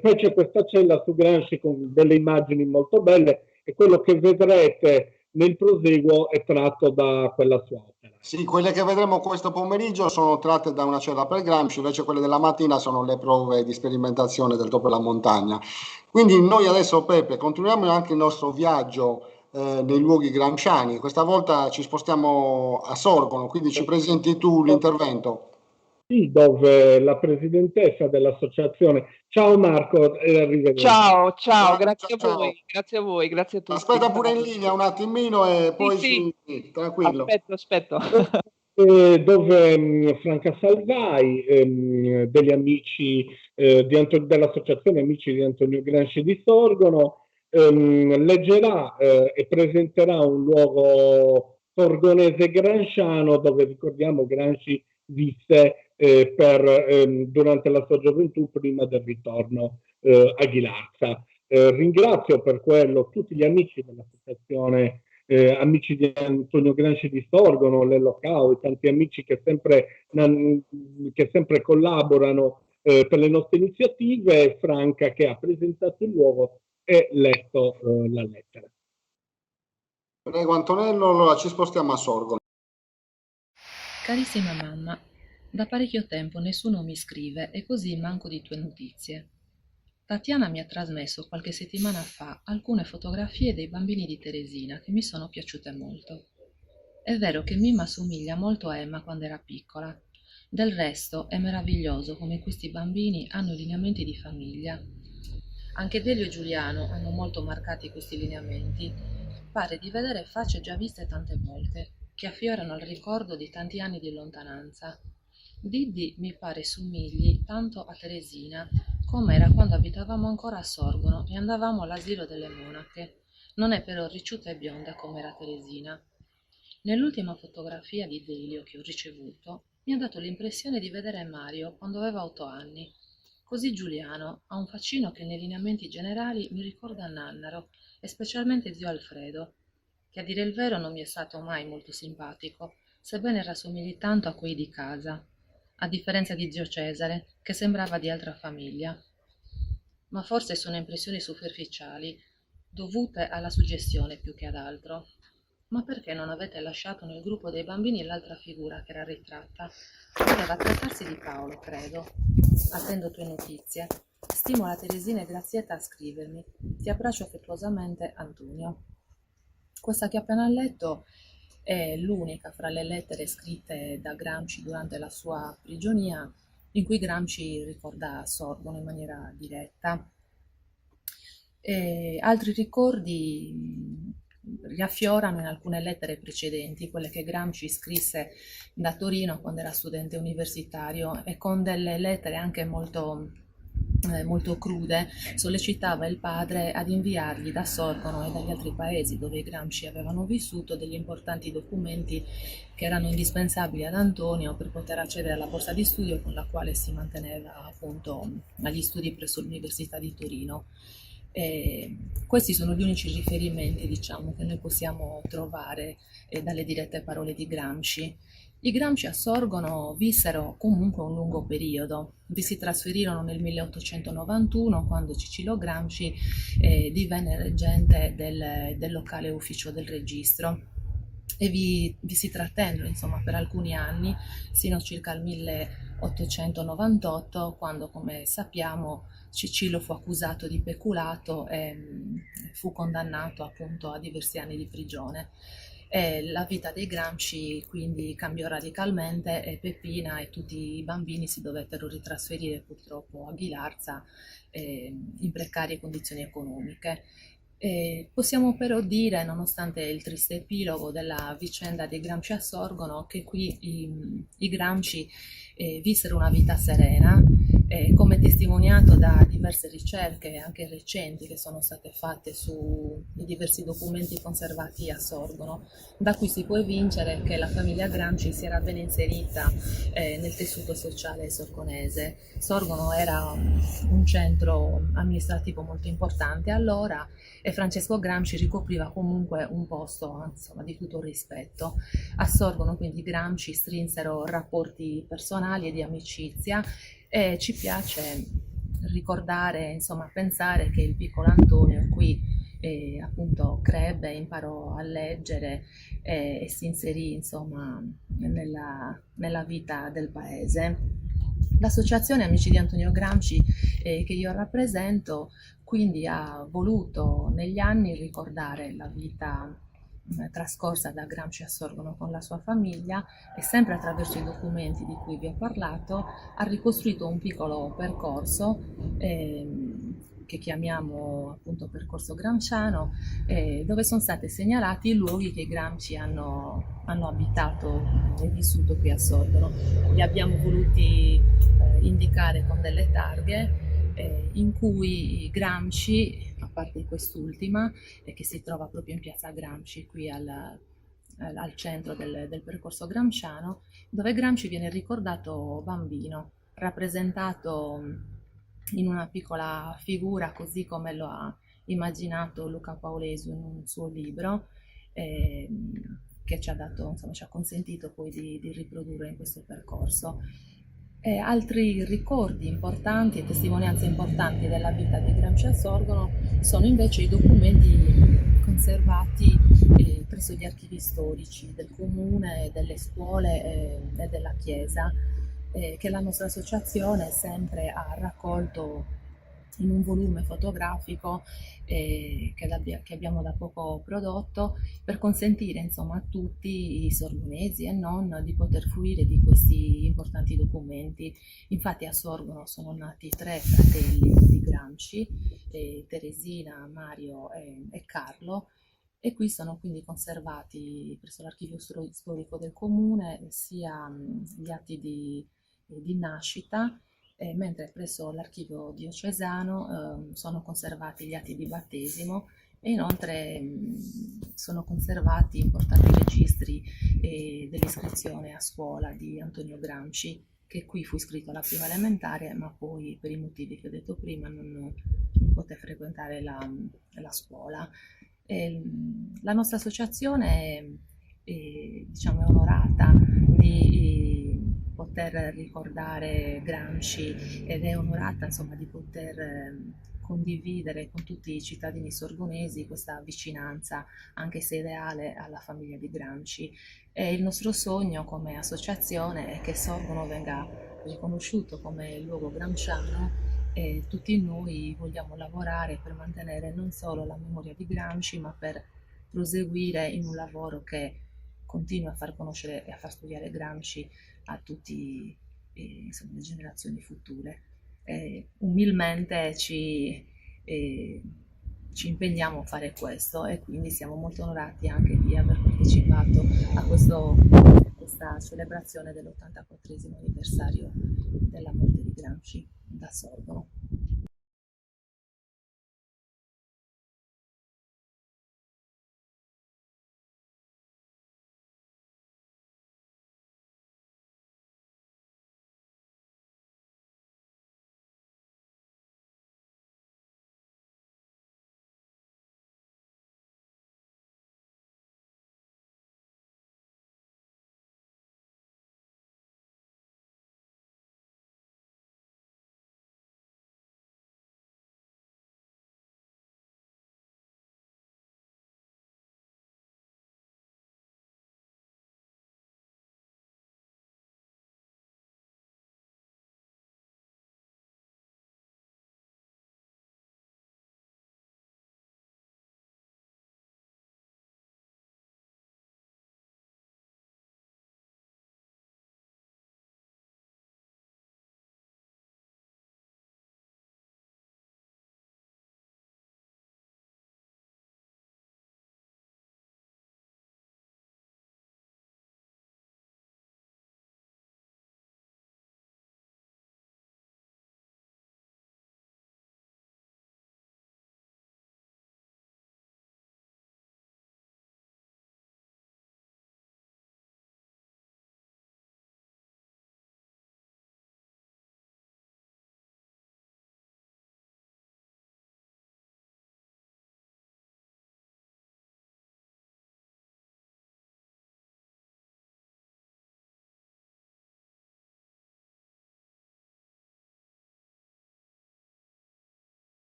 fece questa cella su Gramsci con delle immagini molto belle, e quello che vedrete nel proseguo è tratto da quella sua opera. Sì, quelle che vedremo questo pomeriggio sono tratte da Una cella per Gramsci, invece quelle della mattina sono le prove di sperimentazione del Topo e la montagna. Quindi noi adesso, Peppe, continuiamo anche il nostro viaggio nei luoghi gramsciani. Questa volta ci spostiamo a Sorgono, quindi ci presenti tu l'intervento. Sì, dove la presidentessa dell'associazione. Ciao Marco, arrivederci. Ciao, grazie a voi, grazie a tutti. Aspetta pure in linea un attimino e poi sì, tranquillo. Aspetto. Dove Franca Salvai, degli amici dell'associazione Amici di Antonio Gramsci di Sorgono, leggerà e presenterà un luogo sorgonese gramsciano dove, ricordiamo, Gramsci visse durante la sua gioventù prima del ritorno a Ghilarza. Ringrazio per quello tutti gli amici dell'associazione Amici di Antonio Gramsci di Sorgono, Lello Cao e tanti amici che sempre collaborano per le nostre iniziative, Franca che ha presentato il luogo e letto la lettera. Prego Antonello, allora ci spostiamo a Sorgono. Carissima mamma, da parecchio tempo nessuno mi scrive e così manco di tue notizie. Tatiana mi ha trasmesso qualche settimana fa alcune fotografie dei bambini di Teresina che mi sono piaciute molto. È vero che Mimma somiglia molto a Emma quando era piccola. Del resto è meraviglioso come questi bambini hanno i lineamenti di famiglia. Anche Delio e Giuliano hanno molto marcati questi lineamenti. Pare di vedere facce già viste tante volte, che affiorano al ricordo di tanti anni di lontananza. Diddi mi pare somigli tanto a Teresina, come era quando abitavamo ancora a Sorgono e andavamo all'asilo delle monache. Non è però ricciuta e bionda come era Teresina. Nell'ultima fotografia di Delio che ho ricevuto, mi ha dato l'impressione di vedere Mario quando aveva 8 anni. Così Giuliano ha un faccino che nei lineamenti generali mi ricorda Nannaro e specialmente zio Alfredo, che a dire il vero non mi è stato mai molto simpatico, sebbene rassomigli tanto a quei di casa, a differenza di zio Cesare, che sembrava di altra famiglia. Ma forse sono impressioni superficiali, dovute alla suggestione più che ad altro. Ma perché non avete lasciato nel gruppo dei bambini l'altra figura che era ritratta? Doveva trattarsi di Paolo, credo. Attendo tue notizie. Stimola Teresina e Grazietta a scrivermi. Ti abbraccio affettuosamente, Antonio. Questa che ho appena letto è l'unica fra le lettere scritte da Gramsci durante la sua prigionia, in cui Gramsci ricorda Sorgono in maniera diretta. Altri ricordi riaffiorano in alcune lettere precedenti, quelle che Gramsci scrisse da Torino quando era studente universitario, e con delle lettere anche molto crude sollecitava il padre ad inviargli da Sorgono e dagli altri paesi dove i Gramsci avevano vissuto degli importanti documenti che erano indispensabili ad Antonio per poter accedere alla borsa di studio con la quale si manteneva appunto agli studi presso l'Università di Torino. Questi sono gli unici riferimenti, diciamo, che noi possiamo trovare dalle dirette parole di Gramsci. I Gramsci a Sorgono vissero comunque un lungo periodo. Vi si trasferirono nel 1891 quando Cicillo Gramsci divenne reggente del locale ufficio del registro, e vi si trattennero insomma per alcuni anni, sino circa al 1898, quando, come sappiamo, Cicillo fu accusato di peculato e fu condannato appunto a diversi anni di prigione. La vita dei Gramsci quindi cambiò radicalmente e Peppina e tutti i bambini si dovettero ritrasferire purtroppo a Ghilarza in precarie condizioni economiche. Possiamo però dire, nonostante il triste epilogo della vicenda dei Gramsci a Sorgono, che qui i Gramsci vissero una vita serena, come testimoniato da diverse ricerche anche recenti che sono state fatte su diversi documenti conservati a Sorgono, da cui si può evincere che la famiglia Gramsci si era ben inserita nel tessuto sociale sorgonese. Sorgono era un centro amministrativo molto importante allora, e Francesco Gramsci ricopriva comunque un posto insomma di tutto rispetto. A Sorgono quindi i Gramsci strinsero rapporti personali e di amicizia, e ci piace ricordare, insomma, pensare che il piccolo Antonio qui appunto crebbe, imparò a leggere e si inserì insomma nella vita del paese. L'associazione Amici di Antonio Gramsci che io rappresento quindi ha voluto negli anni ricordare la vita trascorsa da Gramsci a Sorgono con la sua famiglia, e sempre attraverso i documenti di cui vi ho parlato ha ricostruito un piccolo percorso che chiamiamo appunto percorso gramsciano, dove sono stati segnalati i luoghi che i Gramsci hanno abitato e vissuto qui a Sorgono. Li abbiamo voluti indicare con delle targhe in cui Gramsci, a parte quest'ultima, che si trova proprio in piazza Gramsci, qui al centro del percorso gramsciano, dove Gramsci viene ricordato bambino, rappresentato in una piccola figura, così come lo ha immaginato Luca Paulesu in un suo libro, che ci ha consentito poi di riprodurre in questo percorso. Altri ricordi importanti e testimonianze importanti della vita di Gramsci a Sorgono sono invece i documenti conservati presso gli archivi storici del comune, delle scuole e della chiesa, che la nostra associazione sempre ha raccolto in un volume fotografico che abbiamo da poco prodotto, per consentire insomma a tutti i sorgonesi e non di poter fruire di questi importanti documenti. Infatti a Sorgono sono nati 3 fratelli di Gramsci, Teresina, Mario e Carlo, e qui sono quindi conservati presso l'archivio storico del comune sia gli atti di nascita, mentre presso l'archivio diocesano sono conservati gli atti di battesimo, e inoltre sono conservati importanti registri dell'iscrizione a scuola di Antonio Gramsci, che qui fu iscritto alla prima elementare, ma poi per i motivi che ho detto prima non poté frequentare la scuola. La nostra associazione diciamo, è onorata di poter ricordare Gramsci, ed è onorata insomma di poter condividere con tutti i cittadini sorgonesi questa vicinanza, anche se ideale, alla famiglia di Gramsci. E il nostro sogno come associazione è che Sorgono venga riconosciuto come luogo gramsciano, e tutti noi vogliamo lavorare per mantenere non solo la memoria di Gramsci, ma per proseguire in un lavoro che continui a far conoscere e a far studiare Gramsci a tutte le generazioni future. Umilmente ci impegniamo a fare questo, e quindi siamo molto onorati anche di aver partecipato a questa celebrazione dell'84° anniversario della morte di Gramsci da Sorgono.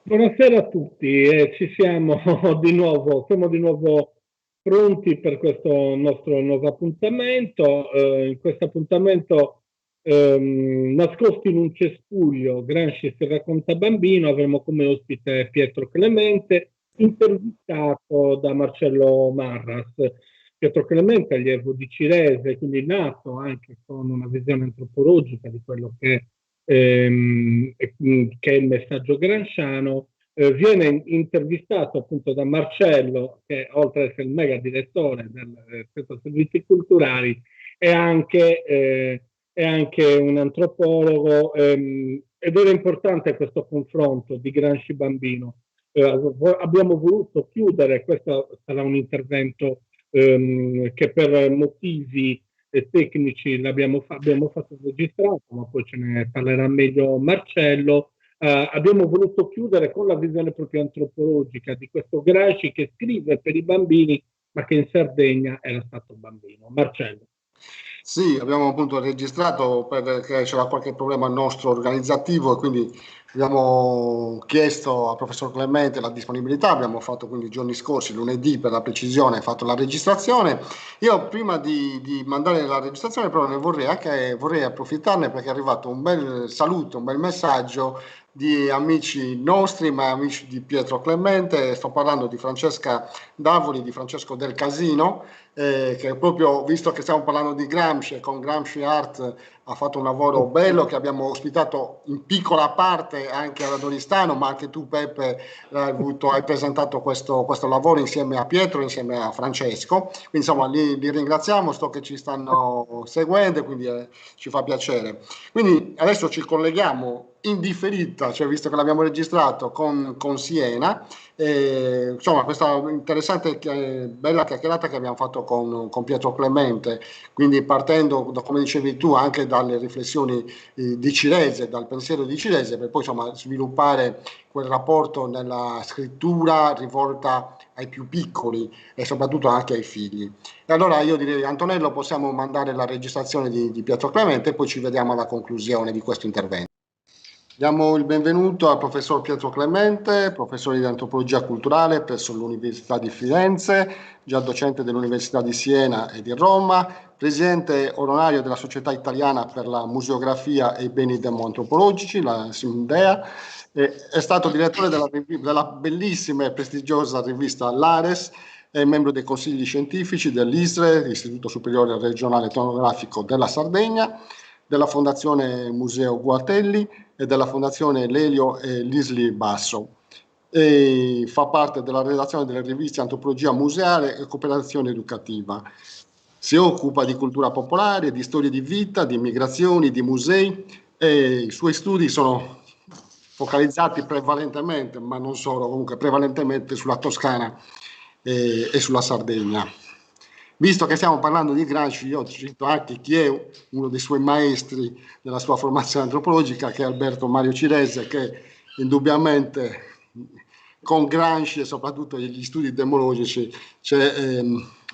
Buonasera a tutti, ci siamo siamo di nuovo pronti per questo nostro nuovo appuntamento. In questo appuntamento, nascosti in un cespuglio, Gramsci si racconta bambino, avremo come ospite Pietro Clemente, intervistato da Marcello Marras. Pietro Clemente, allievo di Cirese, quindi nato anche con una visione antropologica di quello che è il messaggio gramsciano, viene intervistato appunto da Marcello, che oltre ad essere il mega direttore del Centro Servizi Culturali è anche un antropologo, ed era importante questo confronto di Gramsci bambino. Abbiamo voluto chiudere, questo sarà un intervento che per motivi tecnici abbiamo fatto registrato, ma poi ce ne parlerà meglio Marcello. Abbiamo voluto chiudere con la visione proprio antropologica di questo Gramsci che scrive per i bambini, ma che in Sardegna era stato bambino. Marcello. Sì, abbiamo appunto registrato perché c'era qualche problema nostro organizzativo e quindi abbiamo chiesto al professor Clemente la disponibilità, abbiamo fatto quindi i giorni scorsi, lunedì per la precisione, fatto la registrazione. Io prima di mandare la registrazione però ne vorrei approfittarne perché è arrivato un bel saluto, un bel messaggio di amici nostri, ma amici di Pietro Clemente. Sto parlando di Francesca Davoli, di Francesco Del Casino, che proprio, visto che stiamo parlando di Gramsci, e con Gramsci Art ha fatto un lavoro bello che abbiamo ospitato in piccola parte anche ad Oristano, ma anche tu Peppe hai presentato questo lavoro insieme a Pietro, insieme a Francesco, quindi insomma li ringraziamo, sto che ci stanno seguendo, quindi ci fa piacere. Quindi adesso ci colleghiamo in differita, cioè visto che l'abbiamo registrato con Siena, insomma questa interessante bella chiacchierata che abbiamo fatto con Pietro Clemente, quindi partendo come dicevi tu anche dalle riflessioni di Cirese, dal pensiero di Cirese, per poi insomma sviluppare quel rapporto nella scrittura rivolta ai più piccoli e soprattutto anche ai figli. E allora io direi, Antonello, possiamo mandare la registrazione di Pietro Clemente e poi ci vediamo alla conclusione di questo intervento. Diamo il benvenuto al professor Pietro Clemente, professore di antropologia culturale presso l'Università di Firenze, già docente dell'Università di Siena e di Roma, presidente onorario della Società Italiana per la Museografia e i Beni Demoantropologici, la SIMDEA, è stato direttore della bellissima e prestigiosa rivista Lares, è membro dei consigli scientifici dell'ISRE, l'Istituto Superiore Regionale Etnografico della Sardegna, della Fondazione Museo Guatelli e della Fondazione Lelio e Lisli Basso. E fa parte della redazione delle riviste Antropologia Museale e Cooperazione Educativa. Si occupa di cultura popolare, di storie di vita, di migrazioni, di musei e i suoi studi sono focalizzati prevalentemente, ma non solo, comunque prevalentemente sulla Toscana e sulla Sardegna. Visto che stiamo parlando di Gramsci, io cito anche chi è uno dei suoi maestri nella sua formazione antropologica, che è Alberto Mario Cirese, che indubbiamente con Gramsci e soprattutto gli studi demologici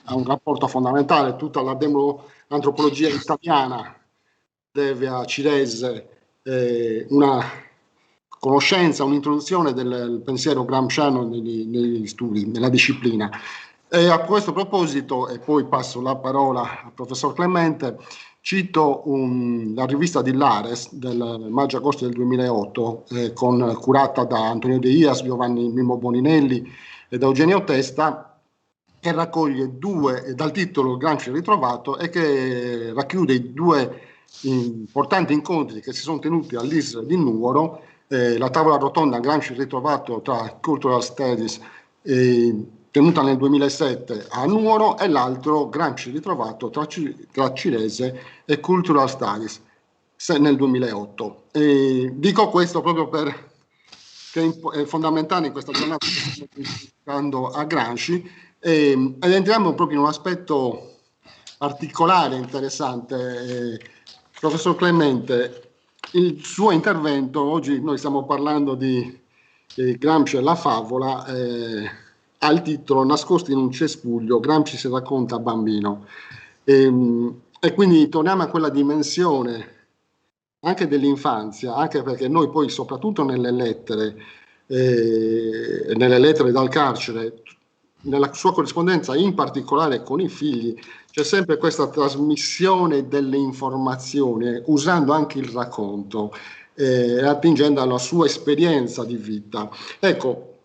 ha un rapporto fondamentale. Tutta la antropologia italiana deve a Cirese una conoscenza, un'introduzione del pensiero gramsciano negli studi, nella disciplina. E a questo proposito, e poi passo la parola al professor Clemente, cito la rivista di Lares del maggio-agosto del 2008, curata da Antonio De Ias, Giovanni Mimmo Boninelli e da Eugenio Testa, che raccoglie dal titolo Gramsci ritrovato e che racchiude i due importanti incontri che si sono tenuti all'ISRE di Nuoro, la tavola rotonda Gramsci ritrovato tra Cultural Studies tenuta nel 2007 a Nuoro e l'altro Gramsci ritrovato tra Cirese e Cultural Studies nel 2008. Dico questo proprio perché è fondamentale in questa giornata che stiamo dedicando a Gramsci ed entriamo proprio in un aspetto particolare, interessante. Professor Clemente, il suo intervento, oggi noi stiamo parlando di Gramsci e la favola, ha il titolo Nascosti in un cespuglio, Gramsci si racconta bambino. E quindi torniamo a quella dimensione anche dell'infanzia, anche perché noi poi soprattutto nelle lettere dal carcere, nella sua corrispondenza in particolare con i figli, c'è sempre questa trasmissione delle informazioni, usando anche il racconto, attingendo alla sua esperienza di vita. Ecco,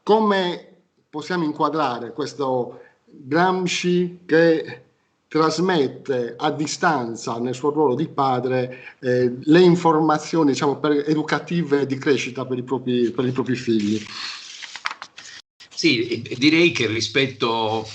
come possiamo inquadrare questo Gramsci che trasmette a distanza nel suo ruolo di padre le informazioni, diciamo, educative di crescita per i propri figli? Sì, direi che rispetto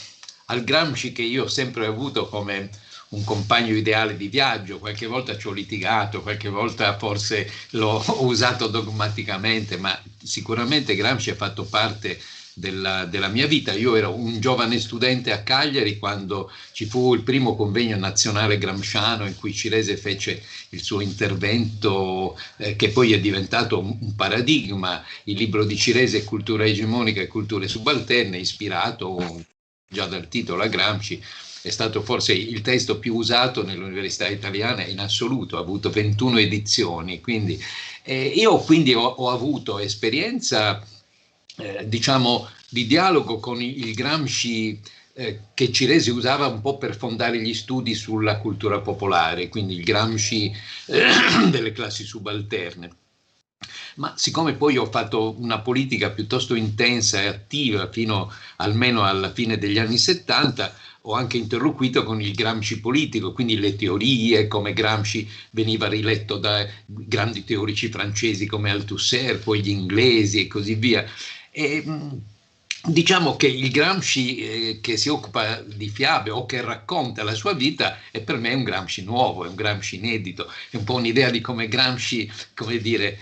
al Gramsci che io ho sempre avuto come un compagno ideale di viaggio, qualche volta ci ho litigato, qualche volta forse l'ho usato dogmaticamente, ma sicuramente Gramsci ha fatto parte della mia vita. Io ero un giovane studente a Cagliari quando ci fu il primo convegno nazionale gramsciano in cui Cirese fece il suo intervento che poi è diventato un paradigma, il libro di Cirese Cultura egemonica e culture subalterne, ispirato già dal titolo a Gramsci. È stato forse il testo più usato nelle università italiane in assoluto, ha avuto 21 edizioni, quindi io ho avuto esperienza diciamo di dialogo con il Gramsci che Cirese usava un po' per fondare gli studi sulla cultura popolare, quindi il Gramsci delle classi subalterne. Ma siccome poi ho fatto una politica piuttosto intensa e attiva fino almeno alla fine degli anni 70, ho anche interloquito con il Gramsci politico, quindi le teorie, come Gramsci veniva riletto da grandi teorici francesi come Althusser, poi gli inglesi e così via. E, diciamo che il Gramsci che si occupa di fiabe o che racconta la sua vita è per me un Gramsci nuovo, è un Gramsci inedito, è un po' un'idea di come Gramsci, come dire,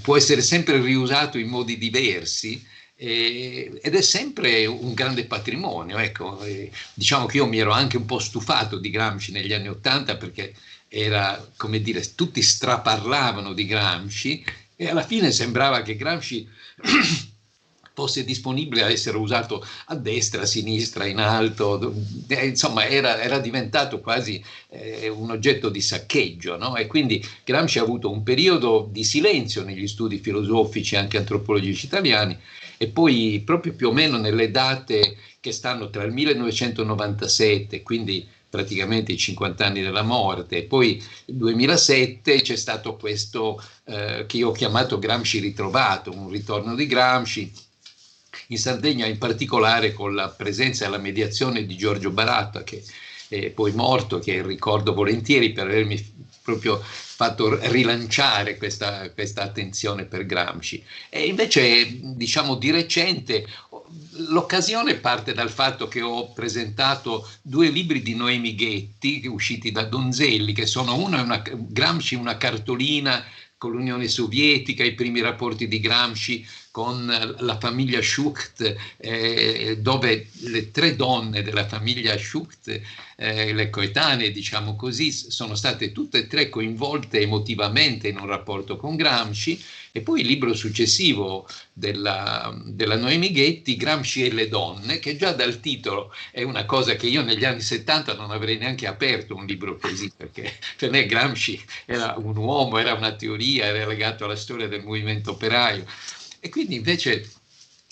può essere sempre riusato in modi diversi ed è sempre un grande patrimonio. Ecco, diciamo che io mi ero anche un po' stufato di Gramsci negli anni '80 perché era, come dire, tutti straparlavano di Gramsci e alla fine sembrava che Gramsci fosse disponibile a essere usato a destra, a sinistra, in alto, insomma era diventato quasi un oggetto di saccheggio, no? E quindi Gramsci ha avuto un periodo di silenzio negli studi filosofici, anche antropologici italiani, e poi proprio più o meno nelle date che stanno tra il 1997, quindi praticamente i 50 anni della morte, e poi nel 2007 c'è stato questo che io ho chiamato Gramsci ritrovato, un ritorno di Gramsci, in Sardegna in particolare con la presenza e la mediazione di Giorgio Baratta, che è poi morto, che ricordo volentieri per avermi proprio fatto rilanciare questa attenzione per Gramsci. E invece, diciamo, di recente l'occasione parte dal fatto che ho presentato 2 libri di Noemi Ghetti usciti da Donzelli, che sono Gramsci, una cartolina con l'Unione Sovietica, i primi rapporti di Gramsci con la famiglia Schucht, dove le 3 donne della famiglia Schucht, le coetanee, diciamo così, sono state tutte e 3 coinvolte emotivamente in un rapporto con Gramsci. E poi il libro successivo della Noemi Ghetti, Gramsci e le donne, che già dal titolo è una cosa che io negli anni 70 non avrei neanche aperto un libro così, perché per me Gramsci era un uomo, era una teoria, era legato alla storia del movimento operaio. E quindi invece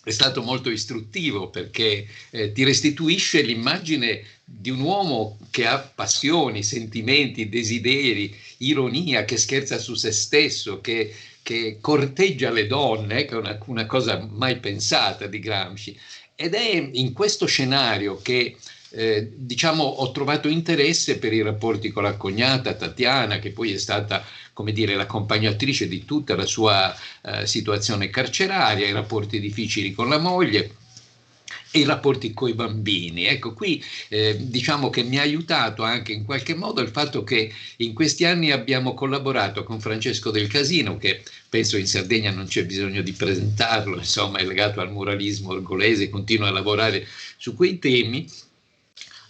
è stato molto istruttivo perché ti restituisce l'immagine di un uomo che ha passioni, sentimenti, desideri, ironia, che scherza su se stesso, che corteggia le donne, che è una cosa mai pensata di Gramsci. Ed è in questo scenario che diciamo ho trovato interesse per i rapporti con la cognata Tatiana, che poi è stata, come dire, l'accompagnatrice di tutta la sua situazione carceraria, i rapporti difficili con la moglie e i rapporti coi bambini. Ecco, qui diciamo che mi ha aiutato anche in qualche modo il fatto che in questi anni abbiamo collaborato con Francesco Del Casino, che penso in Sardegna non c'è bisogno di presentarlo, insomma è legato al muralismo orgolese, continua a lavorare su quei temi.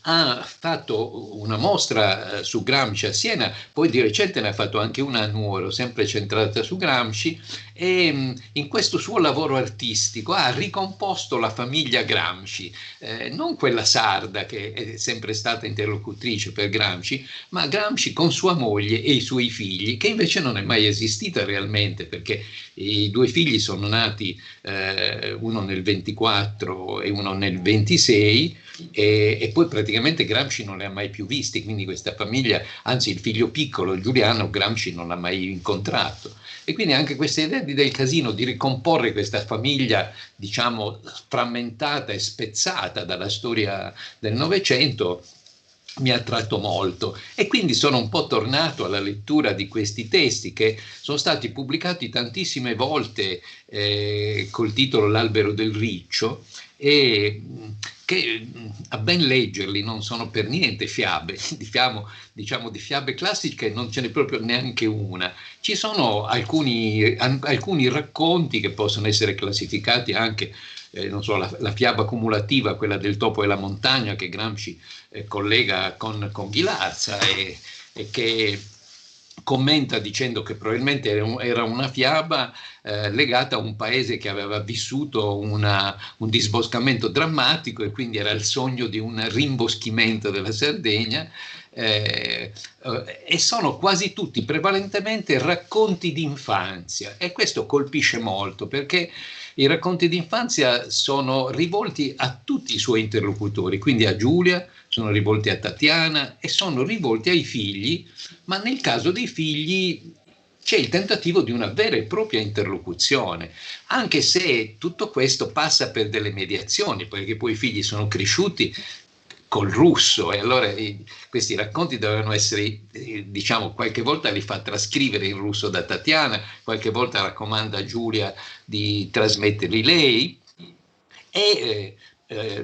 Ha fatto una mostra su Gramsci a Siena, poi di recente ne ha fatto anche una a Nuoro, sempre centrata su Gramsci, e in questo suo lavoro artistico ha ricomposto la famiglia Gramsci, non quella sarda che è sempre stata interlocutrice per Gramsci, ma Gramsci con sua moglie e i suoi figli, che invece non è mai esistita realmente, perché i due figli sono nati, uno nel 24 e uno nel 26, e poi praticamente Gramsci non li ha mai più visti, quindi questa famiglia, anzi il figlio piccolo Giuliano, Gramsci non l'ha mai incontrato. E quindi anche questa idea di Del Casino di ricomporre questa famiglia, diciamo, frammentata e spezzata dalla storia del Novecento mi ha attratto molto, e quindi sono un po' tornato alla lettura di questi testi che sono stati pubblicati tantissime volte col titolo L'albero del riccio, e che a ben leggerli non sono per niente fiabe, diciamo di fiabe classiche non ce n'è proprio neanche una. Ci sono alcuni racconti che possono essere classificati anche, non so, la fiaba cumulativa, quella del topo e la montagna, che Gramsci collega con Ghilarza e che commenta dicendo che probabilmente era una fiaba legata a un paese che aveva vissuto un disboscamento drammatico, e quindi era il sogno di un rimboschimento della Sardegna, e sono quasi tutti prevalentemente racconti d'infanzia, e questo colpisce molto perché i racconti d'infanzia sono rivolti a tutti i suoi interlocutori, quindi a Giulia, sono rivolti a Tatiana e sono rivolti ai figli, ma nel caso dei figli c'è il tentativo di una vera e propria interlocuzione, anche se tutto questo passa per delle mediazioni, perché poi i figli sono cresciuti col russo, e allora questi racconti dovevano essere, diciamo, qualche volta li fa trascrivere in russo da Tatiana, qualche volta raccomanda a Giulia di trasmetterli lei, e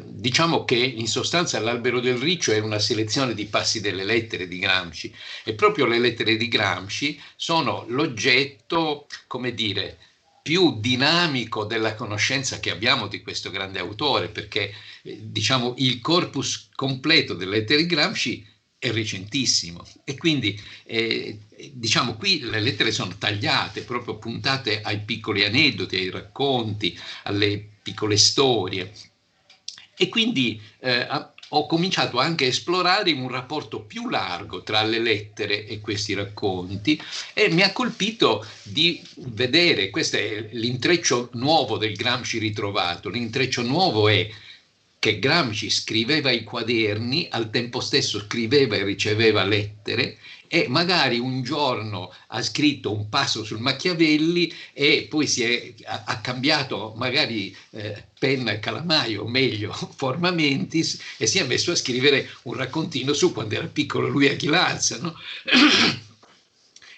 diciamo che in sostanza L'albero del riccio è una selezione di passi delle lettere di Gramsci, e proprio le lettere di Gramsci sono l'oggetto, come dire, più dinamico della conoscenza che abbiamo di questo grande autore, perché diciamo il corpus completo delle lettere di Gramsci è recentissimo, e quindi diciamo qui le lettere sono tagliate, proprio puntate ai piccoli aneddoti, ai racconti, alle piccole storie. E quindi ho cominciato anche a esplorare un rapporto più largo tra le lettere e questi racconti, e mi ha colpito di vedere, questo è l'intreccio nuovo del Gramsci ritrovato. L'intreccio nuovo è che Gramsci scriveva i quaderni, al tempo stesso scriveva e riceveva lettere, e magari un giorno ha scritto un passo sul Machiavelli e poi ha cambiato magari penna e calamaio, o meglio forma mentis, e si è messo a scrivere un raccontino su quando era piccolo lui a Ghilarza, no?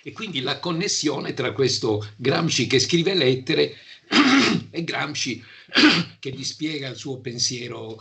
E quindi la connessione tra questo Gramsci che scrive lettere e Gramsci che gli spiega il suo pensiero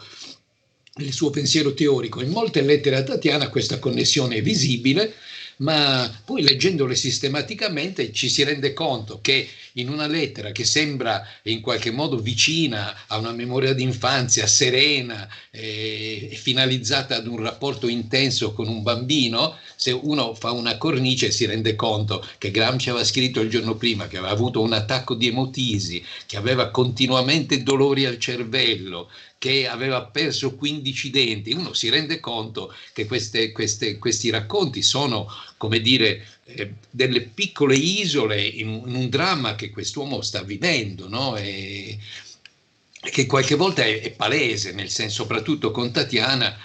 teorico. In molte lettere a Tatiana questa connessione è visibile, ma poi leggendole sistematicamente ci si rende conto che in una lettera che sembra in qualche modo vicina a una memoria d'infanzia serena e finalizzata ad un rapporto intenso con un bambino, se uno fa una cornice si rende conto che Gramsci aveva scritto il giorno prima che aveva avuto un attacco di emotisi, che aveva continuamente dolori al cervello, che aveva perso 15 denti. Uno si rende conto che questi racconti sono, come dire, delle piccole isole in un dramma che quest'uomo sta vivendo, no? E che qualche volta è palese, nel senso, soprattutto con Tatiana,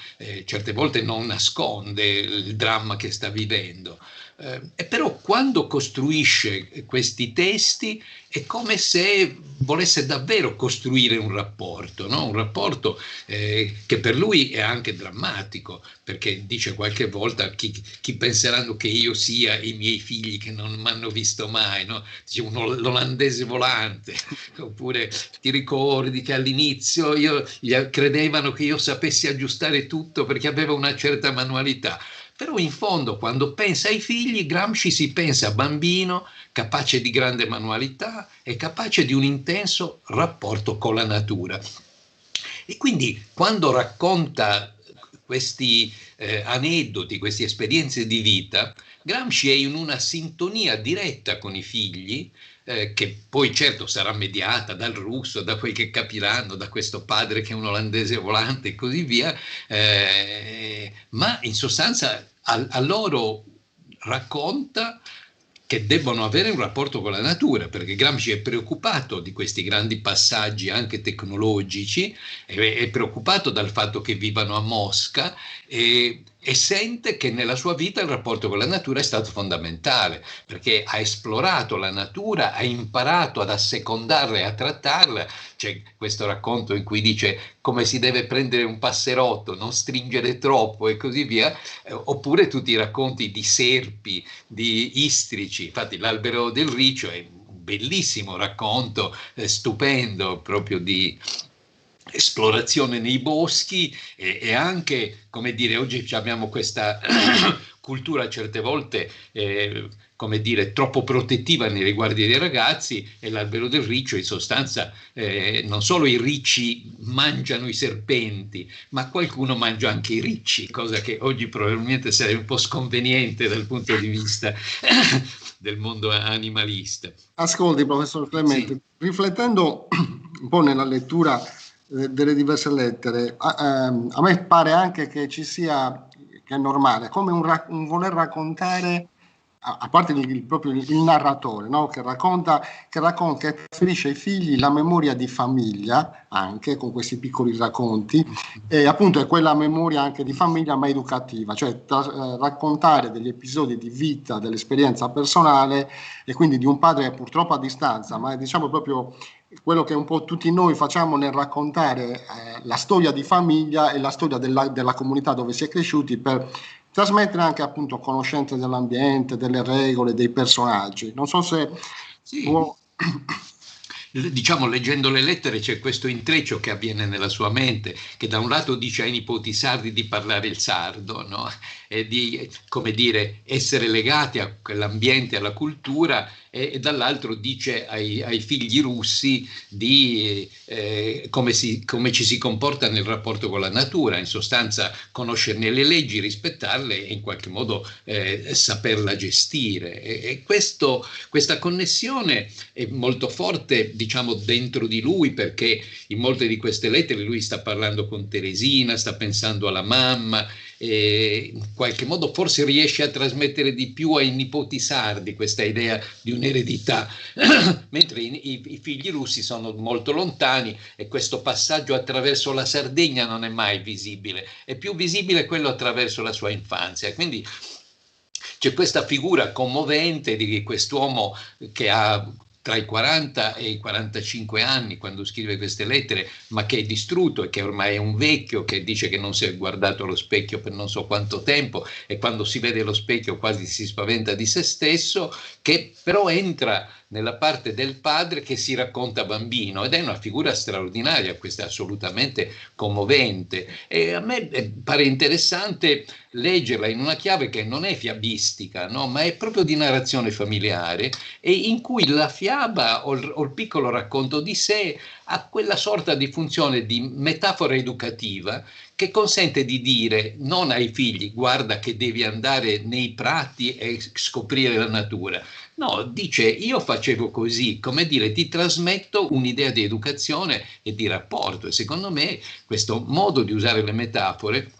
certe volte non nasconde il dramma che sta vivendo. E però quando costruisce questi testi è come se volesse davvero costruire un rapporto, no? Un rapporto che per lui è anche drammatico, perché dice qualche volta chi penseranno che io sia i miei figli che non mi hanno visto mai, no? Dice l'olandese volante, oppure ti ricordi che all'inizio credevano che io sapessi aggiustare tutto perché avevo una certa manualità. Però in fondo quando pensa ai figli Gramsci si pensa a bambino capace di grande manualità e capace di un intenso rapporto con la natura. E quindi quando racconta questi aneddoti, queste esperienze di vita, Gramsci è in una sintonia diretta con i figli, che poi certo sarà mediata dal russo, da quei che capiranno, da questo padre che è un olandese volante e così via, ma in sostanza a loro racconta che debbono avere un rapporto con la natura, perché Gramsci è preoccupato di questi grandi passaggi anche tecnologici, è preoccupato dal fatto che vivano a Mosca e sente che nella sua vita il rapporto con la natura è stato fondamentale, perché ha esplorato la natura, ha imparato ad assecondarla e a trattarla. C'è questo racconto in cui dice come si deve prendere un passerotto, non stringere troppo e così via, oppure tutti i racconti di serpi, di istrici. Infatti l'Albero del Riccio è un bellissimo racconto, stupendo, proprio di esplorazione nei boschi e anche, come dire, oggi abbiamo questa cultura certe volte, come dire, troppo protettiva nei riguardi dei ragazzi, e l'Albero del Riccio in sostanza non solo i ricci mangiano i serpenti, ma qualcuno mangia anche i ricci, cosa che oggi probabilmente sarebbe un po' sconveniente dal punto di vista del mondo animalista. Ascolti, professor Clemente, sì. Riflettendo un po' nella lettura delle diverse lettere, a me pare anche che ci sia, che è normale, come un voler raccontare, a parte proprio il narratore, no? che trasferisce ai figli la memoria di famiglia, anche con questi piccoli racconti, e appunto è quella memoria anche di famiglia ma educativa, cioè raccontare degli episodi di vita, dell'esperienza personale, e quindi di un padre purtroppo a distanza, ma diciamo proprio quello che un po' tutti noi facciamo nel raccontare la storia di famiglia e la storia della comunità dove si è cresciuti, per trasmettere anche appunto conoscenze dell'ambiente, delle regole, dei personaggi. Non so se sì. Diciamo, leggendo le lettere c'è questo intreccio che avviene nella sua mente, che da un lato dice ai nipoti sardi di parlare il sardo, no? E di, come dire, essere legati a quell'ambiente, alla cultura, e dall'altro dice ai figli russi di come ci si comporta nel rapporto con la natura, in sostanza conoscerne le leggi, rispettarle e in qualche modo saperla gestire. E questa connessione è molto forte, diciamo, dentro di lui, perché in molte di queste lettere lui sta parlando con Teresina, sta pensando alla mamma, e in qualche modo forse riesce a trasmettere di più ai nipoti sardi questa idea di un'eredità, mentre i figli russi sono molto lontani e questo passaggio attraverso la Sardegna non è mai visibile, è più visibile quello attraverso la sua infanzia. Quindi c'è questa figura commovente di quest'uomo che ha tra i 40 e i 45 anni quando scrive queste lettere, ma che è distrutto e che ormai è un vecchio, che dice che non si è guardato allo specchio per non so quanto tempo, e quando si vede allo specchio quasi si spaventa di se stesso, che però entra nella parte del padre che si racconta bambino, ed è una figura straordinaria, questa è assolutamente commovente, e a me pare interessante leggerla in una chiave che non è fiabistica, no? Ma è proprio di narrazione familiare, e in cui la fiaba o il piccolo racconto di sé ha quella sorta di funzione di metafora educativa che consente di dire non ai figli guarda che devi andare nei prati e scoprire la natura. No, dice io facevo così, come dire, ti trasmetto un'idea di educazione e di rapporto, e secondo me questo modo di usare le metafore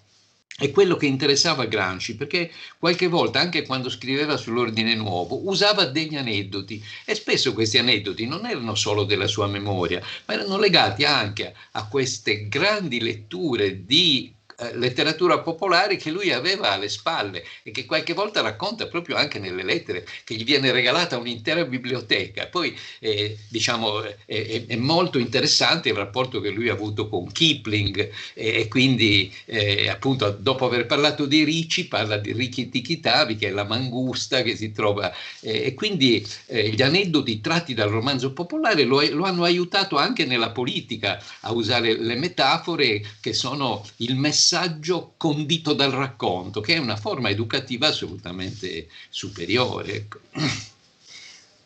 è quello che interessava Gramsci, perché qualche volta, anche quando scriveva sull'Ordine Nuovo, usava degli aneddoti, e spesso questi aneddoti non erano solo della sua memoria, ma erano legati anche a queste grandi letture di letteratura popolare che lui aveva alle spalle e che qualche volta racconta proprio anche nelle lettere, che gli viene regalata un'intera biblioteca. Poi diciamo è molto interessante il rapporto che lui ha avuto con Kipling, e quindi appunto dopo aver parlato dei ricci parla di Rikki Tikki Tavi, che è la mangusta che si trova, e quindi gli aneddoti tratti dal romanzo popolare lo hanno aiutato anche nella politica a usare le metafore, che sono il messaggio condito dal racconto, che è una forma educativa assolutamente superiore. Ecco.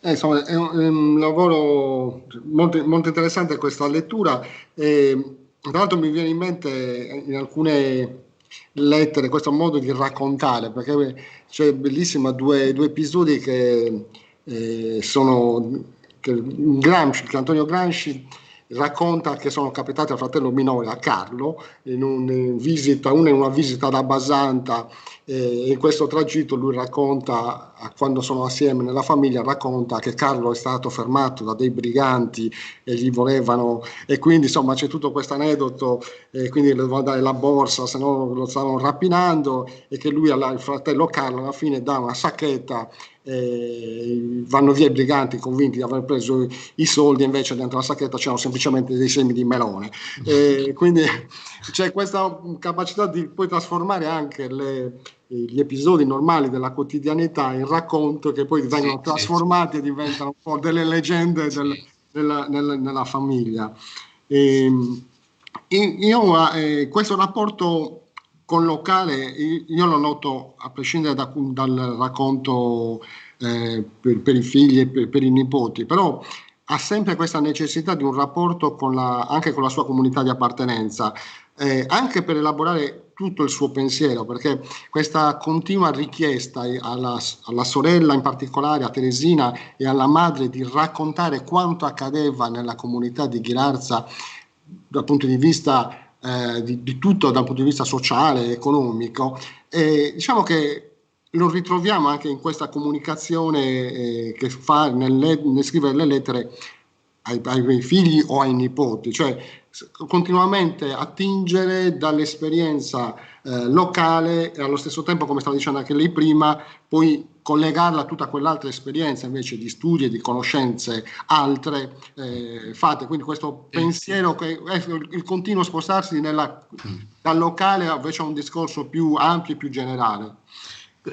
Insomma, è un lavoro molto, molto interessante questa lettura. Tra l'altro mi viene in mente in alcune lettere questo modo di raccontare, perché c'è bellissima due episodi che sono che Antonio Gramsci racconta che sono capitati al fratello minore, a Carlo, in una visita da Basanta, e in questo tragitto lui racconta, quando sono assieme nella famiglia, racconta che Carlo è stato fermato da dei briganti e gli volevano, e quindi insomma c'è tutto questo aneddoto, quindi le doveva dare la borsa, se no lo stavano rapinando, e che lui, il fratello Carlo, alla fine dà una sacchetta. Vanno via i briganti convinti di aver preso i soldi, invece dentro la sacchetta c'erano semplicemente dei semi di melone. Quindi c'è questa capacità di poi trasformare anche gli episodi normali della quotidianità in racconto, che poi vengono trasformati e diventano un po' delle leggende nella famiglia. Questo rapporto con locale io lo noto a prescindere dal racconto per i figli e per i nipoti, però ha sempre questa necessità di un rapporto anche con la sua comunità di appartenenza, anche per elaborare tutto il suo pensiero, perché questa continua richiesta alla sorella, in particolare a Teresina, e alla madre, di raccontare quanto accadeva nella comunità di Ghilarza dal punto di vista di tutto, dal punto di vista sociale, economico, diciamo che lo ritroviamo anche in questa comunicazione che fa nel scrivere le lettere ai figli o ai nipoti, cioè continuamente attingere dall'esperienza locale e allo stesso tempo, come stava dicendo anche lei prima, poi collegarla a tutta quell'altra esperienza invece di studi e di conoscenze altre fatte. Quindi questo pensiero, che è il continuo spostarsi dal locale invece a un discorso più ampio e più generale.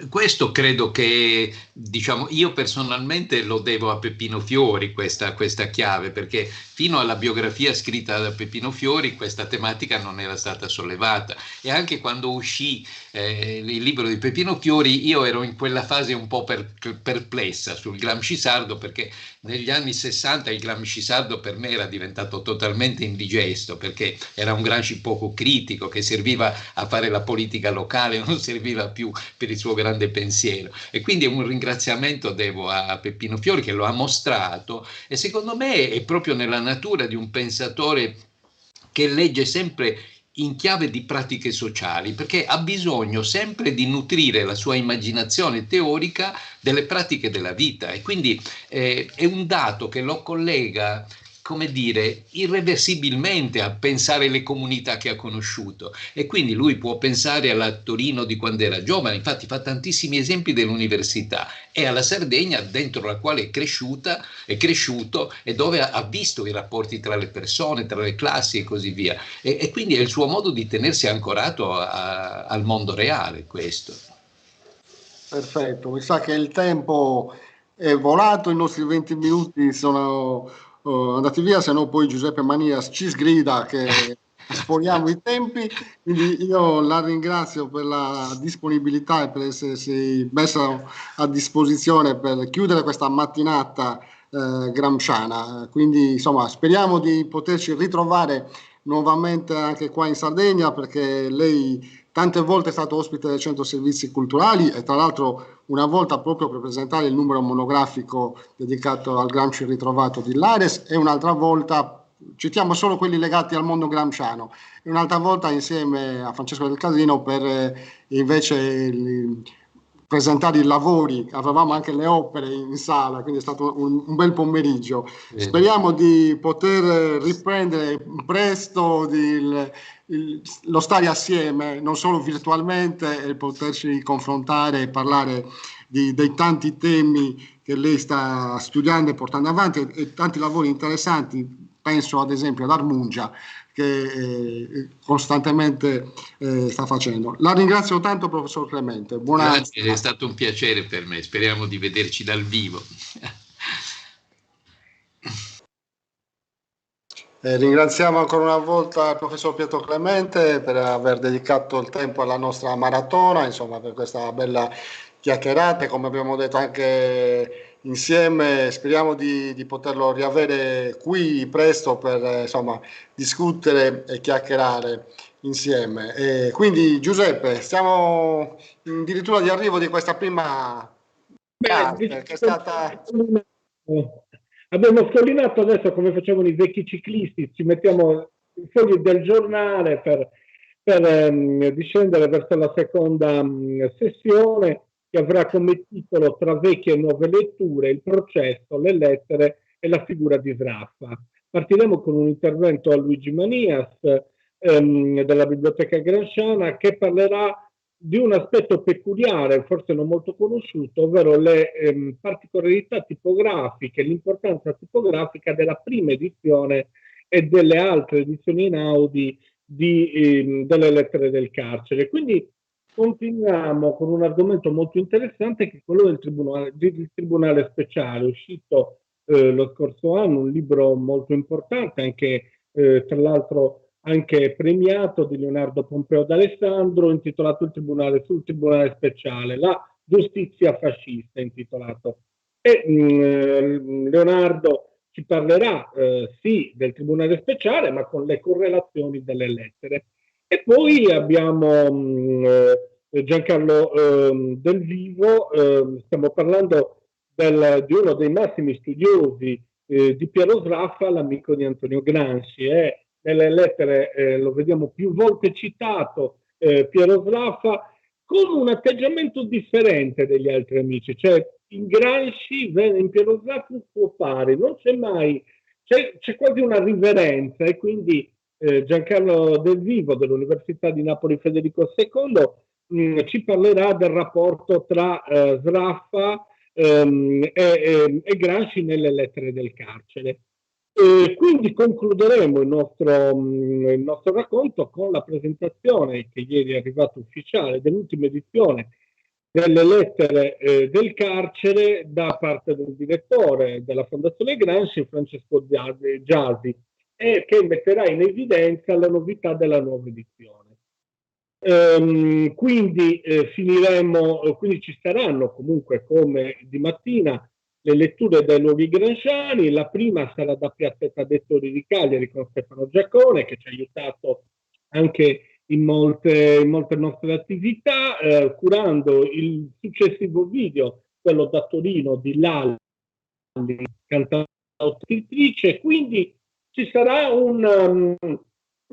Questo credo che, diciamo, io personalmente lo devo a Peppino Fiori, questa chiave, perché fino alla biografia scritta da Peppino Fiori questa tematica non era stata sollevata, e anche quando uscì il libro di Peppino Fiori io ero in quella fase un po' perplessa sul Gramsci sardo, perché negli anni 60 il Gramsci sardo per me era diventato totalmente indigesto, perché era un Gramsci poco critico che serviva a fare la politica locale, non serviva più per il suo grande pensiero, e quindi un ringraziamento devo a Peppino Fiori che lo ha mostrato, e secondo me è proprio nella natura di un pensatore che legge sempre in chiave di pratiche sociali, perché ha bisogno sempre di nutrire la sua immaginazione teorica delle pratiche della vita, e quindi è un dato che lo collega, come dire, irreversibilmente a pensare le comunità che ha conosciuto, e quindi lui può pensare alla Torino di quando era giovane, infatti fa tantissimi esempi dell'università, e alla Sardegna dentro la quale è cresciuto e dove ha visto i rapporti tra le persone, tra le classi e così via, e quindi è il suo modo di tenersi ancorato al mondo reale, questo. Perfetto, mi sa che il tempo è volato, i nostri 20 minuti sono andati via, se no poi Giuseppe Manias ci sgrida che sforiamo i tempi, quindi io la ringrazio per la disponibilità e per essersi messo a disposizione per chiudere questa mattinata gramsciana, quindi insomma speriamo di poterci ritrovare nuovamente anche qua in Sardegna, perché lei tante volte è stato ospite del Centro Servizi Culturali, e tra l'altro una volta proprio per presentare il numero monografico dedicato al Gramsci ritrovato di Lares, e un'altra volta, citiamo solo quelli legati al mondo gramsciano, e un'altra volta insieme a Francesco Del Casino per invece presentare i lavori. Avevamo anche le opere in sala, quindi è stato un bel pomeriggio. Speriamo di poter riprendere presto lo stare assieme, non solo virtualmente, e poterci confrontare e parlare dei tanti temi che lei sta studiando e portando avanti, e tanti lavori interessanti. Penso ad esempio ad Armungia, che costantemente sta facendo. La ringrazio tanto, professor Clemente. Grazie, è stato un piacere per me, speriamo di vederci dal vivo. Ringraziamo ancora una volta il professor Pietro Clemente per aver dedicato il tempo alla nostra maratona, insomma, per questa bella chiacchierata, come abbiamo detto anche insieme. Speriamo di poterlo riavere qui presto per insomma discutere e chiacchierare insieme. E quindi Giuseppe, siamo addirittura di arrivo di questa prima parte, che è stata Abbiamo scollinato adesso, come facevano i vecchi ciclisti, ci mettiamo i fogli del giornale per discendere verso la seconda sessione, che avrà come titolo Tra vecchie e nuove letture, il processo, le lettere e la figura di Sraffa. Partiremo con un intervento a Luigi Manias della Biblioteca Gramsciana, che parlerà di un aspetto peculiare, forse non molto conosciuto, ovvero le particolarità tipografiche, l'importanza tipografica della prima edizione e delle altre edizioni inaudi delle lettere del carcere. Quindi continuiamo con un argomento molto interessante, che è quello del Tribunale Speciale, uscito lo scorso anno, un libro molto importante, anche tra l'altro anche premiato, di Leonardo Pompeo d'Alessandro, intitolato sul Tribunale Speciale, la giustizia fascista, intitolato. E Leonardo ci parlerà sì del Tribunale Speciale, ma con le correlazioni delle lettere. E poi abbiamo Giancarlo Del Vivo, stiamo parlando di uno dei massimi studiosi di Piero Sraffa, l'amico di Antonio Gramsci. Nelle lettere lo vediamo più volte citato, Piero Sraffa, con un atteggiamento differente degli altri amici. Cioè, in Gramsci, in Piero Sraffa, un suo pari, non c'è mai, c'è quasi una riverenza, e quindi Giancarlo Del Vivo dell'Università di Napoli Federico II ci parlerà del rapporto tra Sraffa e Gramsci nelle lettere del carcere. Quindi concluderemo il nostro racconto con la presentazione, che ieri è arrivata ufficiale, dell'ultima edizione delle lettere del carcere da parte del direttore della Fondazione Gramsci, Francesco Giasi, e che metterà in evidenza la novità della nuova edizione. Quindi quindi ci saranno comunque, come di mattina, le letture dai luoghi gramsciani. La prima sarà da Piazzetta Dettori di Cagliari con Stefano Giacone, che ci ha aiutato anche in molte nostre attività, curando il successivo video, quello da Torino di Lalli, cantautrice. Quindi ci sarà un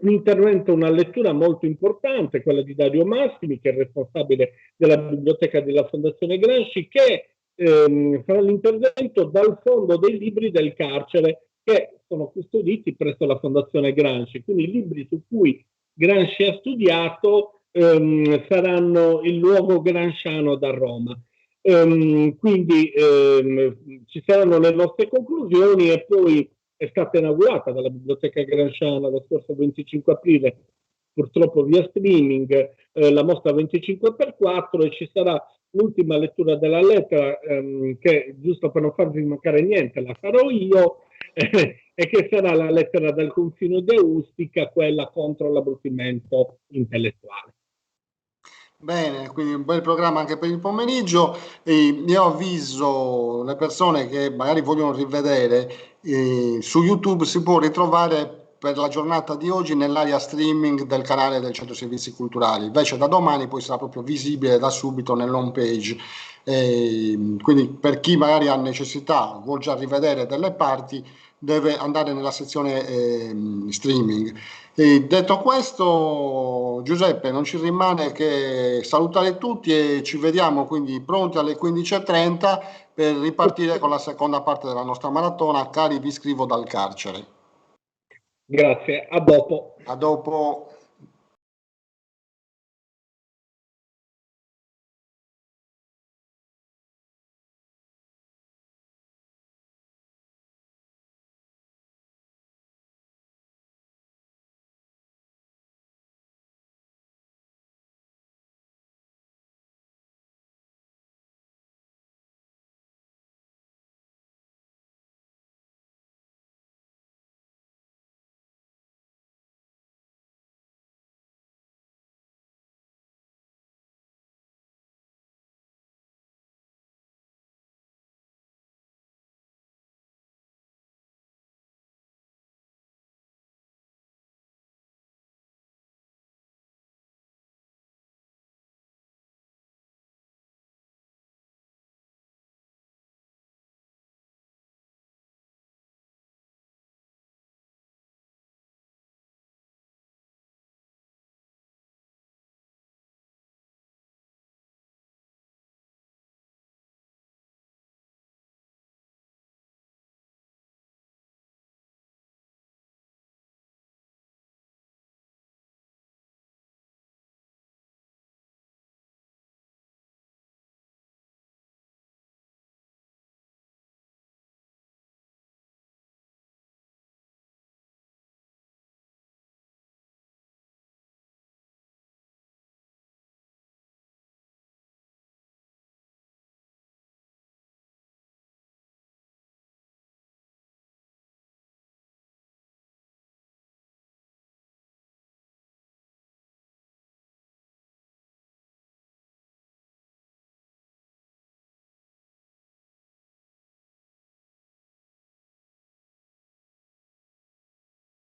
intervento, una lettura molto importante, quella di Dario Massimi, che è il responsabile della biblioteca della Fondazione Gramsci, che farà l'intervento dal fondo dei libri del carcere, che sono custoditi presso la Fondazione Gramsci. Quindi i libri su cui Gramsci ha studiato saranno il luogo gramsciano da Roma. Quindi ci saranno le nostre conclusioni, e poi è stata inaugurata dalla Biblioteca Gramsciana lo scorso 25 aprile, purtroppo via streaming, la mostra 25x4, e ci sarà l'ultima lettura della lettera, che, giusto per non farvi mancare niente, la farò io, e che sarà la lettera dal confino de Ustica, quella contro l'abbrutimento intellettuale. Bene, quindi un bel programma anche per il pomeriggio. Io avviso le persone che magari vogliono rivedere, su YouTube si può ritrovare per la giornata di oggi nell'area streaming del canale del Centro Servizi Culturali. Invece da domani poi sarà proprio visibile da subito nell'home page. Quindi per chi magari ha necessità, vuol già rivedere delle parti, deve andare nella sezione streaming. Detto questo, Giuseppe, non ci rimane che salutare tutti, e ci vediamo quindi pronti alle 15:30 per ripartire con la seconda parte della nostra maratona. Cari, vi scrivo dal carcere. Grazie, a dopo. A dopo.